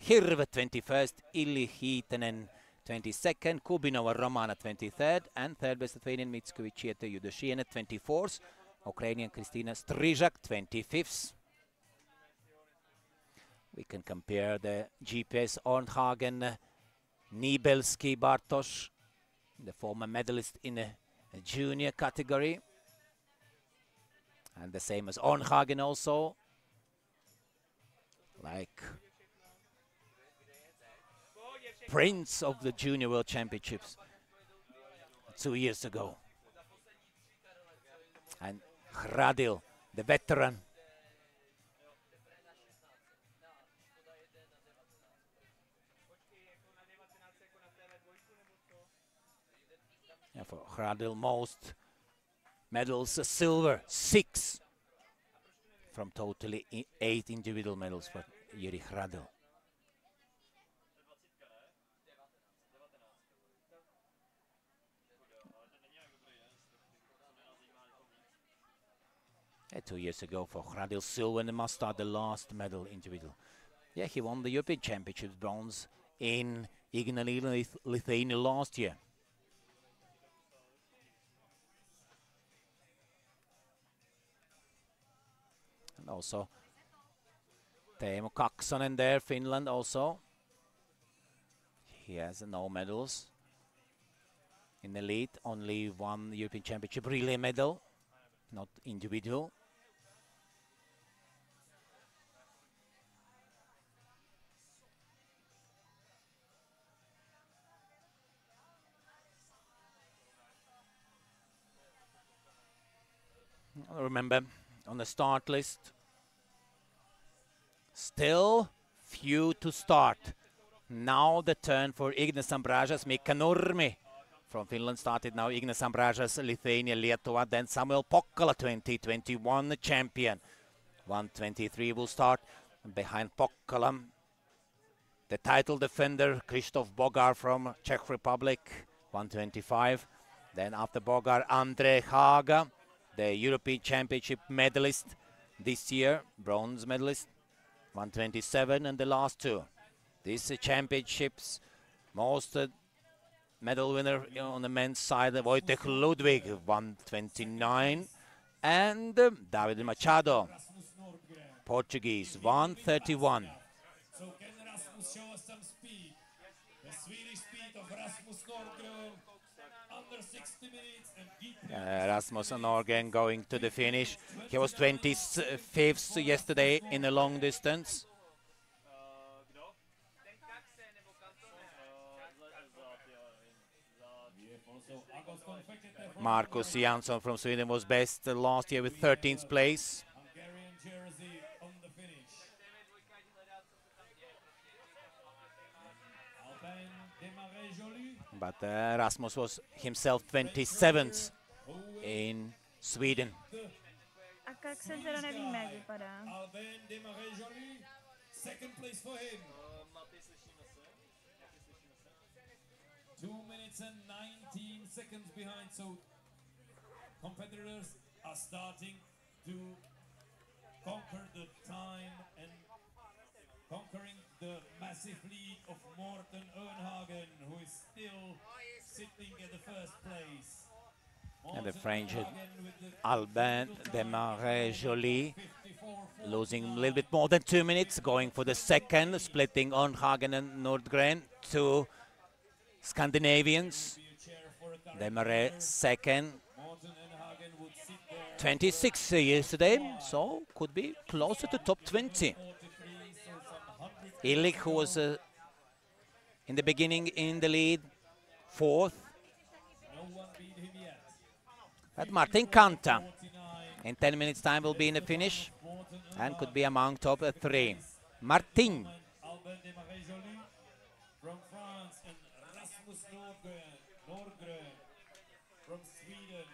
Speaker 1: Hirve 21st, Illi Hiitanen 22nd, Kubinova Romana 23rd, and third best Lithuanian Mitskuvičiete Judashiene 24th, Ukrainian Kristina Strizhak 25th. We can compare the GPS Ornhagen, Nibelski Bartosz, the former medalist in a junior category, and the same as Ornhagen also, like prince of the Junior World Championships 2 years ago. And Hradil, the veteran. Yeah, for Hradil, most medals silver, 6 from totally 8 individual medals for Yuri Hradil. Yeah, 2 years ago for Hradil silver and Mustard, the last medal individual. Yeah, he won the European Championships bronze in Ignalina, Lithuania last year. And also Teemu Kaksonen there, Finland also. He has no medals in elite, only one European Championship relay medal, not individual. Remember, on the start list, still few to start. Now the turn for Ignas Ambražas, Mika Nurmi from Finland started now. Ignas Ambražas, Lithuania, Lietuva, then Samuel Pokkala, 2021 champion. 123 will start behind Pokkala. The title defender, Krzysztof Bogar from Czech Republic, 125. Then after Bogar, Andre Haga, the European Championship medalist this year, bronze medalist, 127, and the last two. These championships, most medal winner on the men's side, Wojtek Ludwig, 129, and David Machado, Portuguese, 131.
Speaker 3: So can Rasmus show us some speed? The Swedish speed of Rasmus Nordgren, under 60 minutes, and
Speaker 1: Rasmus Norgren going to the finish. He was 25th yesterday in the long distance. Marcus Jansson from Sweden was best last year with 13th place.
Speaker 3: Hungarian jersey on the finish.
Speaker 1: But Rasmus was himself 27th in Sweden.
Speaker 5: A jak se teda nevíme, jak vypadá.
Speaker 3: Second place for him. 2 minutes and 19 seconds behind, so competitors are starting to conquer the time and conquering the massive lead of Morten Ørnhagen, who is still sitting at the first place.
Speaker 1: And the French Albin Desmarais-Joly losing a little bit more than 2 minutes, going for the second, splitting Ørnhagen and Nordgren, two Scandinavians. Desmarais second, 26 yesterday, so could be closer to top 20. Illich, who was in the beginning in the lead, 4th. But Martin Kanta, in 10 minutes time, will be in the finish and could be among top 3. Martin.
Speaker 3: From France and Rasmus Nordgren from Sweden.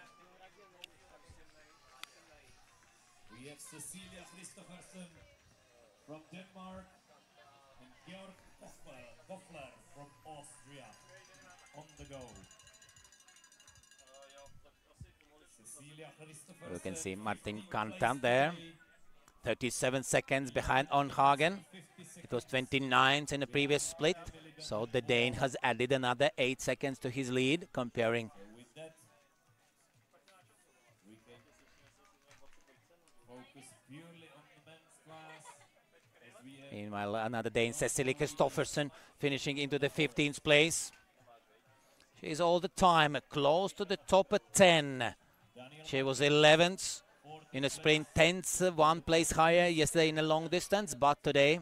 Speaker 3: We have Cecilia Christophersen from Denmark and Georg Koffler from Austria on the go. Cecilia Christophersen.
Speaker 1: You can see Martin Kantan there, 37 seconds behind Onhagen. It was 29th in the previous split, so the Dane has added another 8 seconds to his lead, comparing. Meanwhile, another Dane, Cecilie Kristoffersen, finishing into the 15th place. She's all the time close to the top 10. She was 11th in a sprint, 10th, 1 place higher yesterday in a long distance, but today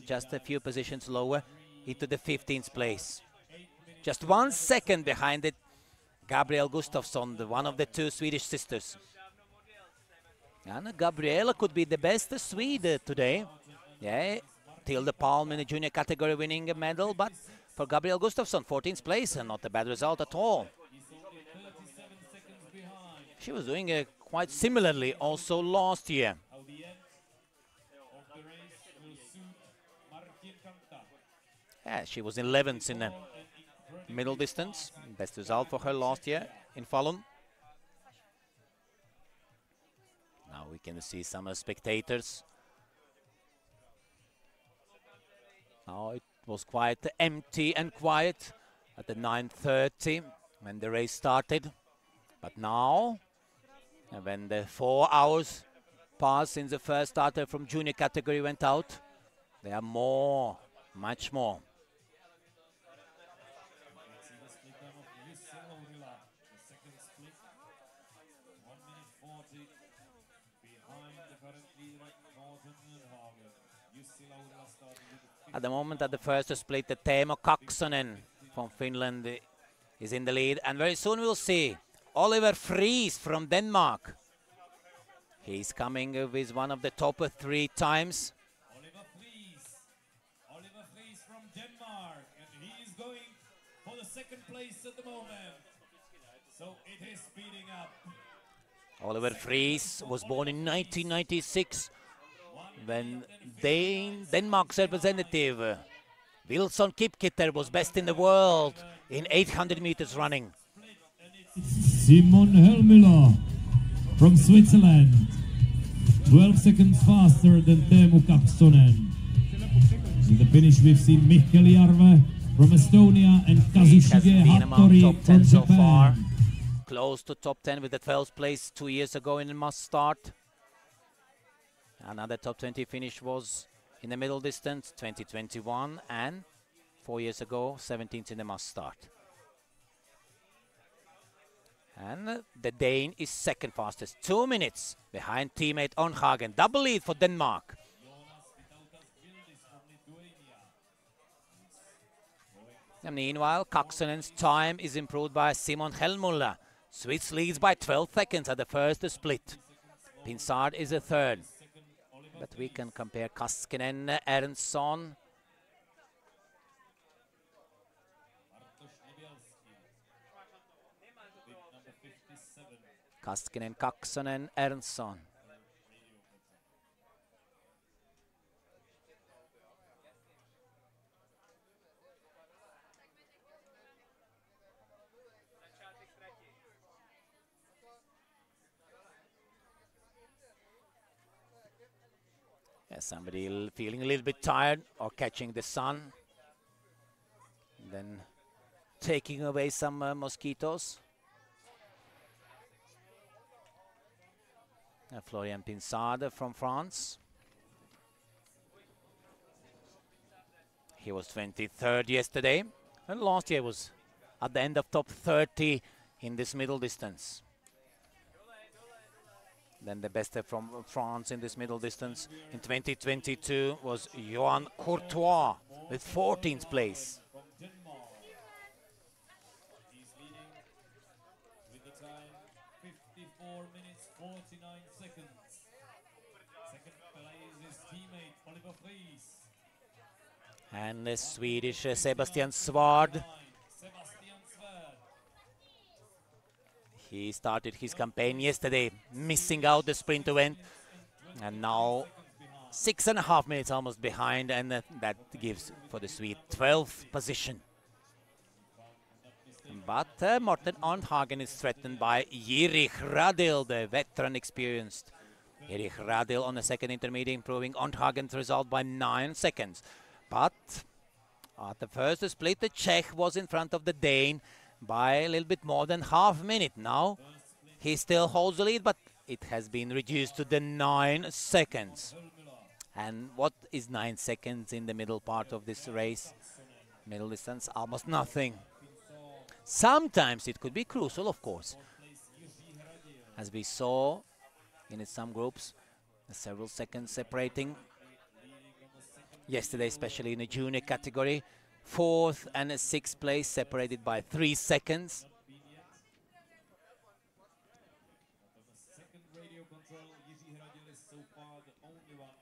Speaker 1: just a few positions lower into the 15th place. Just 1 second behind it, Gabrielle Gustafsson, one of the 2 Swedish sisters. And Gabriella could be the best Swede today. Yeah, Tilde Palm in the junior category winning a medal, but for Gabrielle Gustafsson, 14th place, and not a bad result at all. She was doing quite similarly also last year. Yeah, she was 11th in the middle distance. Best result for her last year in Falun. Now we can see some spectators. Now it was quite empty and quiet at the 9:30 when the race started. But now, when the 4 hours passed since the first starter from junior category went out, there are more, much more. At the moment, at the first split, the Teemu Kaksonen from Finland is in the lead. And very soon we'll see Oliver Friis from Denmark. He's coming with one of the top 3 times.
Speaker 3: Oliver Friis from Denmark, and he's going for the 2nd place at the moment. So it is speeding up.
Speaker 1: Oliver Friis was born in 1996 when Denmark's representative Wilson Kipketer was best in the world in 800 meters running.
Speaker 2: Simon Helmüller from Switzerland, 12 seconds faster than Teemu Kaksonen. In the finish we've seen Mikkel Järve from Estonia and Kazushige Hattori
Speaker 1: top 10
Speaker 2: from
Speaker 1: so
Speaker 2: Japan.
Speaker 1: far. Close to top 10 with the 12th place 2 years ago in the must start. Another top 20 finish was in the middle distance, 2021, and 4 years ago, 17th in the must start. And the Dane is 2nd fastest, 2 minutes behind teammate Onhagen. Double lead for Denmark. And meanwhile, Kaksonen's time is improved by Simon Helmüller. Swiss leads by 12 seconds at the first split. Pinsard is a 3rd. But we can compare Kaskinen, Ernstson. Kaskinen, Kaksonen, Ernstson. Yeah, somebody feeling a little bit tired or catching the sun. And then taking away some mosquitoes. Florian Pinsard from France. He was 23rd yesterday, and last year was at the end of top 30 in this middle distance. Then the best from France in this middle distance in 2022 was Johan Courtois with 14th place.
Speaker 3: From Denmark. He's leading with the time 54 minutes 49 seconds. Second place is teammate Oliver Fries.
Speaker 1: And the Swedish Sebastian Svard.
Speaker 3: Sebastian Svärd.
Speaker 1: He started his campaign yesterday, missing out the sprint event, and now 6.5 minutes almost behind, and that gives for the Swede 12th position. But Morten Arnhagen is threatened by Erich Radil, the veteran experienced. Erich Radil on the second intermediate, improving Arnhagen's result by 9 seconds. But at the first split, the Czech was in front of the Dane by a little bit more than half minute. Now he still holds the lead, but it has been reduced to the 9 seconds. And what is 9 seconds in the middle part of this race? Middle distance, almost nothing. Sometimes it could be crucial, of course. As we saw in some groups, several seconds separating. Yesterday, especially in the junior category, 4th and 6th place separated by 3 seconds.
Speaker 3: Second radio control, Jiří Hradil is so far the only one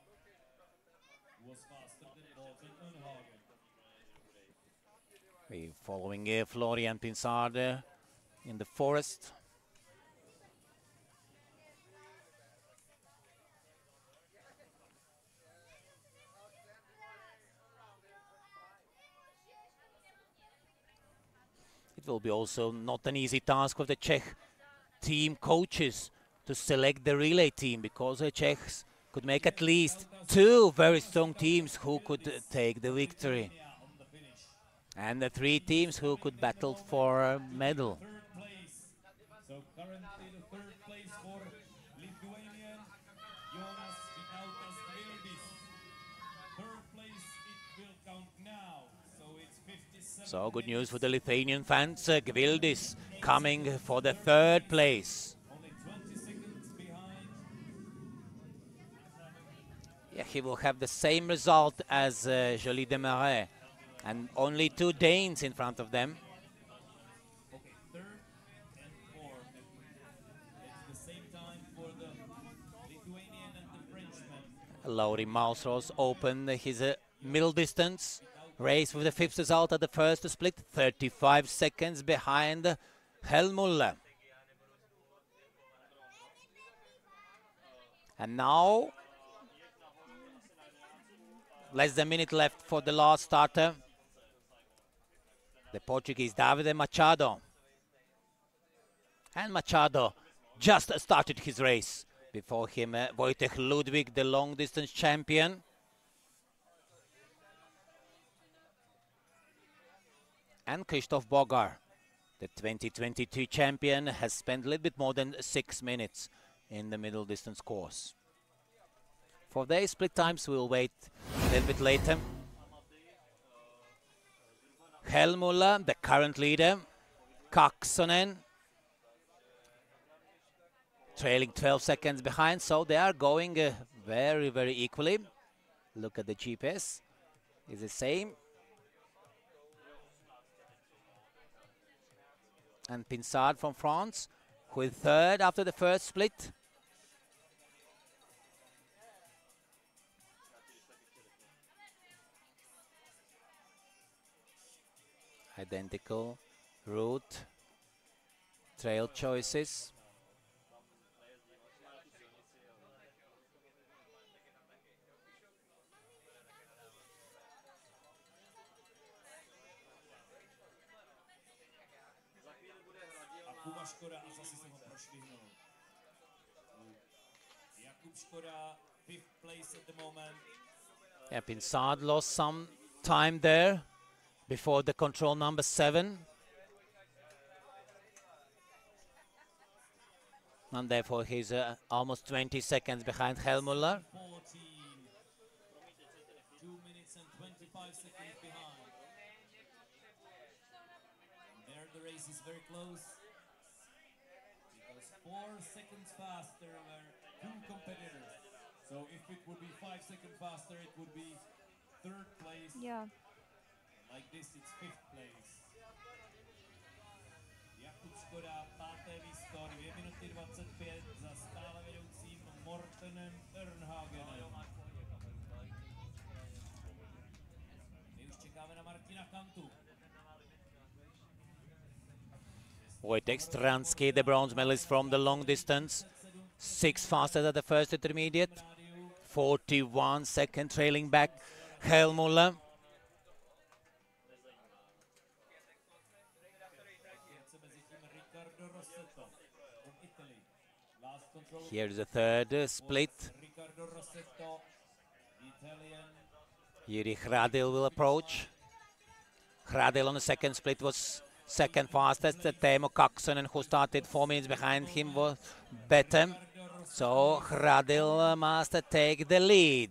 Speaker 3: who was faster than Morten Arnhagen.
Speaker 1: We're following Florian Pinsard in the forest. It will be also not an easy task for the Czech team coaches to select the relay team, because the Czechs could make at least 2 very strong teams who could take the victory. And the 3 teams who could battle for a medal.
Speaker 3: Third place. So currently the third place for Lithuanian Jonas Vytautas Gvildis. Third place it will count now. So it's 57.
Speaker 1: So good news for the Lithuanian fans. Gvildis coming for the 3rd place.
Speaker 3: Only 20 seconds behind.
Speaker 1: Yeah, he will have the same result as Joly Desmarais. And only 2 Danes in front of them.
Speaker 3: Okay, 3rd and 4th. It's the same time for the Lithuanian and the Frenchman.
Speaker 1: Lauri Mausros opened his middle distance race with the 5th result at the first split, 35 seconds behind Helmulle. And now, less than a minute left for the last starter. The Portuguese Davide Machado. And Machado just started his race. Before him, Wojtek Ludwig, the long-distance champion. And Krzysztof Bogar, the 2022 champion, has spent a little bit more than 6 minutes in the middle distance course. For their split times, we'll wait a little bit later. Helmulle, the current leader. Kaksonen, trailing 12 seconds behind, so they are going very, very equally. Look at the GPS, it's the same. And Pinsard from France, who is 3rd after the first split. Identical route, trail choices.
Speaker 3: Kuba Škoda a zase se ho prošvihnul. Jakub Škoda, 5th place at the moment.
Speaker 1: Yeah, Pinsard lost some time there before the control number 7. And therefore he's almost 20 seconds behind Helmulle.
Speaker 3: 14. 2 minutes and 25 seconds behind. There the race is very close. Because was 4 seconds faster were 2 competitors. So if it would be 5 seconds faster, it would be 3rd place.
Speaker 5: Jo.
Speaker 3: Like this, it's 5th place. Jakub Škoda, 5. místo, 2 minuty 25 za stále vedoucím Mortenem Ernhagenem. My už čekáme na Martina Kantu.
Speaker 1: Wojtek Stransky, the bronze medalist from the long distance. 6 faster than the first intermediate. 41 second trailing back Helmuller. Here is the third split. Jiri Hradil will approach. Hradil on the second split was second fastest. Teemu Kaksonen, who started 4 minutes behind him, was better. So Hradil must take the lead.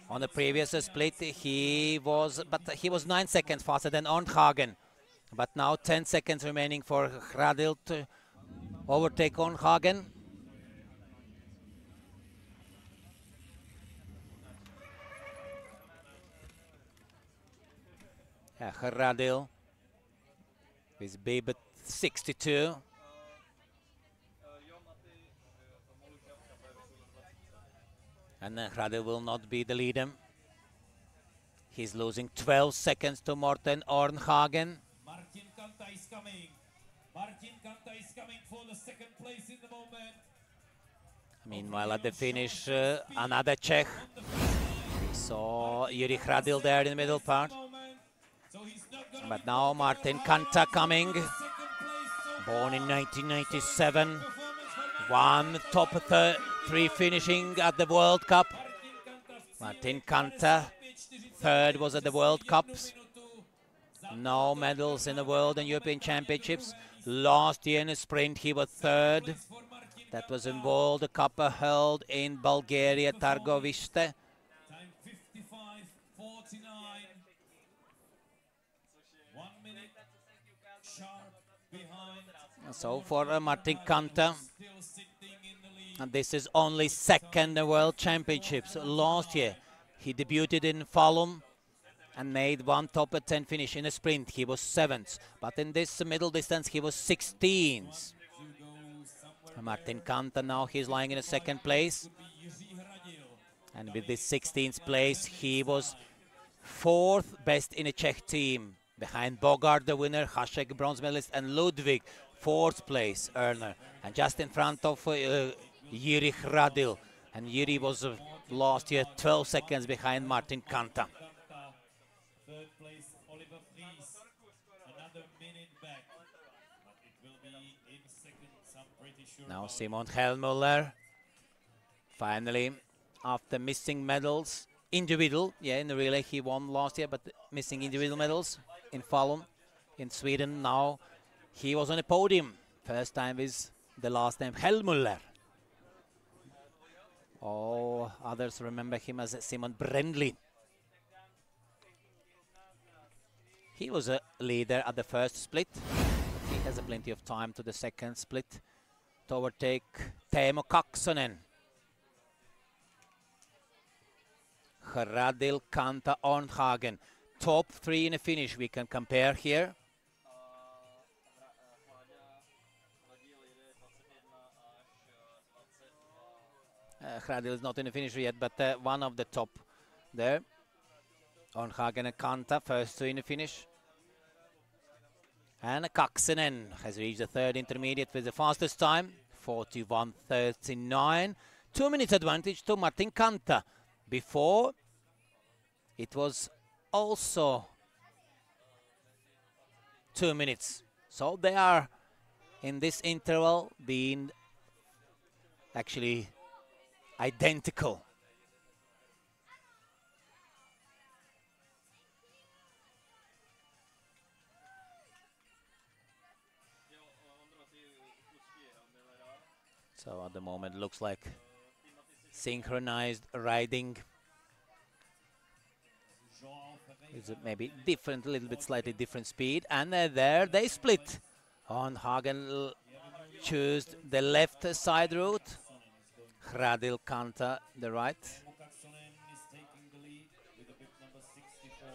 Speaker 1: On the previous split, he was 9 seconds faster than Ornhagen. But now 10 seconds remaining for Hradil to overtake Ornhagen. Hradil with bib at 62. And Hradil will not be the leader. He's losing 12 seconds to Morten Ornhagen.
Speaker 3: Martin Kanta is coming. Martin Kanta is coming for the 2nd place in the moment.
Speaker 1: Meanwhile, at the finish, another Czech. We saw Jiri Hradil there in the middle part. But now Martin Kanta coming. Born in 1997. Won top 3 finishing at the World Cup. Martin Kanta, 3rd was at the World Cups. No medals in the World and European Championships. Last year in the sprint he was 3rd. That was in World Cup held in Bulgaria, Targoviste.
Speaker 3: Time 55:49. 1 minute sharp behind.
Speaker 1: So for Martin Kanta, and this is only 2nd World Championships. Last year he debuted in Falun and made 1 top 10 finish in a sprint. He was 7th, but in this middle distance he was 16th. Martin Kanta now he's lying in a 2nd place, and with this 16th place he was 4th best in a Czech team, behind Bogart the winner, Hašek bronze medalist, and Ludwig 4th place earner, and just in front of Jiri Hradil, and Jiri was last year 12 seconds behind Martin Kanta.
Speaker 3: 3rd place Oliver Fries, another minute back, but it will be in seconds, I'm pretty sure.
Speaker 1: Now Simon Helmuller, finally, after missing medals, individual, in the relay he won last year, but missing individual medals in Falun, in Sweden. Now he was on a podium, first time with the last name Helmuller. All others remember him as Simon Brendli. He was a leader at the first split. He has plenty of time to the 2nd split to overtake Teemu Kaksonen. Hradil, Kanta, Ornhagen. Top 3 in a finish we can compare here. Hradil is not in the finish yet, but one of the top there. Ornhagen and Kanta, first 2 in the finish. And Kaksonen has reached the 3rd intermediate with the fastest time, 41:39. 2 minutes advantage to Martin Kanta. Before, it was also 2 minutes. So they are in this interval being actually identical. So at the moment looks like synchronized riding. It's maybe different, a little bit slightly different speed, and there they split. Ornhagen choose the left side route. Hradil Kanta the right.
Speaker 3: Is taking the lead with the bib number 64.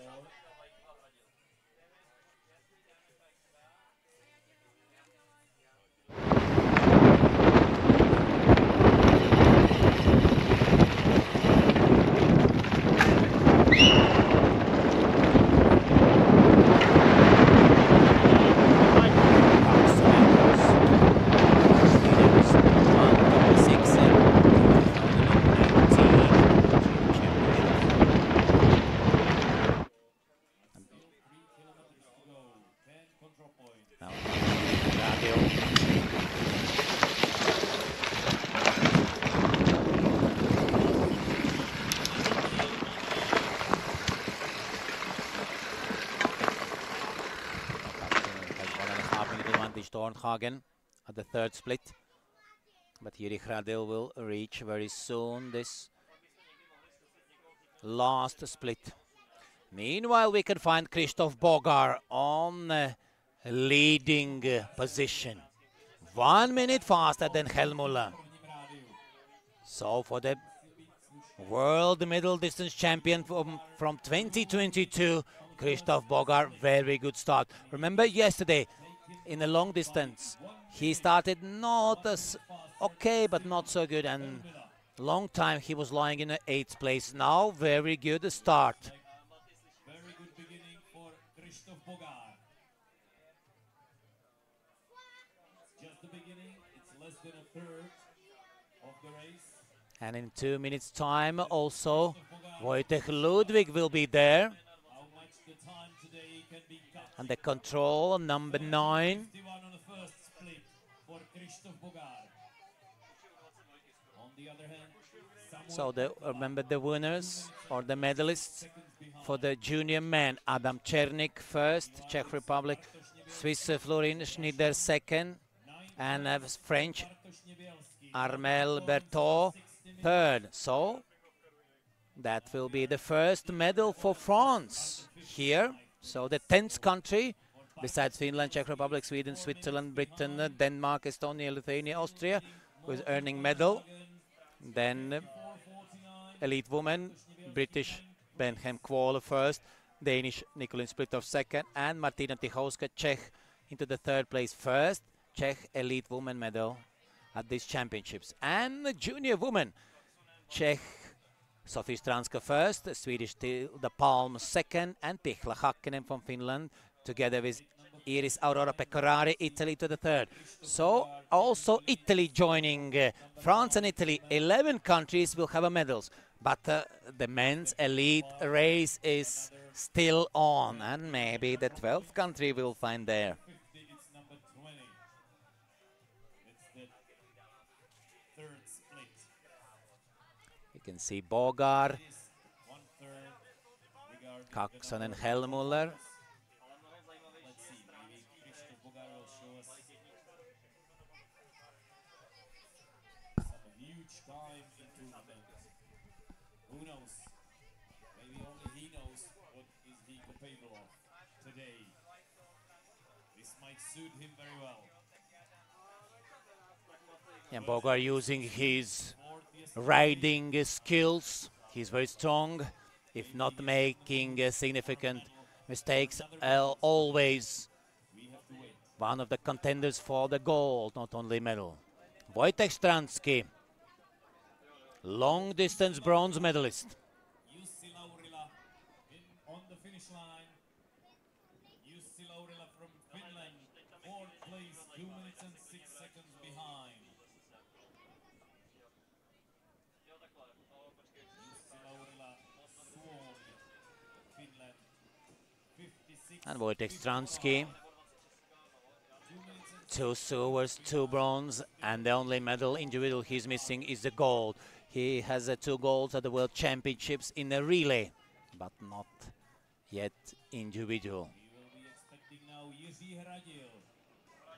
Speaker 1: Hagen at the third split, but Yuri Hradil will reach very soon this last split. Meanwhile, we can find Krzysztof Bogar on leading position, 1 minute faster than Helmuller. So for the world middle distance champion from 2022, Krzysztof Bogar, very good start. Remember yesterday, in the long distance, he started not as okay, but not so good, and long time he was lying in the 8th place. Now, very good start.
Speaker 3: Very good beginning for Krzysztof Bogar. Just the beginning, it's less than a third of the race.
Speaker 1: And in 2 minutes' time, also, Wojtek Ludwig will be there.
Speaker 3: How much the time today can be cut.
Speaker 1: And the control, number 9.
Speaker 3: 51 on the first split for Krzysztof Bogar. On the other hand,
Speaker 1: So remember the winners or the medalists for the junior men: Adam Černík first, Czech Republic; Swiss Florin Schneider second, and French Armel Berthaud third. So that will be the first medal for France here. So the 10th country, besides Finland, Czech Republic, Sweden, Switzerland, Britain, Denmark, Estonia, Lithuania, Austria, who is earning medal. Then elite women, British Benhem Kvåle first, Danish Nicolin Splitov second, and Martina Tichowska, Czech, into the 3rd place first. Czech elite woman medal at these championships. And the junior woman, Czech Sofie Stranska first, Swedish Tilda Palm second, and Pihla Hakkinen from Finland, together with Iris Aurora Pecorari, Italy, to the 3rd. So also Italy joining France and Italy. 11 countries will have medals, but the men's elite race is still on, and maybe the 12th country will find there.
Speaker 3: it's number 20. It's the 3rd split.
Speaker 1: You can see Bogar,
Speaker 3: 1/3 regarding
Speaker 1: Kaksonen and Helmuller.
Speaker 3: Let's see, maybe Krzysztof Bogar will show us some huge time improvement. Who knows? Maybe only he knows what is he capable of today. This might suit him very well.
Speaker 1: And Bogar using his riding skills. He's very strong, if not making significant mistakes, always one of the contenders for the gold, not only medal. Wojtek Stransky, long distance bronze medalist.
Speaker 3: Jussi Laurila on the finish line. Jussi Laurila from Finland, 4th place, 2 minutes and 6 seconds behind. Jussi Laurila, Suomi, Finland, 56.
Speaker 1: And Wojtek Stransky, 2 silvers, 2 bronze, and the only medal individual he's missing is the gold. He has 2 golds at the World Championships in the relay, but not yet individual.
Speaker 3: We will be expecting now Jiří Hradil.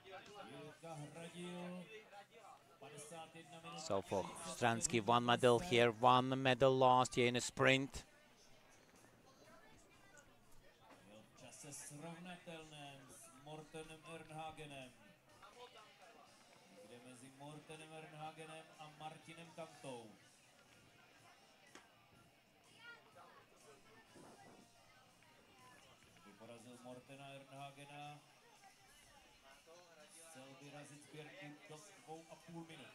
Speaker 3: Jirka Hradil, 51 minut.
Speaker 1: So for Stransky, 1 medal here, 1 medal last year in a sprint.
Speaker 3: V čase srovnatelném s Mortenem Ernhagenem. Mortenem Ernhagenem a Martinem Kantou. Porazil Mortena Ernhagena. Chtěl vyrazit sběrku do 2,5 minut.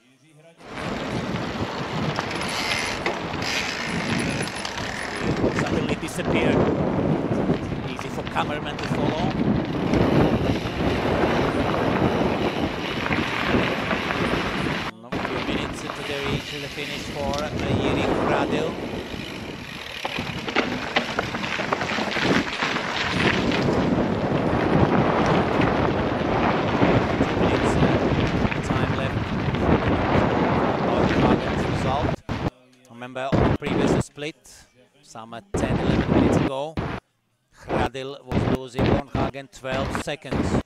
Speaker 3: Jiří Hradil.
Speaker 1: Suddenly disappeared. Easy for cameraman to follow. A few minutes into the reach the finish for Jiří Hradil. Remember on the previous split, some 10-11 minutes ago, Hradil was losing Ernhagen 12 seconds.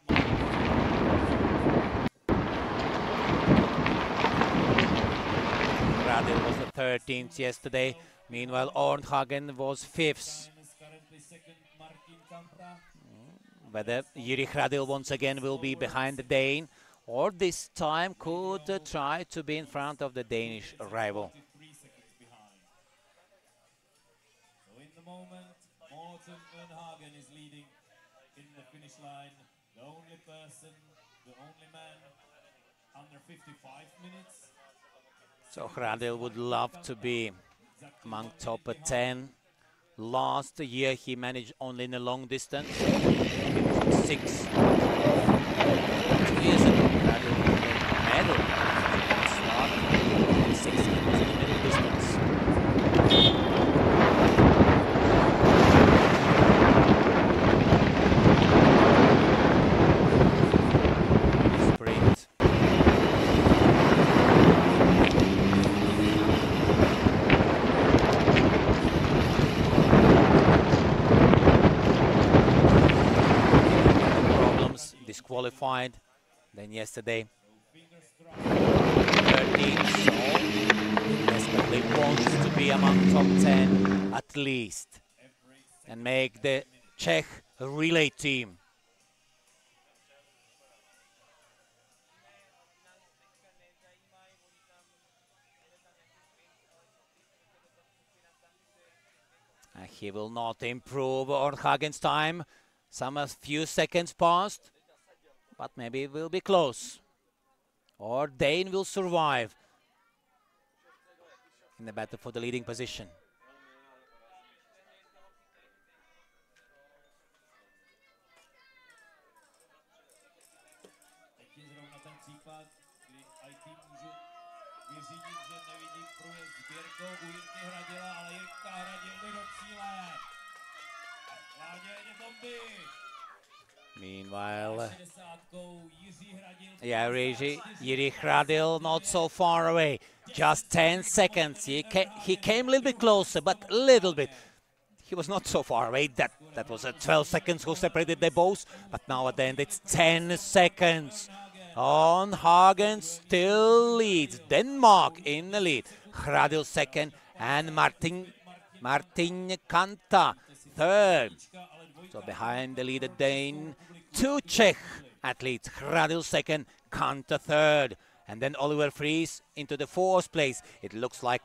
Speaker 1: Hradil was the 13th yesterday, meanwhile Ernhagen was 5th. Whether Jiří Hradil once again will be behind the Dane, or this time could try to be in front of the Danish rival.
Speaker 3: Moment, Morten Ernhagen is leading in the finish line. The only person, the only man under 55 minutes.
Speaker 1: So Hradil would love to be among top 10. Last year he managed only in a long distance. He was 6. 2 years ago Hradil won a medal. Start 6 in the middle distance. Qualified than yesterday. 13th, so desperately wants to be among top 10 at least and make the Czech relay team. He will not improve Ernhagen's time. A few seconds passed. But maybe it will be close. Or Dane will survive in the battle for the leading position. Meanwhile, Jiří Hradil not so far away, just 10 seconds. He came a little bit closer, but a little bit. He was not so far away. That was 12 seconds who separated them both, but now at the end it's 10 seconds. Ernhagen still leads. Denmark in the lead. Hradil second and Martin Kanta third. So behind the leader Dane, 2 Czech athletes. Hradil second, Kanta third. And then Oliver Fries into the 4th place. It looks like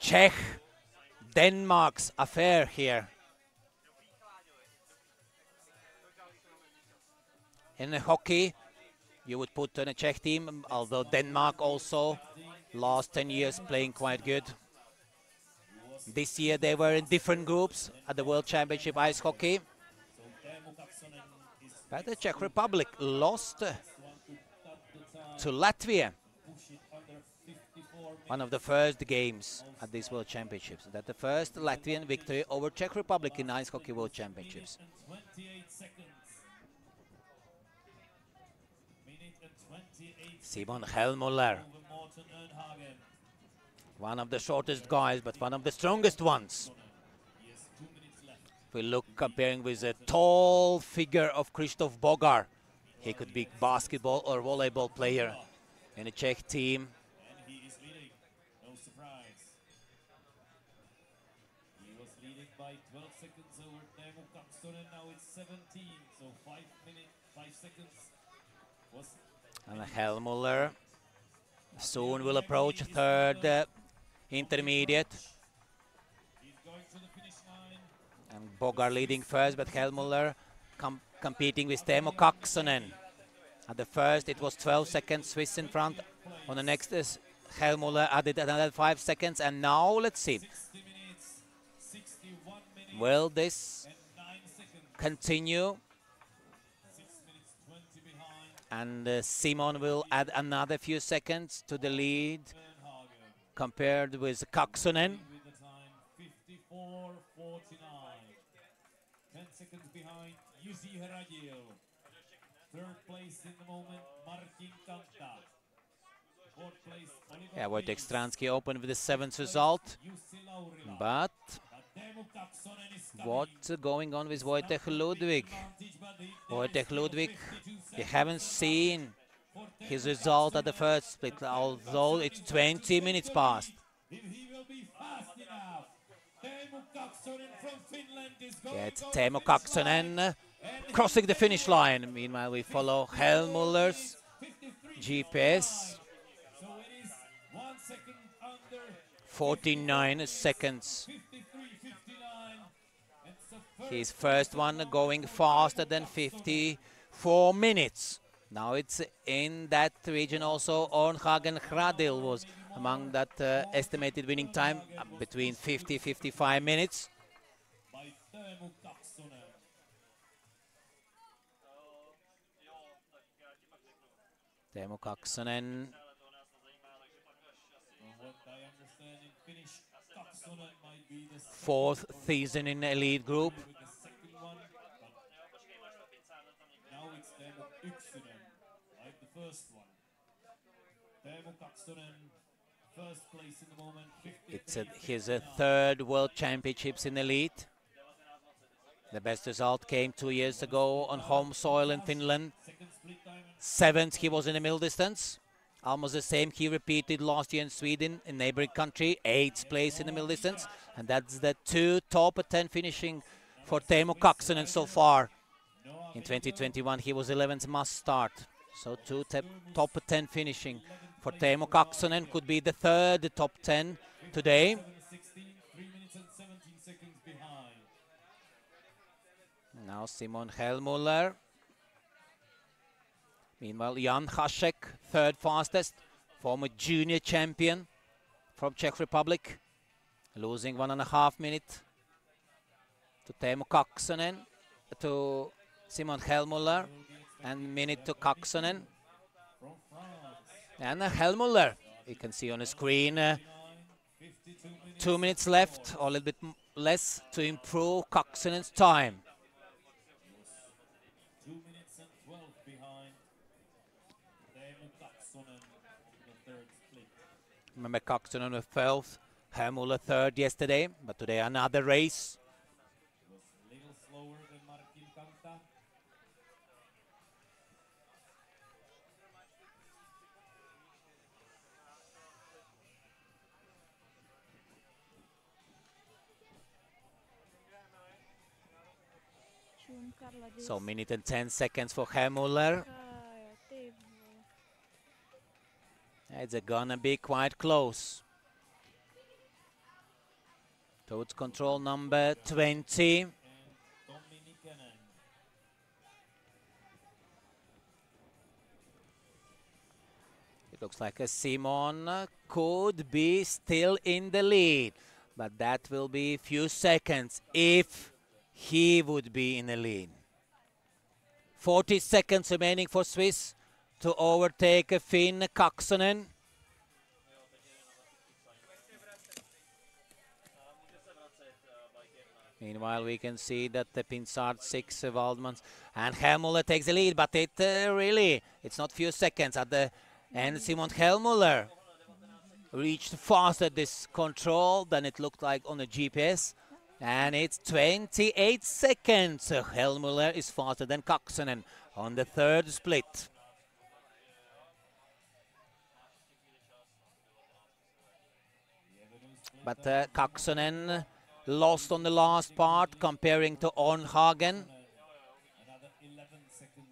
Speaker 1: Czech-Denmark's affair here. In hockey, you would put on a Czech team, although Denmark also last 10 years playing quite good. This year they were in different groups at the World Championship Ice Hockey. But the Czech Republic lost to Latvia. One of the first games at these World Championships. That's the first Latvian victory over Czech Republic in Ice Hockey World Championships. Simon Hellmuller. One of the shortest guys, but one of the strongest ones. If we look comparing with the tall figure of Krzysztof Bogar, he could be basketball or volleyball player in a Czech team.
Speaker 3: And he is leading, no surprise. He was leading by 12 seconds over Teemu Kaksonen, now it's 17, so 5
Speaker 1: And Hellmuller soon will approach third intermediate. And Bogart leading first, but Hellmuller competing with Teemu Kaksonen. At the first, it was 12 seconds, Swiss in front. On the next, Hellmuller added another 5 seconds, and now let's see. Will this continue? And Simon will add another few seconds to the lead compared with Kaksonen.
Speaker 3: 10 seconds behind Jiří Hradil. Third place in the moment, Martin Kanta. Fourth place, Oliver
Speaker 1: Yeah, Wojtek Stransky opened with the 7th result. But what's going on with Wojtek Ludwig? Wojtek Ludwig, you haven't seen his result at the first split, although it's 20 minutes past. Yeah, it's Teemu Kaksonen crossing the finish line. Meanwhile, we follow Hellmuller's GPS. 49 seconds. His first one going faster than 54 minutes. Now it's in that region also. Ornhagen Hradil was among that estimated winning time between 50-55 minutes. Teemu Kaksonen. Fourth season in the elite group.
Speaker 3: Now it's Teemu Ykkönen, like the first one. Teemu Kaksonen, first place in the moment.
Speaker 1: It's his third World Championships in elite. The best result came 2 years ago on home soil in Finland. 7th, he was in the middle distance. Almost the same he repeated last year in Sweden, in neighboring country. 8th place in the middle distance. And that's the 2 top 10 finishing for Teemu Kaksonen so far. In 2021, he was 11th must start. So 2 top 10 finishing for Teemu Kaksonen. Could be the third top 10 today.
Speaker 3: 3 minutes and 17 seconds behind.
Speaker 1: Now Simon Hellmuller. Meanwhile, Jan Hasek, third fastest, former junior champion from Czech Republic, losing 1.5 minutes to Teemu Kaksonen, to Simon Hellmuller, and minute to Kaksonen. And Hellmuller, you can see on the screen, 2 minutes left, or a little bit less, to improve Kaksonen's time.
Speaker 3: 2 minutes and 12 behind. Teemu Kaksonen, the third split.
Speaker 1: Remember, Kaksonen was 12th, Hellmuller third yesterday, but today another race.
Speaker 3: Was a little slower than Martin Kanta.
Speaker 1: So minute and 10 seconds for Hellmuller. It's gonna be quite close. Towards control number 20. It looks like a Simon could be still in the lead, but that will be a few seconds if he would be in the lead. 40 seconds remaining for Swiss to overtake Finn Kaksonen. Meanwhile, we can see that the Pinsard 6 Waldmans and Hellmuller takes the lead, but it really, it's not few seconds at the end. Simon Hellmuller reached faster this control than it looked like on the GPS. And it's 28 seconds. Hellmuller is faster than Kaksonen on the third split. But Kaksonen lost on the last part, comparing to Ornhagen.
Speaker 3: Another 11 seconds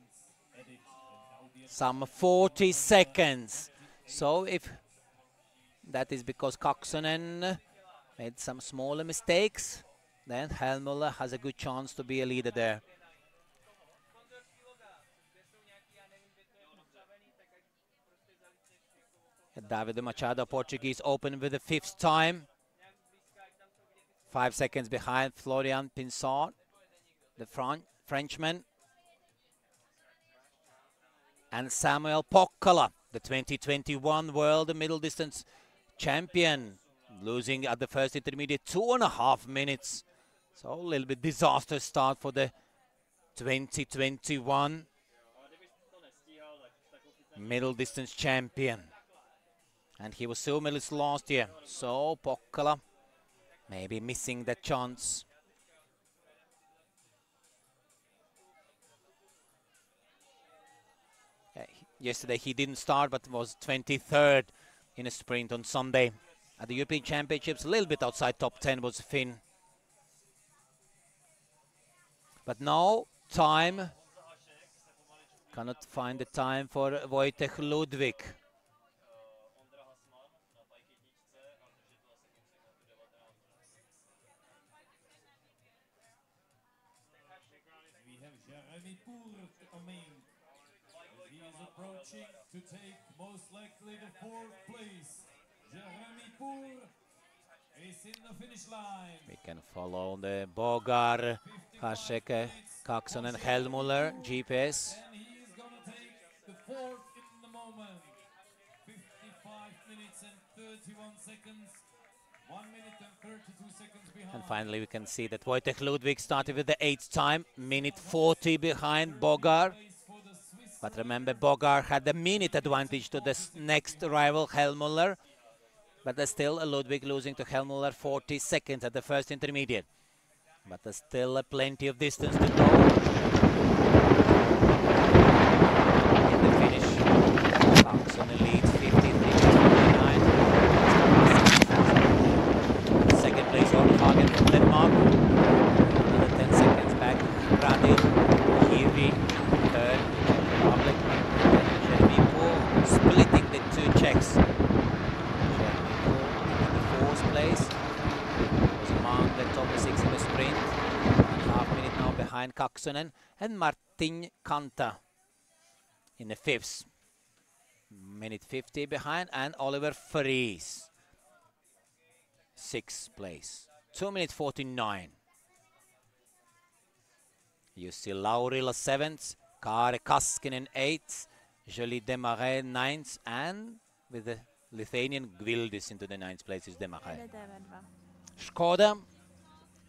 Speaker 1: some 40 seconds. So if that is because Kaksonen made some smaller mistakes, then Helmuller has a good chance to be a leader there. Davide Machado, Portuguese, open with the 5th time. 5 seconds behind Florian Pinsard, the Frenchman. And Samuel Pokkola, the 2021 World Middle Distance Champion, losing at the first intermediate 2.5 minutes. So a little bit disastrous start for the 2021 Middle Distance Champion. And he was so medalist last year. So Pokkola maybe missing that chance. Yesterday he didn't start, but was 23rd in a sprint on Sunday. At the European Championships, a little bit outside top 10 was Finn. But now, time. Cannot find the time for Wojtek Ludwig.
Speaker 3: We have Jeremy Poor coming. He is approaching to take most likely the 4th place. Jeremy Poor is in the finish line.
Speaker 1: We can follow the Bogar, Hasek, Kaksonen, Helmuller, GPS.
Speaker 3: And he is going to take the 4th in the moment. 55 minutes and 31 seconds. 1 minute and 32 seconds behind.
Speaker 1: And finally we can see that Wojtek Ludwig started with the 8th time, minute 40 behind Bogar. But remember, Bogar had a minute advantage to the next rival, Helmuller. But there's still Ludwig losing to Helmuller 40 seconds at the first intermediate. But there's still plenty of distance to go. In the finish, Kaksonen leads 53-49. Second place, Orhagen from Denmark. Another 10 seconds back, Radin, Kiri, third, Republic, and Jeremy Poole splitting the 2 Czechs. Jeremy Poole in the 4th place, was among the top 6 in the sprint, 1.5 minutes now behind Kaksonen, and Martin Kanta in the 5th, minute 50 behind, and Oliver Fries, 6th place, 2 minutes 49. You see Laurila 7th, Kari Kaskinen 8th, Jolie Demarais 9th, and with the Lithuanian Gvildis into the 9th place is Demarais. Škoda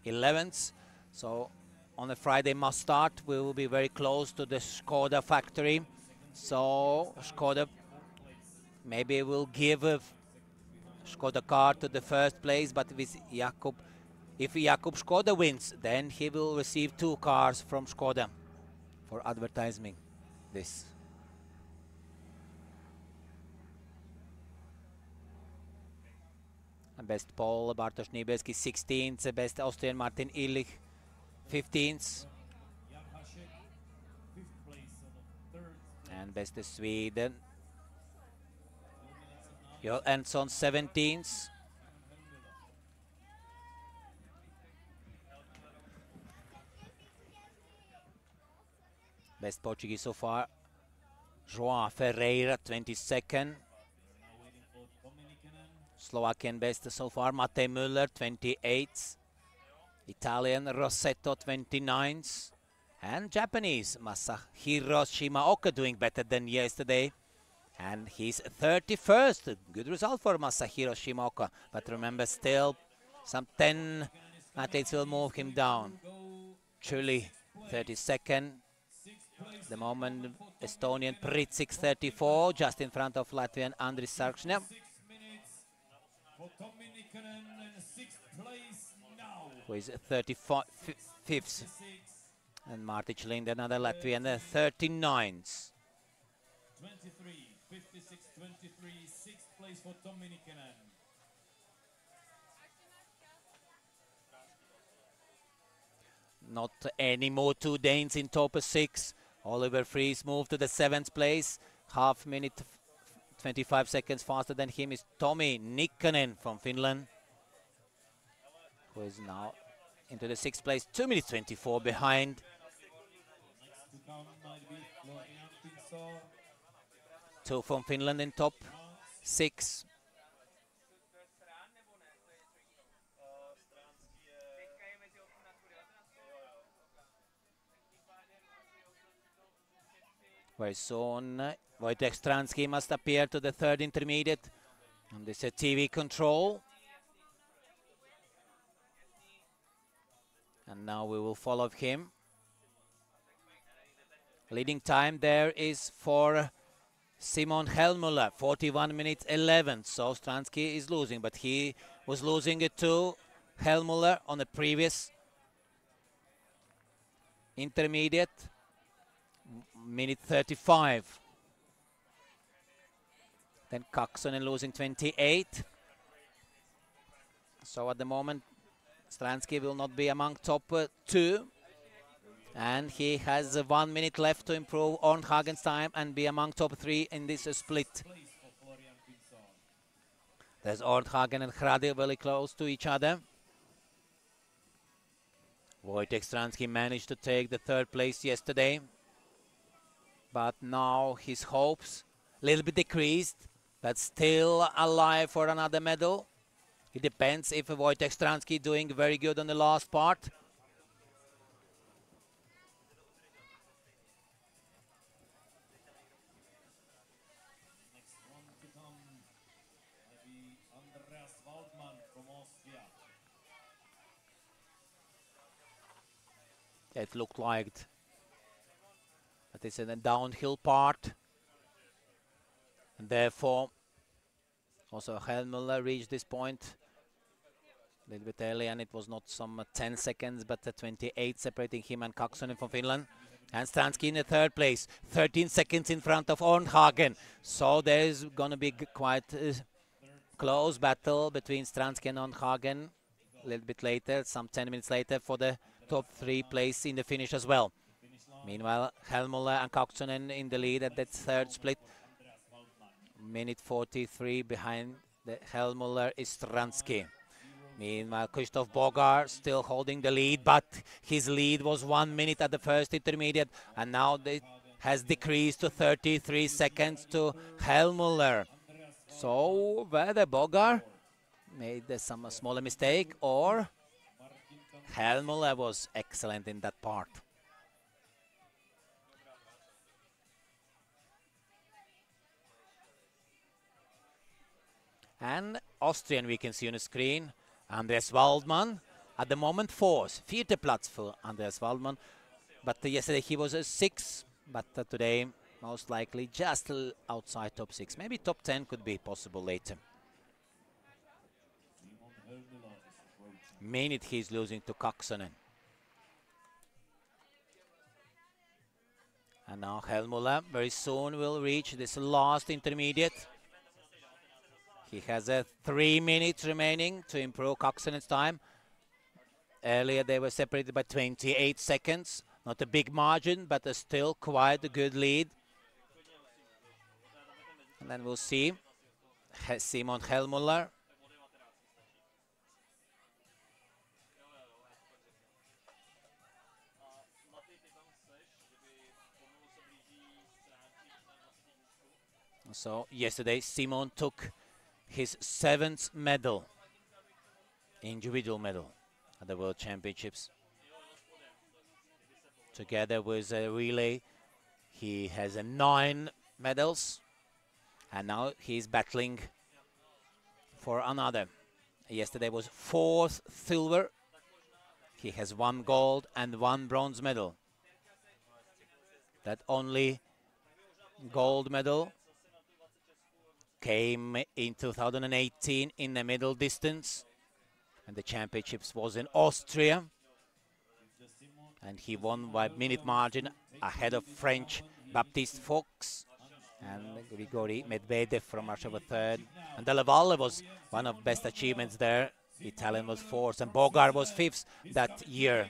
Speaker 1: 11th, so on a Friday must start. We will be very close to the Škoda factory, so Škoda maybe will give a Škoda car to the 1st place, but with Jakub, if Jakub Škoda wins, then he will receive 2 cars from Škoda for advertising this. And best Pole, Bartosz Niebelski 16th, best Austrian Martin Illich 15th. And best Sweden, Joel Enson 17th. Best Portuguese so far, João Ferreira 22nd. Slovakian best so far, Mate Müller 28th. Italian Rossetto 29th. And Japanese Masahiro Shimaoka doing better than yesterday. And he's 31st. Good result for Masahiro Shimaoka. But remember, still some 10 athletes will move him down. Chuli 32nd. The moment Estonian Pritsik 34, just in front of Latvian Andris Sarkšņa, who is 35th, and Martic Lind, another Latvian, 39th.
Speaker 3: 23, 56, 23, 6th place for Dominikanen.
Speaker 1: Not any more 2 Danes in top 6. Oliver Fries moved to the 7th place. half minute, 25 seconds faster than him is Tomi Nikkanen from Finland, who is now into the 6th place, 2 minutes 24 behind. Two from Finland in top 6. Very soon, Wojtek Stransky must appear to the 3rd intermediate. And this is TV control. And now we will follow him. Leading time there is for Simon Helmuller, 41 minutes 11. So Stransky is losing, but he was losing it to Helmuller on the previous intermediate. Minute 35. Then Kaksonen losing 28. So at the moment, Stransky will not be among top 2. And he has 1 minute left to improve Ornhagen's time and be among top 3 in this split. There's Ornhagen and Hrady very close to each other. Wojtek Stransky managed to take the 3rd place yesterday. But now his hopes a little bit decreased, but still alive for another medal. It depends if Wojtek Stransky doing very good on the last part.
Speaker 3: Next one to come, maybe Andreas Waldmann from Austria.
Speaker 1: It looked like that is in a downhill part, and therefore also Helmuller reached this point a little bit early, and it was not some 10 seconds but 28 separating him and Kaksonen from Finland. And Stransky in the 3rd place, 13 seconds in front of Ornhagen. So there's going to be quite a close battle between Stransky and Ornhagen a little bit later, some 10 minutes later, for the top 3 place in the finish as well. Meanwhile, Helmuller and Kaksonen in the lead at that 3rd split. Minute 43 behind the Helmuller is Stransky. Meanwhile, Krzysztof Bogar still holding the lead, but his lead was 1 minute at the 1st intermediate, and now it has decreased to 33 seconds to Helmuller. So whether Bogar made some smaller mistake or Helmuller was excellent in that part. And Austrian we can see on the screen, Andreas Waldmann, at the moment 4th, 4th Platz for Andreas Waldmann. But yesterday he was a 6, but today most likely just outside top 6. Maybe top 10 could be possible later. Minute he's losing to Kaksonen. And now Helmuller very soon will reach this last intermediate. He has 3 minutes remaining to improve Kaksonen's time. Earlier they were separated by 28 seconds. Not a big margin, but still quite a good lead. And then we'll see Simon Helmuller. So yesterday Simon took his 7th medal, individual medal at the World Championships. Together with a relay, he has 9 medals, and now he's battling for another. Yesterday was 4th silver. He has 1 gold and 1 bronze medal. That only gold medal came in 2018 in the middle distance, and the championships was in Austria, and he won by minute margin ahead of French Baptiste Fox and Grigory Medvedev from Russia was 3rd, and De La Valle was one of best achievements there. Italian was 4th, and Bogar was 5th that year.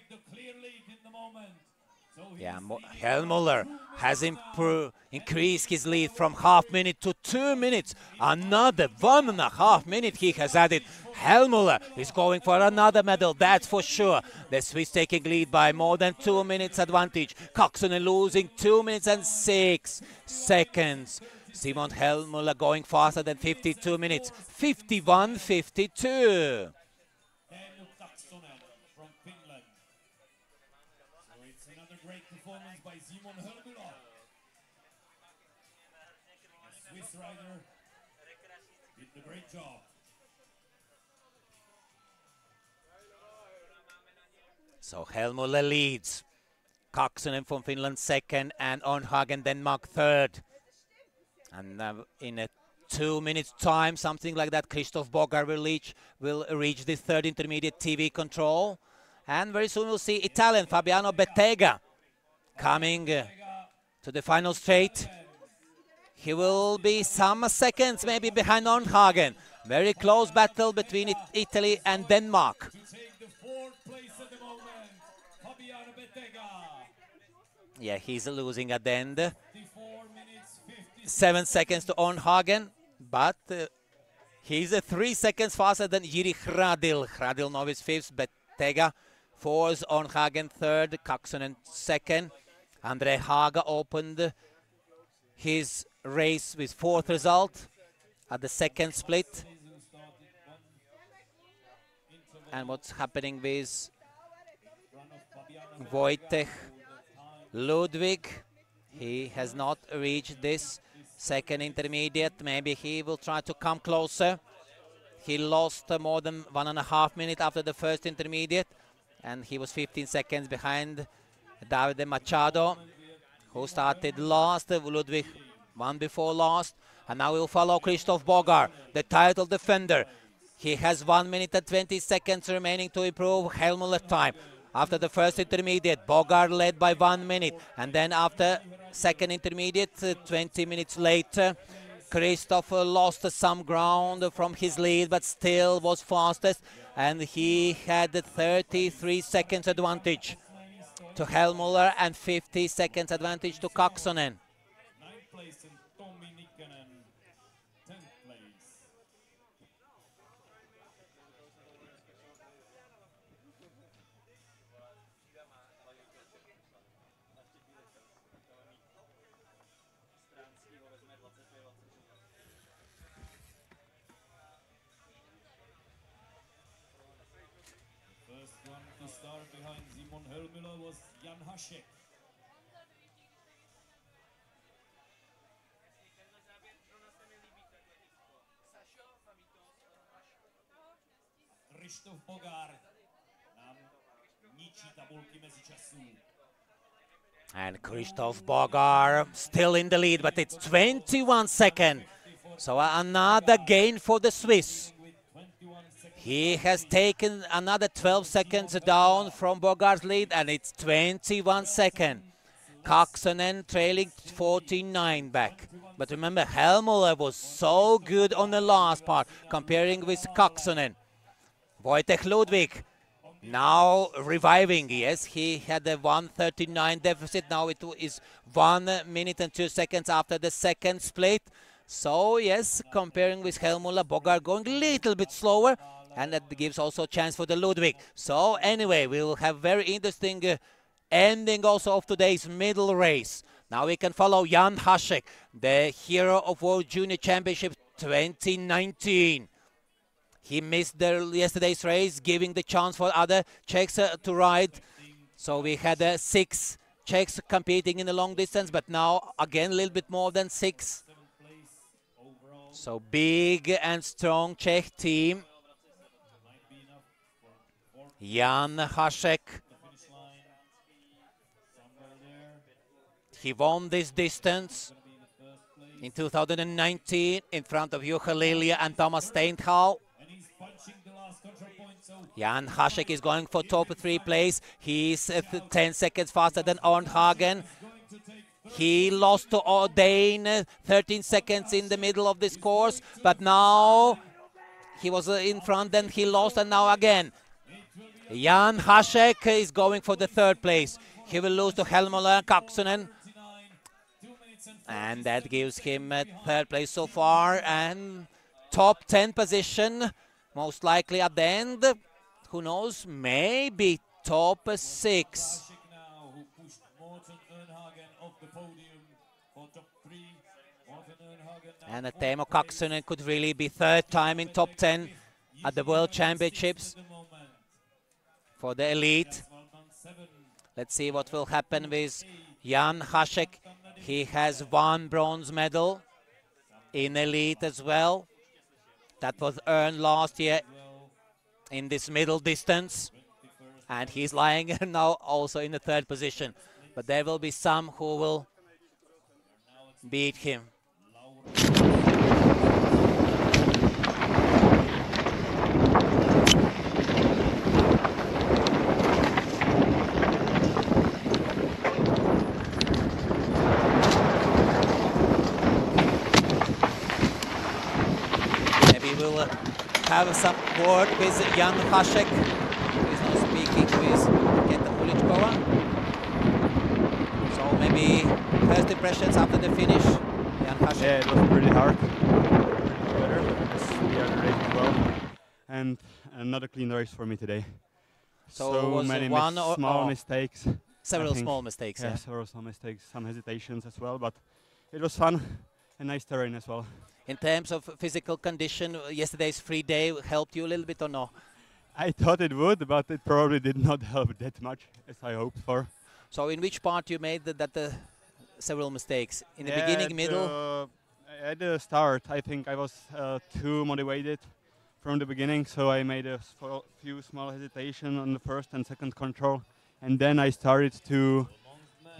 Speaker 1: Yeah, Helmuller has increased his lead from half minute to 2 minutes. Another 1.5 minutes he has added. Helmuller is going for another medal, that's for sure. The Swiss taking lead by more than 2 minutes advantage. Kaksonen losing 2 minutes and 6 seconds. Simon Helmuller going faster than 52 minutes. 51:52.
Speaker 3: Performance by Simon Helmuller. Swiss rider did a great job.
Speaker 1: So Helmuller leads. Kaksonen from Finland second and Ornhagen Denmark third. And in a 2 minutes time, something like that, Christoph Bogar will reach the third intermediate TV control. And very soon we'll see Italian Fabiano Bettega coming to the final straight. He will be some seconds maybe behind Ornhagen. Very close battle between Italy and Denmark. Yeah, he's losing at the end. 7 seconds to Ornhagen, but he's 3 seconds faster than Jiri Hradil. Hradil novice fifth, Bettega fourth, Ornhagen third, Kaksonen second. Andre Haga opened his race with fourth result at the second split. And what's happening with Wojtek Ludwig? He has not reached this second intermediate. Maybe he will try to come closer. He lost more than 1.5 minutes after the first intermediate, and he was 15 seconds behind Davide Machado, who started last. Ludwig won before last. And now we'll follow Christoph Bogar, the title defender. He has 1 minute and 20 seconds remaining to improve Helmuller time. After the first intermediate, Bogar led by 1 minute. And then after second intermediate, 20 minutes later, Christoph lost some ground from his lead, but still was fastest. And he had 33 seconds advantage to Helmuller and 50 seconds advantage to Kaksonen.
Speaker 3: 9th place in Tommi Nikkanen, 10th place. The first one to start behind Simon Helmuller was Jan Hašek. Christoph Bogar nám ničí tabulky mezičasů.
Speaker 1: And Christoph Bogar still in the lead, but it's 21 seconds. So another gain for the Swiss. He has taken another 12 seconds down from Bogar's lead, and it's 21 seconds. Kaksonen trailing 49 back. But remember, Helmuller was so good on the last part, comparing with Kaksonen. Wojtek Ludwig now reviving. Yes, he had a 1:39 deficit. Now it is 1 minute and 2 seconds after the second split. So yes, comparing with Helmuller, Bogar going a little bit slower, and that gives also a chance for the Ludwig. So anyway, we will have very interesting ending also of today's middle race. Now we can follow Jan Hašek, the hero of World Junior Championship 2019. He missed yesterday's race, giving the chance for other Czechs to ride. So we had 6 Czechs competing in the long distance, but now again a little bit more than 6. So big and strong Czech team. Jan Hašek. He won this distance in 2019 in front of Juha Lilja and Thomas Steinthal. Jan Hašek is going for top 3 place. He's 10 seconds faster than Ornhagen. He lost to O'Dane 13 seconds in the middle of this course, but now he was in front, then he lost, and now again. Jan Hašek is going for the 3rd place. He will lose to Helmuller and Kaksonen. And that gives him third place so far and top 10 position, most likely at the end. Who knows, maybe top 6. And Teemu Kaksonen could really be third time in top 10 at the World Championships for the elite. Let's see what will happen with Jan Hašek. He has 1 bronze medal in elite as well. That was earned last year in this middle distance. And he's lying now also in the third position. But there will be some who will beat him. We'll have some word with Jan Hašek, who is now speaking with Kenta Puličkova. So maybe first impressions after the finish, Jan Hašek.
Speaker 6: Yeah, it was pretty hard. Better, we are racing well, and another clean race for me today.
Speaker 1: So
Speaker 6: many small mistakes.
Speaker 1: Several small mistakes.
Speaker 6: Yeah, several small mistakes, some hesitations as well, but it was fun and nice terrain as well.
Speaker 1: In terms of physical condition, yesterday's free day helped you a little bit or no?
Speaker 6: I thought it would, but it probably did not help that much as I hoped for.
Speaker 1: So in which part you made several mistakes? In the beginning, middle?
Speaker 6: At the start, I think I was too motivated from the beginning, so I made a few small hesitation on the first and second control. And then I started to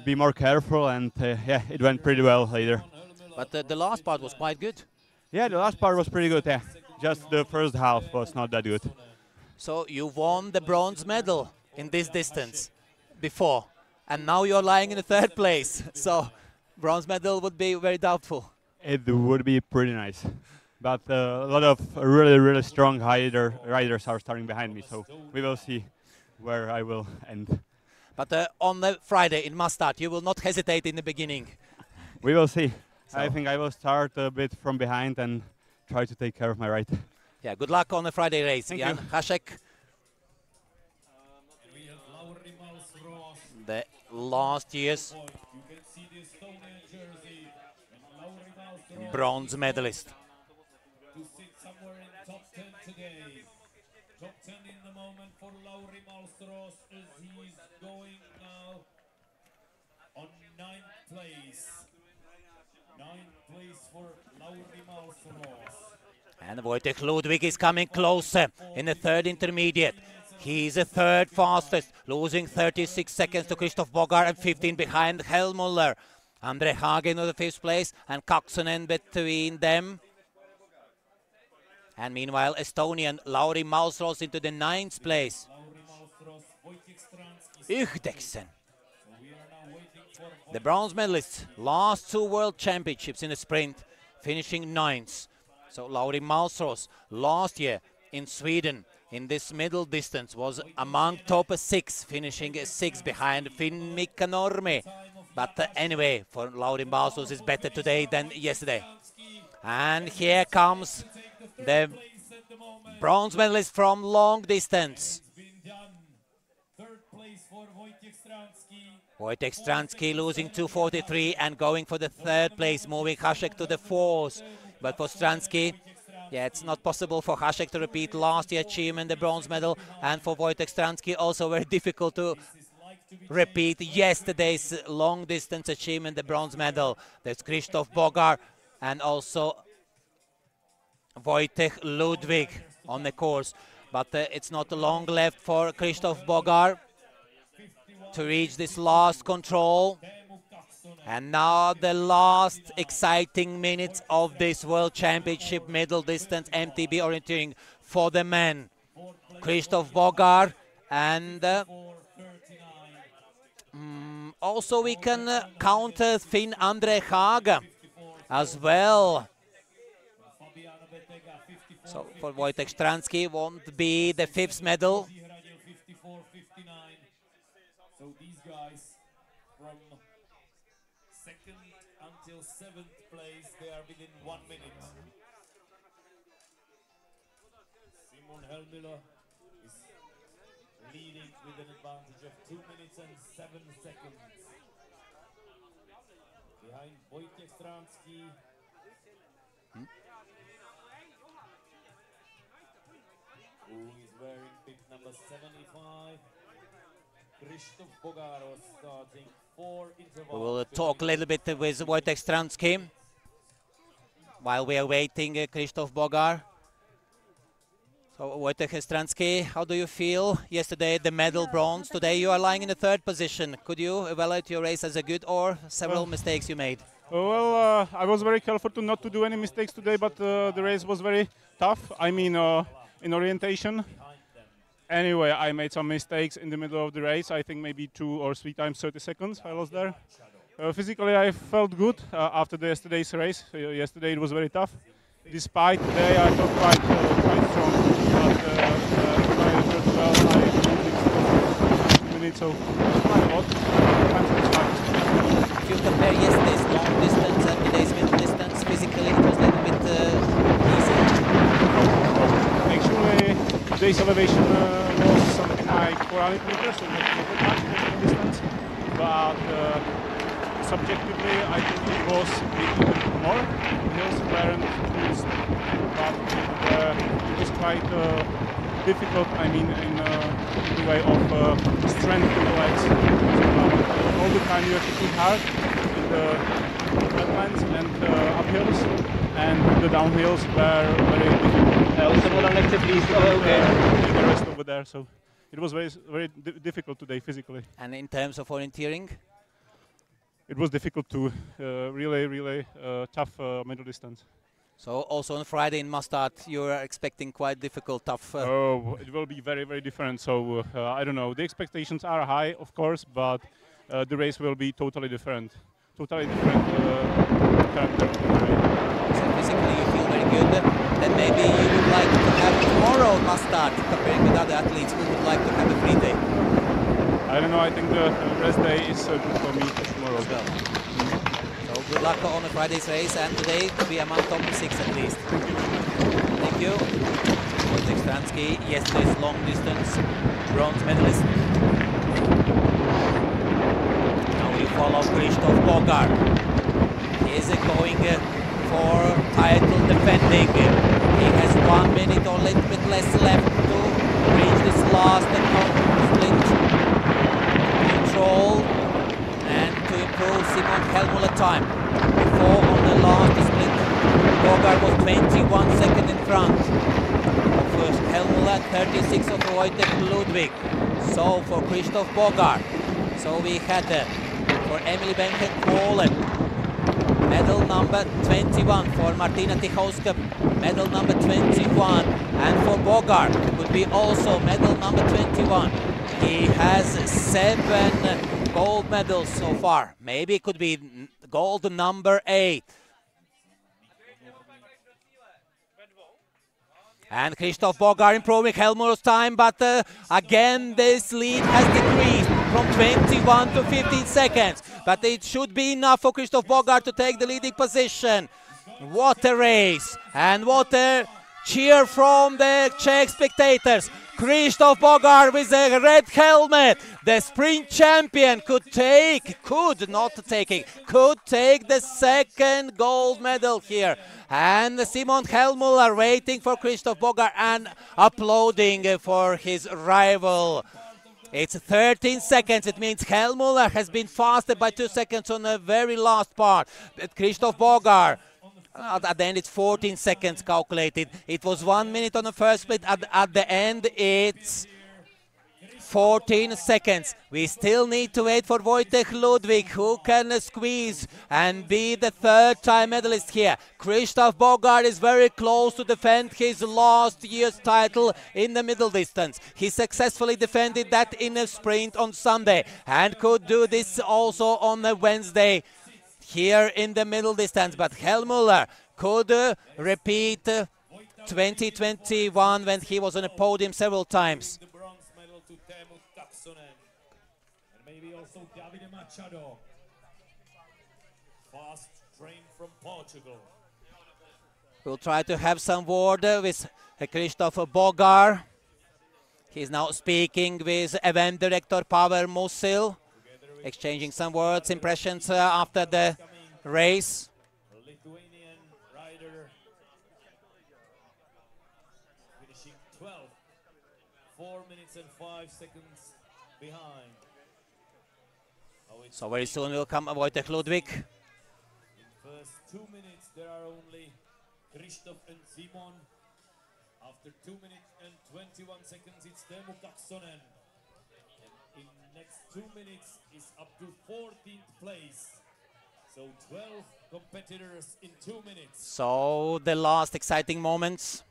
Speaker 6: be more careful, and yeah, it went pretty well later.
Speaker 1: But the last part was quite good.
Speaker 6: Yeah, the last part was pretty good, yeah. Just the first half was not that good.
Speaker 1: So you won the bronze medal in this distance before, and now you're lying in the third place. So bronze medal would be very doubtful.
Speaker 6: It would be pretty nice. But a lot of really, really strong riders are starting behind me, so we will see where I will end.
Speaker 1: But on the Friday in Mastart, you will not hesitate in the beginning.
Speaker 6: We will see.
Speaker 1: So
Speaker 6: I think I will start a bit from behind and try to take care of my ride.
Speaker 1: Yeah, good luck on the Friday race.
Speaker 6: Thank
Speaker 1: Jan
Speaker 6: you.
Speaker 1: Hašek. The last year's bronze medalist.
Speaker 3: To sit somewhere in top 10 today. Top 10 in the moment for Lauri Malmström as he's going now on 9th place. 9th place for Lauri Malmström.
Speaker 1: And Wojtek Ludwig is coming closer in the third intermediate. He's the third fastest, losing 36 seconds to Christoph Bogar and 15 behind Helmuller. Andre Hagen in the 5th place and Kaksonen between them. And meanwhile, Estonian Lauri Malmström into the 9th place. Yhdeksen. The bronze medalists, last 2 World Championships in the sprint, finishing 9th. So Lauri Malmström last year in Sweden in this middle distance was among top 6, finishing 6 behind Finn Mikka Normi. But anyway, for Lauri Malmström is better today than yesterday. And here comes the bronze medalist from long distance. Wojtek Stransky losing 2:43 and going for the 3rd place, moving Hašek to the 4th. But for Stransky, yeah, it's not possible for Hašek to repeat last year's achievement, the bronze medal, and for Wojtek Stransky also very difficult to repeat yesterday's long distance achievement, the bronze medal. There's Christoph Bogar and also Wojtek Ludwig on the course. But it's not long left for Christoph Bogar to reach this last control. And now the last exciting minutes of this World Championship middle distance MTB orienteering for the men. Christoph Bogar and also we can count Finn Andre Haga as well. So for Wojtek Stransky won't be the 5th medal.
Speaker 3: So these guys from 2nd until until 7th place. They are within 1 minute. Simon Helmüller is leading with an advantage of 2 minutes and 7 seconds. Behind Wojciech Stransky. Who is wearing bib number 75. Krzysztof Bogaros starting 4 intervals.
Speaker 1: We will talk a little bit with Wojciech Stransky while we are waiting Krzysztof Bogar. So Wojciech Stransky, how do you feel? Yesterday the medal bronze, today you are lying in the 3rd position. Could you evaluate your race as a good or several mistakes you made?
Speaker 9: Well, I was very careful not to do any mistakes today, but the race was very tough. I mean, in orientation. Anyway, I made some mistakes in the middle of the race. I think maybe 2 or 3 times 30 seconds I lost there. Physically, I felt good after yesterday's race. Yesterday it was very tough. Despite today, I felt quite strong. But I felt well. I moved 2 minutes, so quite a lot. I'm satisfied.
Speaker 1: If you compare yesterday's long distance and today's middle distance, physically it was a little bit easier.
Speaker 9: Actually, today's elevation was something like 400 meters, so not that much middle distance. But subjectively, I think it was a bit more. The hills weren't too steep, but it was quite difficult, I mean, in the way of strength in the legs. So, all the time you have to push hard in the flatlands and uphills, and the downhills were very difficult. The rest over there, so it was very difficult today physically.
Speaker 1: And in terms of orienteering?
Speaker 9: It was difficult to really tough middle distance.
Speaker 1: So also on Friday in Mustard, you are expecting quite difficult, tough.
Speaker 9: Oh, it will be very different. So I don't know. The expectations are high, of course, but the race will be totally different. Totally different character.
Speaker 1: So physically you feel very good. Then maybe you would like to have tomorrow Mustard comparing with other athletes who would like to have a free day.
Speaker 9: I don't know. I think the rest day is good for me tomorrow
Speaker 1: as well. So good luck on the Friday's race and today to be among top 6 at least. Thank you. Wojciech Stransky, yesterday's long distance bronze medalist. Now we follow Krzysztof Bogar. He is going for title defending. He has 1 minute or a little bit less left to reach this last split control and to improve Simon Helmüller time. Before on the last split, Bogar was 21 seconds in front of Helmüller, 36 of Wojciech Ludwig. So for Krzysztof Bogar, so we had for Emily Benke-Polen, medal number 21, for Martina Tichowska, medal number 21, and for Bogar would be also medal number 21. He has 7 gold medals so far. Maybe it could be gold number 8. And Krzysztof Bogar improving Helmüller's time, but again this lead has decreased from 21 to 15 seconds. But it should be enough for Krzysztof Bogar to take the leading position. What a race, and what a cheer from the Czech spectators. Krzysztof Bogar with a red helmet, the sprint champion, could take the 2nd gold medal here. And Simon Helmüller waiting for Krzysztof Bogar and applauding for his rival. It's 13 seconds, it means Helmüller has been faster by 2 seconds on the very last part. But Krzysztof Bogar, at the end it's 14 seconds calculated. It was 1 minute on the first split, at the end it's 14 seconds. We still need to wait for Wojciech Ludwig, who can squeeze and be the 3rd time medalist here. Krzysztof Bogar is very close to defend his last year's title in the middle distance. He successfully defended that in a sprint on Sunday and could do this also on a Wednesday here in the middle distance. But Helmüller could repeat 2021 when he was on a podium several times.
Speaker 3: And maybe also Davide Machado. Fast train from Portugal.
Speaker 1: We'll try to have some word with Christoph Bogar. He's now speaking with event director Pavel Musil, exchanging some words, impressions after the race.
Speaker 3: Lithuanian rider finishing 12th, 4 minutes and 5 seconds behind.
Speaker 1: So very soon will come Wojtek Ludwig.
Speaker 3: In first 2 minutes there are only Krzysztof and Simon. After 2 minutes and 21 seconds it's Teemu Kaksonen. And in next 2 minutes is up to 14th place. So 12 competitors in 2 minutes.
Speaker 1: So the last exciting moments.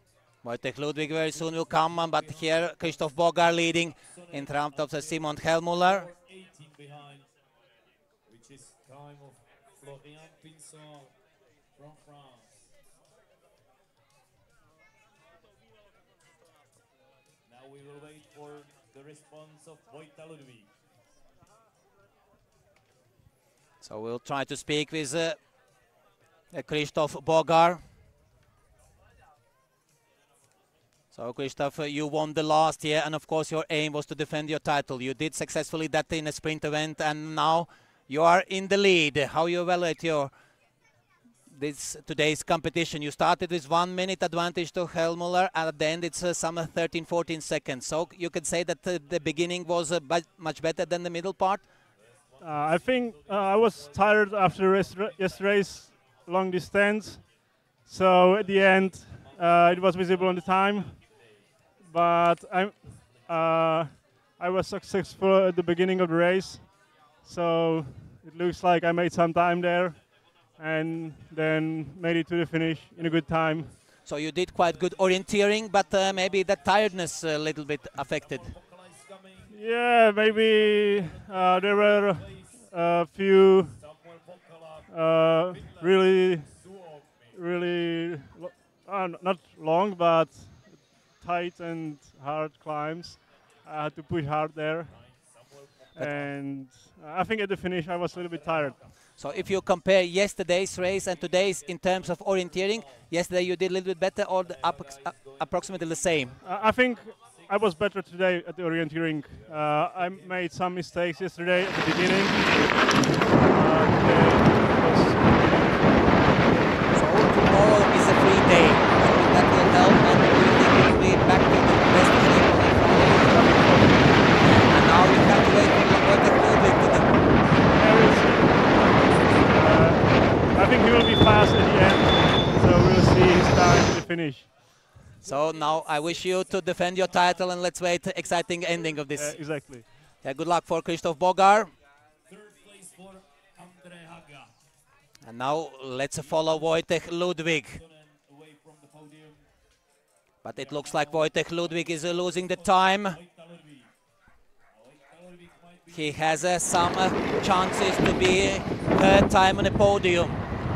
Speaker 1: Wojtek Ludwig very soon will come, but here Christoph Bogar leading in front of Simon Hellmuller.
Speaker 3: 18 behind, which is time of Florian Pinson from France. Now we will wait for the response of Wojtek Ludwig.
Speaker 1: So we'll try to speak with Christoph Bogar. So Christoph, you won the last year, and of course your aim was to defend your title. You did successfully that in a sprint event, and now you are in the lead. How you evaluate your today's competition? You started with 1 minute advantage to Hellmuller, and at the end it's some 13-14 seconds. So you could say that the beginning was much better than the middle part?
Speaker 9: I think I was tired after yesterday's long distance, so at the end it was visible on the time. But I was successful at the beginning of the race, so it looks like I made some time there and then made it to the finish in a good time.
Speaker 1: So you did quite good orienteering, but maybe the tiredness a little bit affected.
Speaker 9: Yeah, maybe there were a few really not long, but tight and hard climbs. I had to push hard there, and I think at the finish I was a little bit tired.
Speaker 1: So if you compare yesterday's race and today's in terms of orienteering, yesterday you did a little bit better or approximately the same?
Speaker 9: I think I was better today at the orienteering. I made some mistakes yesterday at the beginning.
Speaker 1: So tomorrow is a free day, so that will help, and we think it will be back to the best shape on Friday. And now you have to wait for Wojtek Ludwig to the...
Speaker 9: I think he will be fast at the end, so we'll see his time to the finish.
Speaker 1: So now I wish you to defend your title, and let's wait exciting ending of this.
Speaker 9: Exactly.
Speaker 1: Yeah, good luck for Christoph Bogar.
Speaker 3: Third place for Andre Haga.
Speaker 1: And now let's follow Wojtek Ludwig.
Speaker 3: Away from the podium.
Speaker 1: But it looks like Wojtek Ludwig is losing the time. He has some chances to be third time on the podium.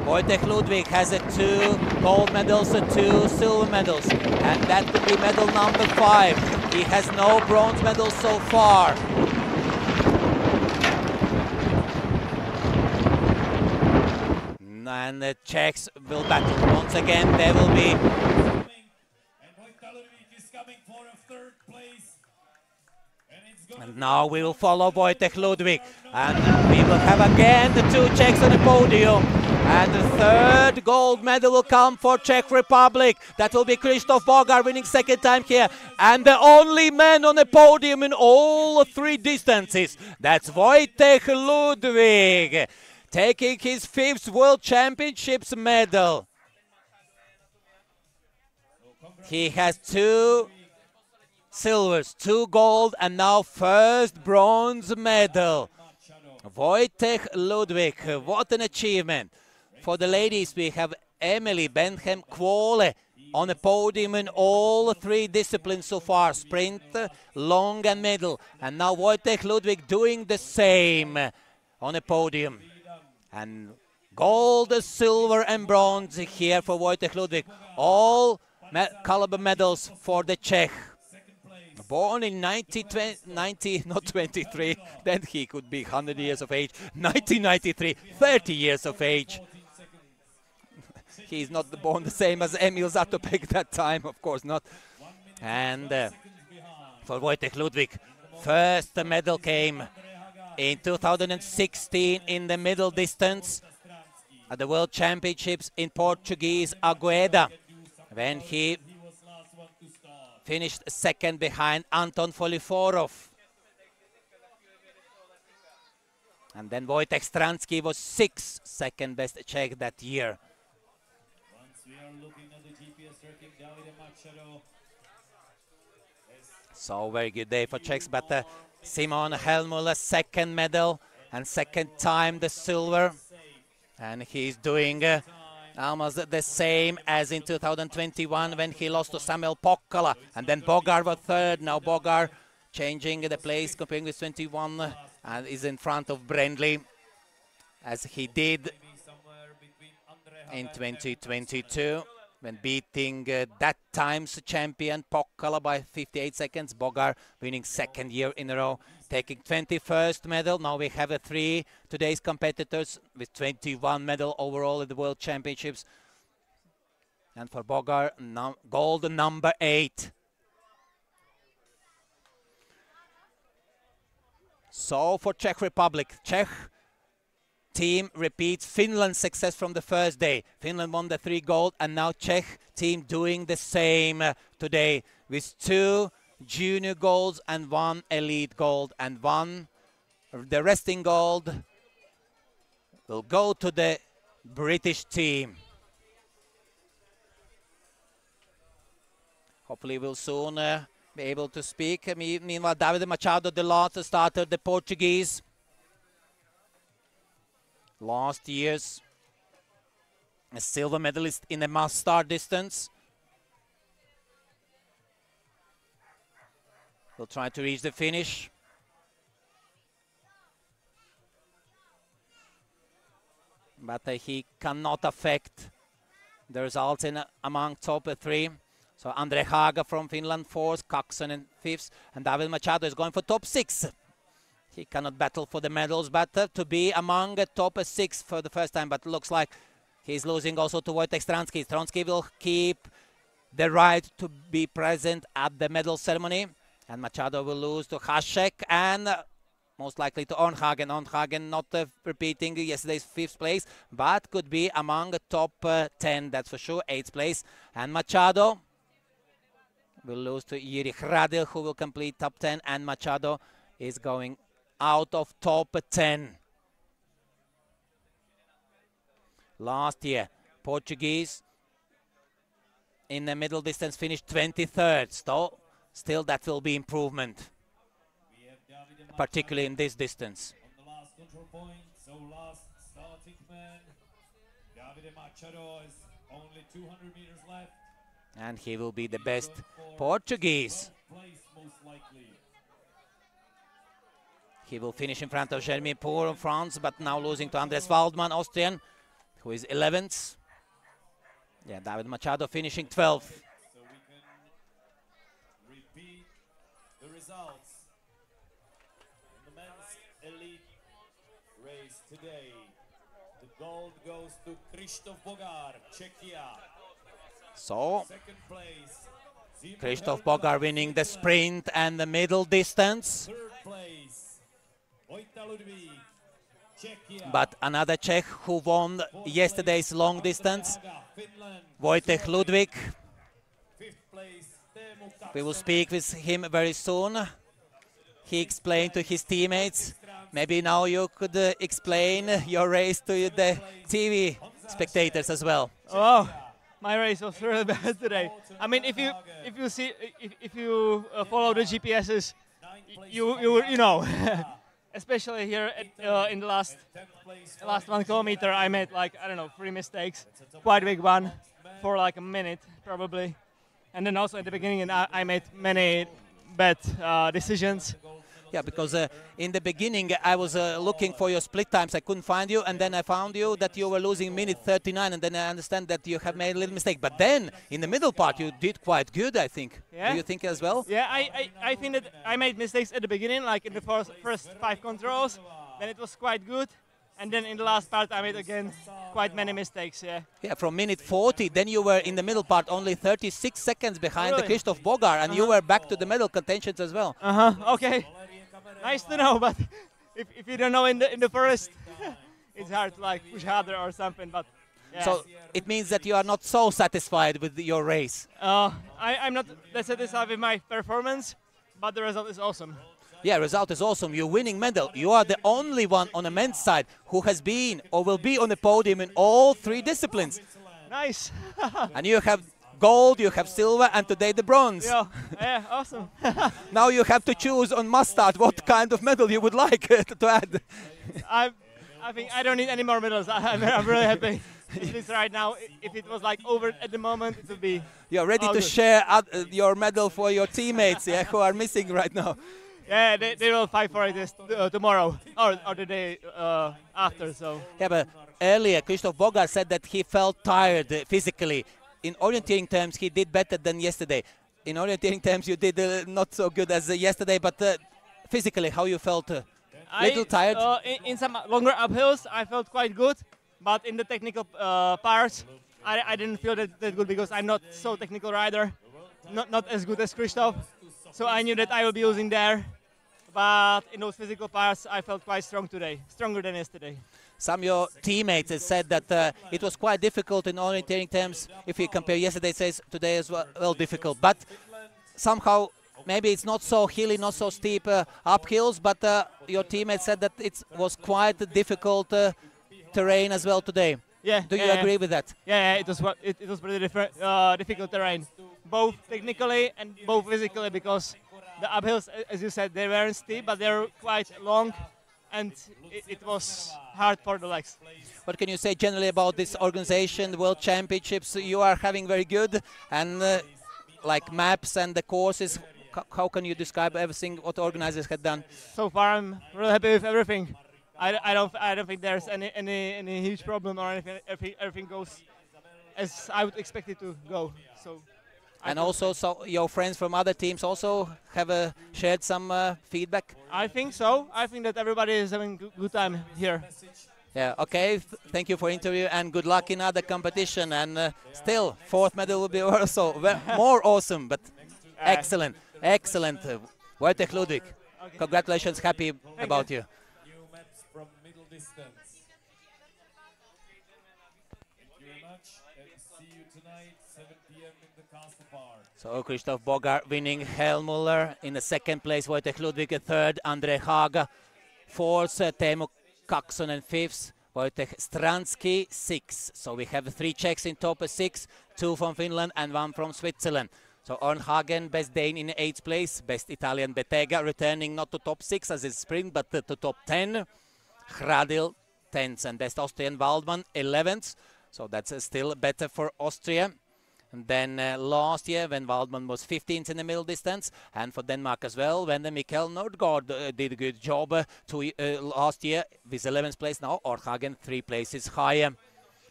Speaker 1: Wojtek Ludwig has 2 gold medals, 2 silver medals, and that could be medal number 5. He has no bronze medals so far. And the Czechs will battle once again. There will be...
Speaker 3: And Wojtek Ludwig is coming for a third place.
Speaker 1: And now we will follow Wojtek Ludwig, and we will have again the 2 Czechs on the podium, and the 3rd gold medal will come for Czech Republic. That will be Christoph Bogar winning 2nd time here, and the only man on the podium in all 3 distances. That's Wojtek Ludwig, taking his 5th World Championships medal. He has 2 silvers, 2 gold, and now 1st bronze medal. Wojtek Ludwig, what an achievement. For the ladies, we have Emily Bentham Kvole on the podium in all 3 disciplines so far, sprint, long and middle. And now Wojtek Ludwig doing the same on the podium. And gold, silver and bronze here for Wojtek Ludwig. All caliber medals for the Czech. Born in 1923, then he could be 100 years of age. 1993, 30 years of age. He's not born the same as Emil Zatopek that time, of course not. And for Wojtek Ludwig, first medal came in 2016 in the middle distance at the World Championships in Portuguese Agueda, when he finished second behind Anton Foliforov. And then Wojtek Stransky was sixth, second best Czech that year. So very good day for Czechs, but Simon Helmuller, second medal and second time the silver. And he's doing almost the same as in 2021 when he lost to Samuel Pokkala. And then Bogar was third. Now Bogar changing the place, comparing with 21, and is in front of Brendley, as he did in 2022 when beating that time's champion Pokkala by 58 seconds. Bogar winning second year in a row, taking 21st medal. Now we have three today's competitors with 21 medal overall at the World Championships. And for Bogar, gold number 8. So for Czech Republic, Czech team repeats Finland's success from the first day. Finland won the 3 gold, and now Czech team doing the same today with 2 junior golds and 1 elite gold, and the resting gold will go to the British team. Hopefully we'll soon be able to speak. Meanwhile, Davide Machado, the last starter, the Portuguese. Last year's a silver medalist in the mass start distance. Will try to reach the finish. But he cannot affect the results among top 3. So Andre Haga from Finland 4th, Kaksonen 5th, and David Machado is going for top 6. He cannot battle for the medals, but to be among top 6 for the first time. But looks like he's losing also to Wojtek Stransky. Stransky will keep the right to be present at the medal ceremony, and Machado will lose to Hasek and most likely to Ornhagen. Ornhagen not repeating yesterday's 5th place, but could be among the top 10, that's for sure, 8th place. And Machado will lose to Jiri Hradil, who will complete top 10, and Machado is going out of top 10. Last year, Portuguese in the middle distance finished 23rd. So still that will be improvement, particularly in this distance.
Speaker 3: On the last control point, so last starting man, Davide Machado is only 200 meters left.
Speaker 1: And he will be the best Portuguese. He will finish in front of Jeremy Pour of France, but now losing to Andres Waldmann, Austrian, who is 11th. Yeah, David Machado finishing 12th.
Speaker 3: So we can repeat the results in the men's elite race today. The gold goes to Krzysztof Bogar, Czechia.
Speaker 1: So,
Speaker 3: Second place,
Speaker 1: Krzysztof Bogar winning the sprint and the middle distance.
Speaker 3: third place, Wojtek Ludwig, Czechia.
Speaker 1: But another Czech who won yesterday's long distance, Wojtek Ludwig.
Speaker 3: Fifth place,
Speaker 1: We will speak with him very soon. He explained to his teammates. Maybe now you could explain your race to the TV spectators as well.
Speaker 10: Oh, my race was really bad today. I mean, if you follow the GPSs, you know. Especially here in the last 1 kilometer, I made like, I don't know, 3 mistakes, quite a big one for like a minute probably, and then also at the beginning I made many bad decisions.
Speaker 1: Yeah, because in the beginning I was looking for your split times. I couldn't find you, and then I found you that you were losing minute 39, and then I understand that you have made a little mistake. But then in the middle part you did quite good, I think.
Speaker 10: Yeah?
Speaker 1: Do you think as well?
Speaker 10: Yeah, I think that I made mistakes at the beginning, like in the first 5 controls. Then it was quite good, And then in the last part, I made again quite many mistakes. Yeah.
Speaker 1: Yeah, from minute 40, then you were in the middle part only 36 seconds behind the
Speaker 10: Really?
Speaker 1: Christoph Bogar, and you were back to the medal contentions as well.
Speaker 10: Okay. Nice to know, but if you don't know in the forest, it's hard to like push harder or something. But yeah.
Speaker 1: So it means that you are not so satisfied with your race.
Speaker 10: I'm not that satisfied with my performance, but the result is awesome.
Speaker 1: Yeah, result is awesome. You're winning medal. You are the only one on the men's side who has been or will be on the podium in all 3 disciplines.
Speaker 10: Nice.
Speaker 1: And you have gold, you have silver, and today the bronze.
Speaker 10: Yeah, awesome.
Speaker 1: Now you have to choose on mustard what kind of medal you would like to add.
Speaker 10: I think I don't need any more medals. I'm really happy with this right now. If it was like over at the moment, it would be.
Speaker 1: You're ready to
Speaker 10: good.
Speaker 1: share your medal for your teammates, yeah, who are missing right now.
Speaker 10: Yeah, they will fight for it this, tomorrow or the day after. So.
Speaker 1: Yeah, but earlier Christoph Bogar said that he felt tired physically. In orienteering terms, he did better than yesterday. In orienteering terms, you did not so good as yesterday, but physically, how you felt? Little tired?
Speaker 10: In some longer uphills, I felt quite good, but in the technical parts, I didn't feel that good because I'm not so technical rider, not as good as Christoph. So I knew that I will be losing there, but in those physical parts, I felt quite strong today, stronger than yesterday.
Speaker 1: Some of your teammates have said that it was quite difficult in orienteering terms. If you compare yesterday, says today as well difficult. But somehow, maybe it's not so hilly, not so steep uphills, but your teammates said that it was quite a difficult terrain as well today.
Speaker 10: Yeah.
Speaker 1: Do you agree with that?
Speaker 10: Yeah, it was pretty difficult terrain, both technically and both physically, because the uphills, as you said, they weren't steep, but they're quite long, and it was hard for the legs.
Speaker 1: What can you say generally about this organization, the World Championships? You are having very good, and like maps and the courses. How can you describe everything what organizers had done?
Speaker 10: So far, I'm really happy with everything. I don't think there's any huge problem or anything. Everything goes as I would expect it to go. So.
Speaker 1: And also, so your friends from other teams also have shared some feedback?
Speaker 10: I think so. I think that everybody is having a good time here.
Speaker 1: Yeah, okay. Thank you for interview and good luck in other competition. And still, 4th medal will be also more awesome, but excellent, excellent. Wojtek Ludwig, congratulations, happy about you.
Speaker 3: New maps from middle distance. Thank you very much, and see you tonight, 7 p.m. in the Castle Bar.
Speaker 1: So Christoph Bogar winning, Hellmuller in the 2nd place, Wojtek Ludwig 3rd, Andre Haga 4th, Teemu Kaksonen 5th, Wojtek Stransky 6th. So we have 3 Czechs in top 6, 2 from Finland and 1 from Switzerland. So Ornhagen, best Dane in 8th place, best Italian Bettega, returning not to top 6 as is sprint, but to top 10. Hradil 10th, and best Austrian Waldmann 11th. So that's still better for Austria. And then last year, when Waldmann was 15th in the middle distance, and for Denmark as well, when Mikkel Nordgaard did a good job last year with 11th place. Now Ornhagen 3 places higher.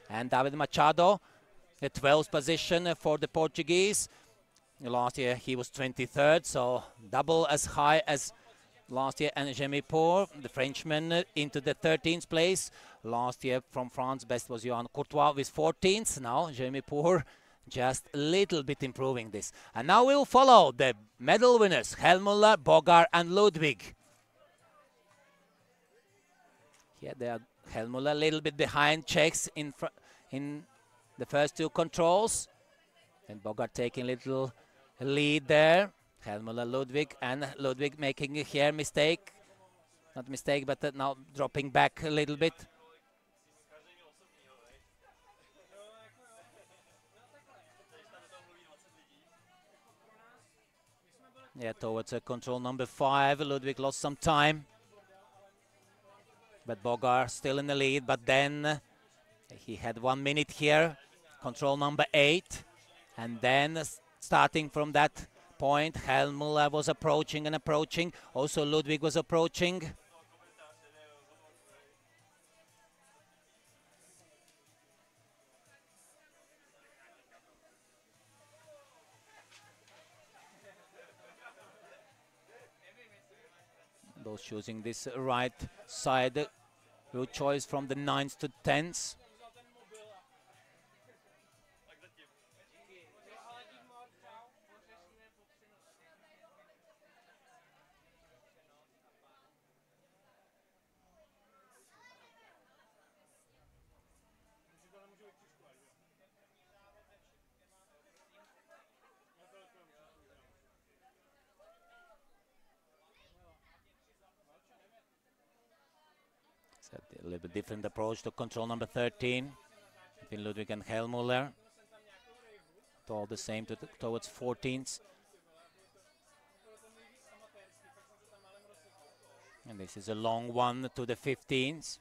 Speaker 1: And David Machado, the 12th position for the Portuguese. Last year he was 23rd, so double as high as last year. And Jeremy Pour, the Frenchman, into the 13th place. Last year from France, best was Johan Courtois with 14th. Now Jeremy Pour just a little bit improving this. And now we'll follow the medal winners, Hellmuller, Bogar and Ludwig. Here they are, Hellmuller a little bit behind Czechs in the first 2 controls. And Bogar taking a little lead there. Hellmuller, Ludwig, and Ludwig making a here mistake. Not mistake, but now dropping back a little bit. Yeah, towards control number 5. Ludwig lost some time. But Bogar still in the lead. But then he had 1 minute here. Control number 8. And then starting from that point, Hellmuller was approaching and approaching. Also Ludwig was approaching. Those choosing this right side route choice from the 9s to 10s. A little bit different approach to control number 13 between Ludwig and Helmuller. All the same towards 14s. And this is a long one to the 15s.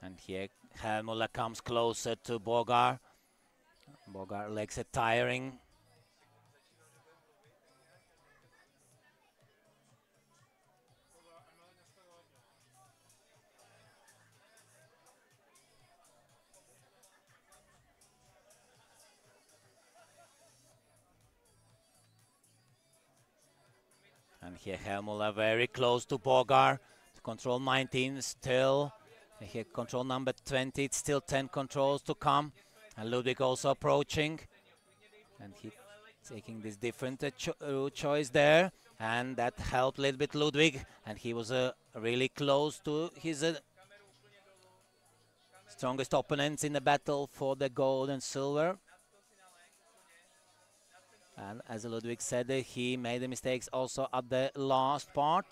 Speaker 1: And here Helmuller comes closer to Bogar. Bogar legs are tiring. And here Helmuller very close to Bogar. To control 19 still. And here control number 20. It's still 10 controls to come. And Ludwig also approaching. And he taking this different choice there. And that helped a little bit Ludwig. And he was really close to his strongest opponents in the battle for the gold and silver. And as Ludwig said, he made the mistakes also at the last part.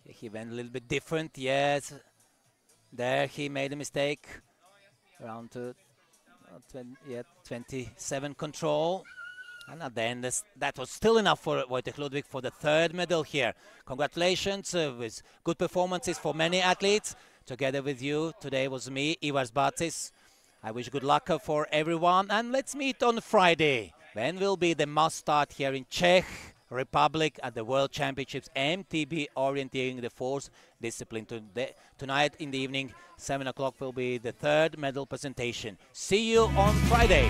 Speaker 1: He went a little bit different, yes. There he made a mistake. Around to 27 control. And at the end, that was still enough for Wojtek Ludwig for the third medal here. Congratulations with good performances for many athletes. Together with you, today was me, Ivar Zbacis. I wish good luck for everyone, and let's meet on Friday, when will be the must start here in Czech Republic at the World Championships MTB Orienteering, the fourth discipline. Tonight in the evening, 7 o'clock will be the third medal presentation. See you on Friday.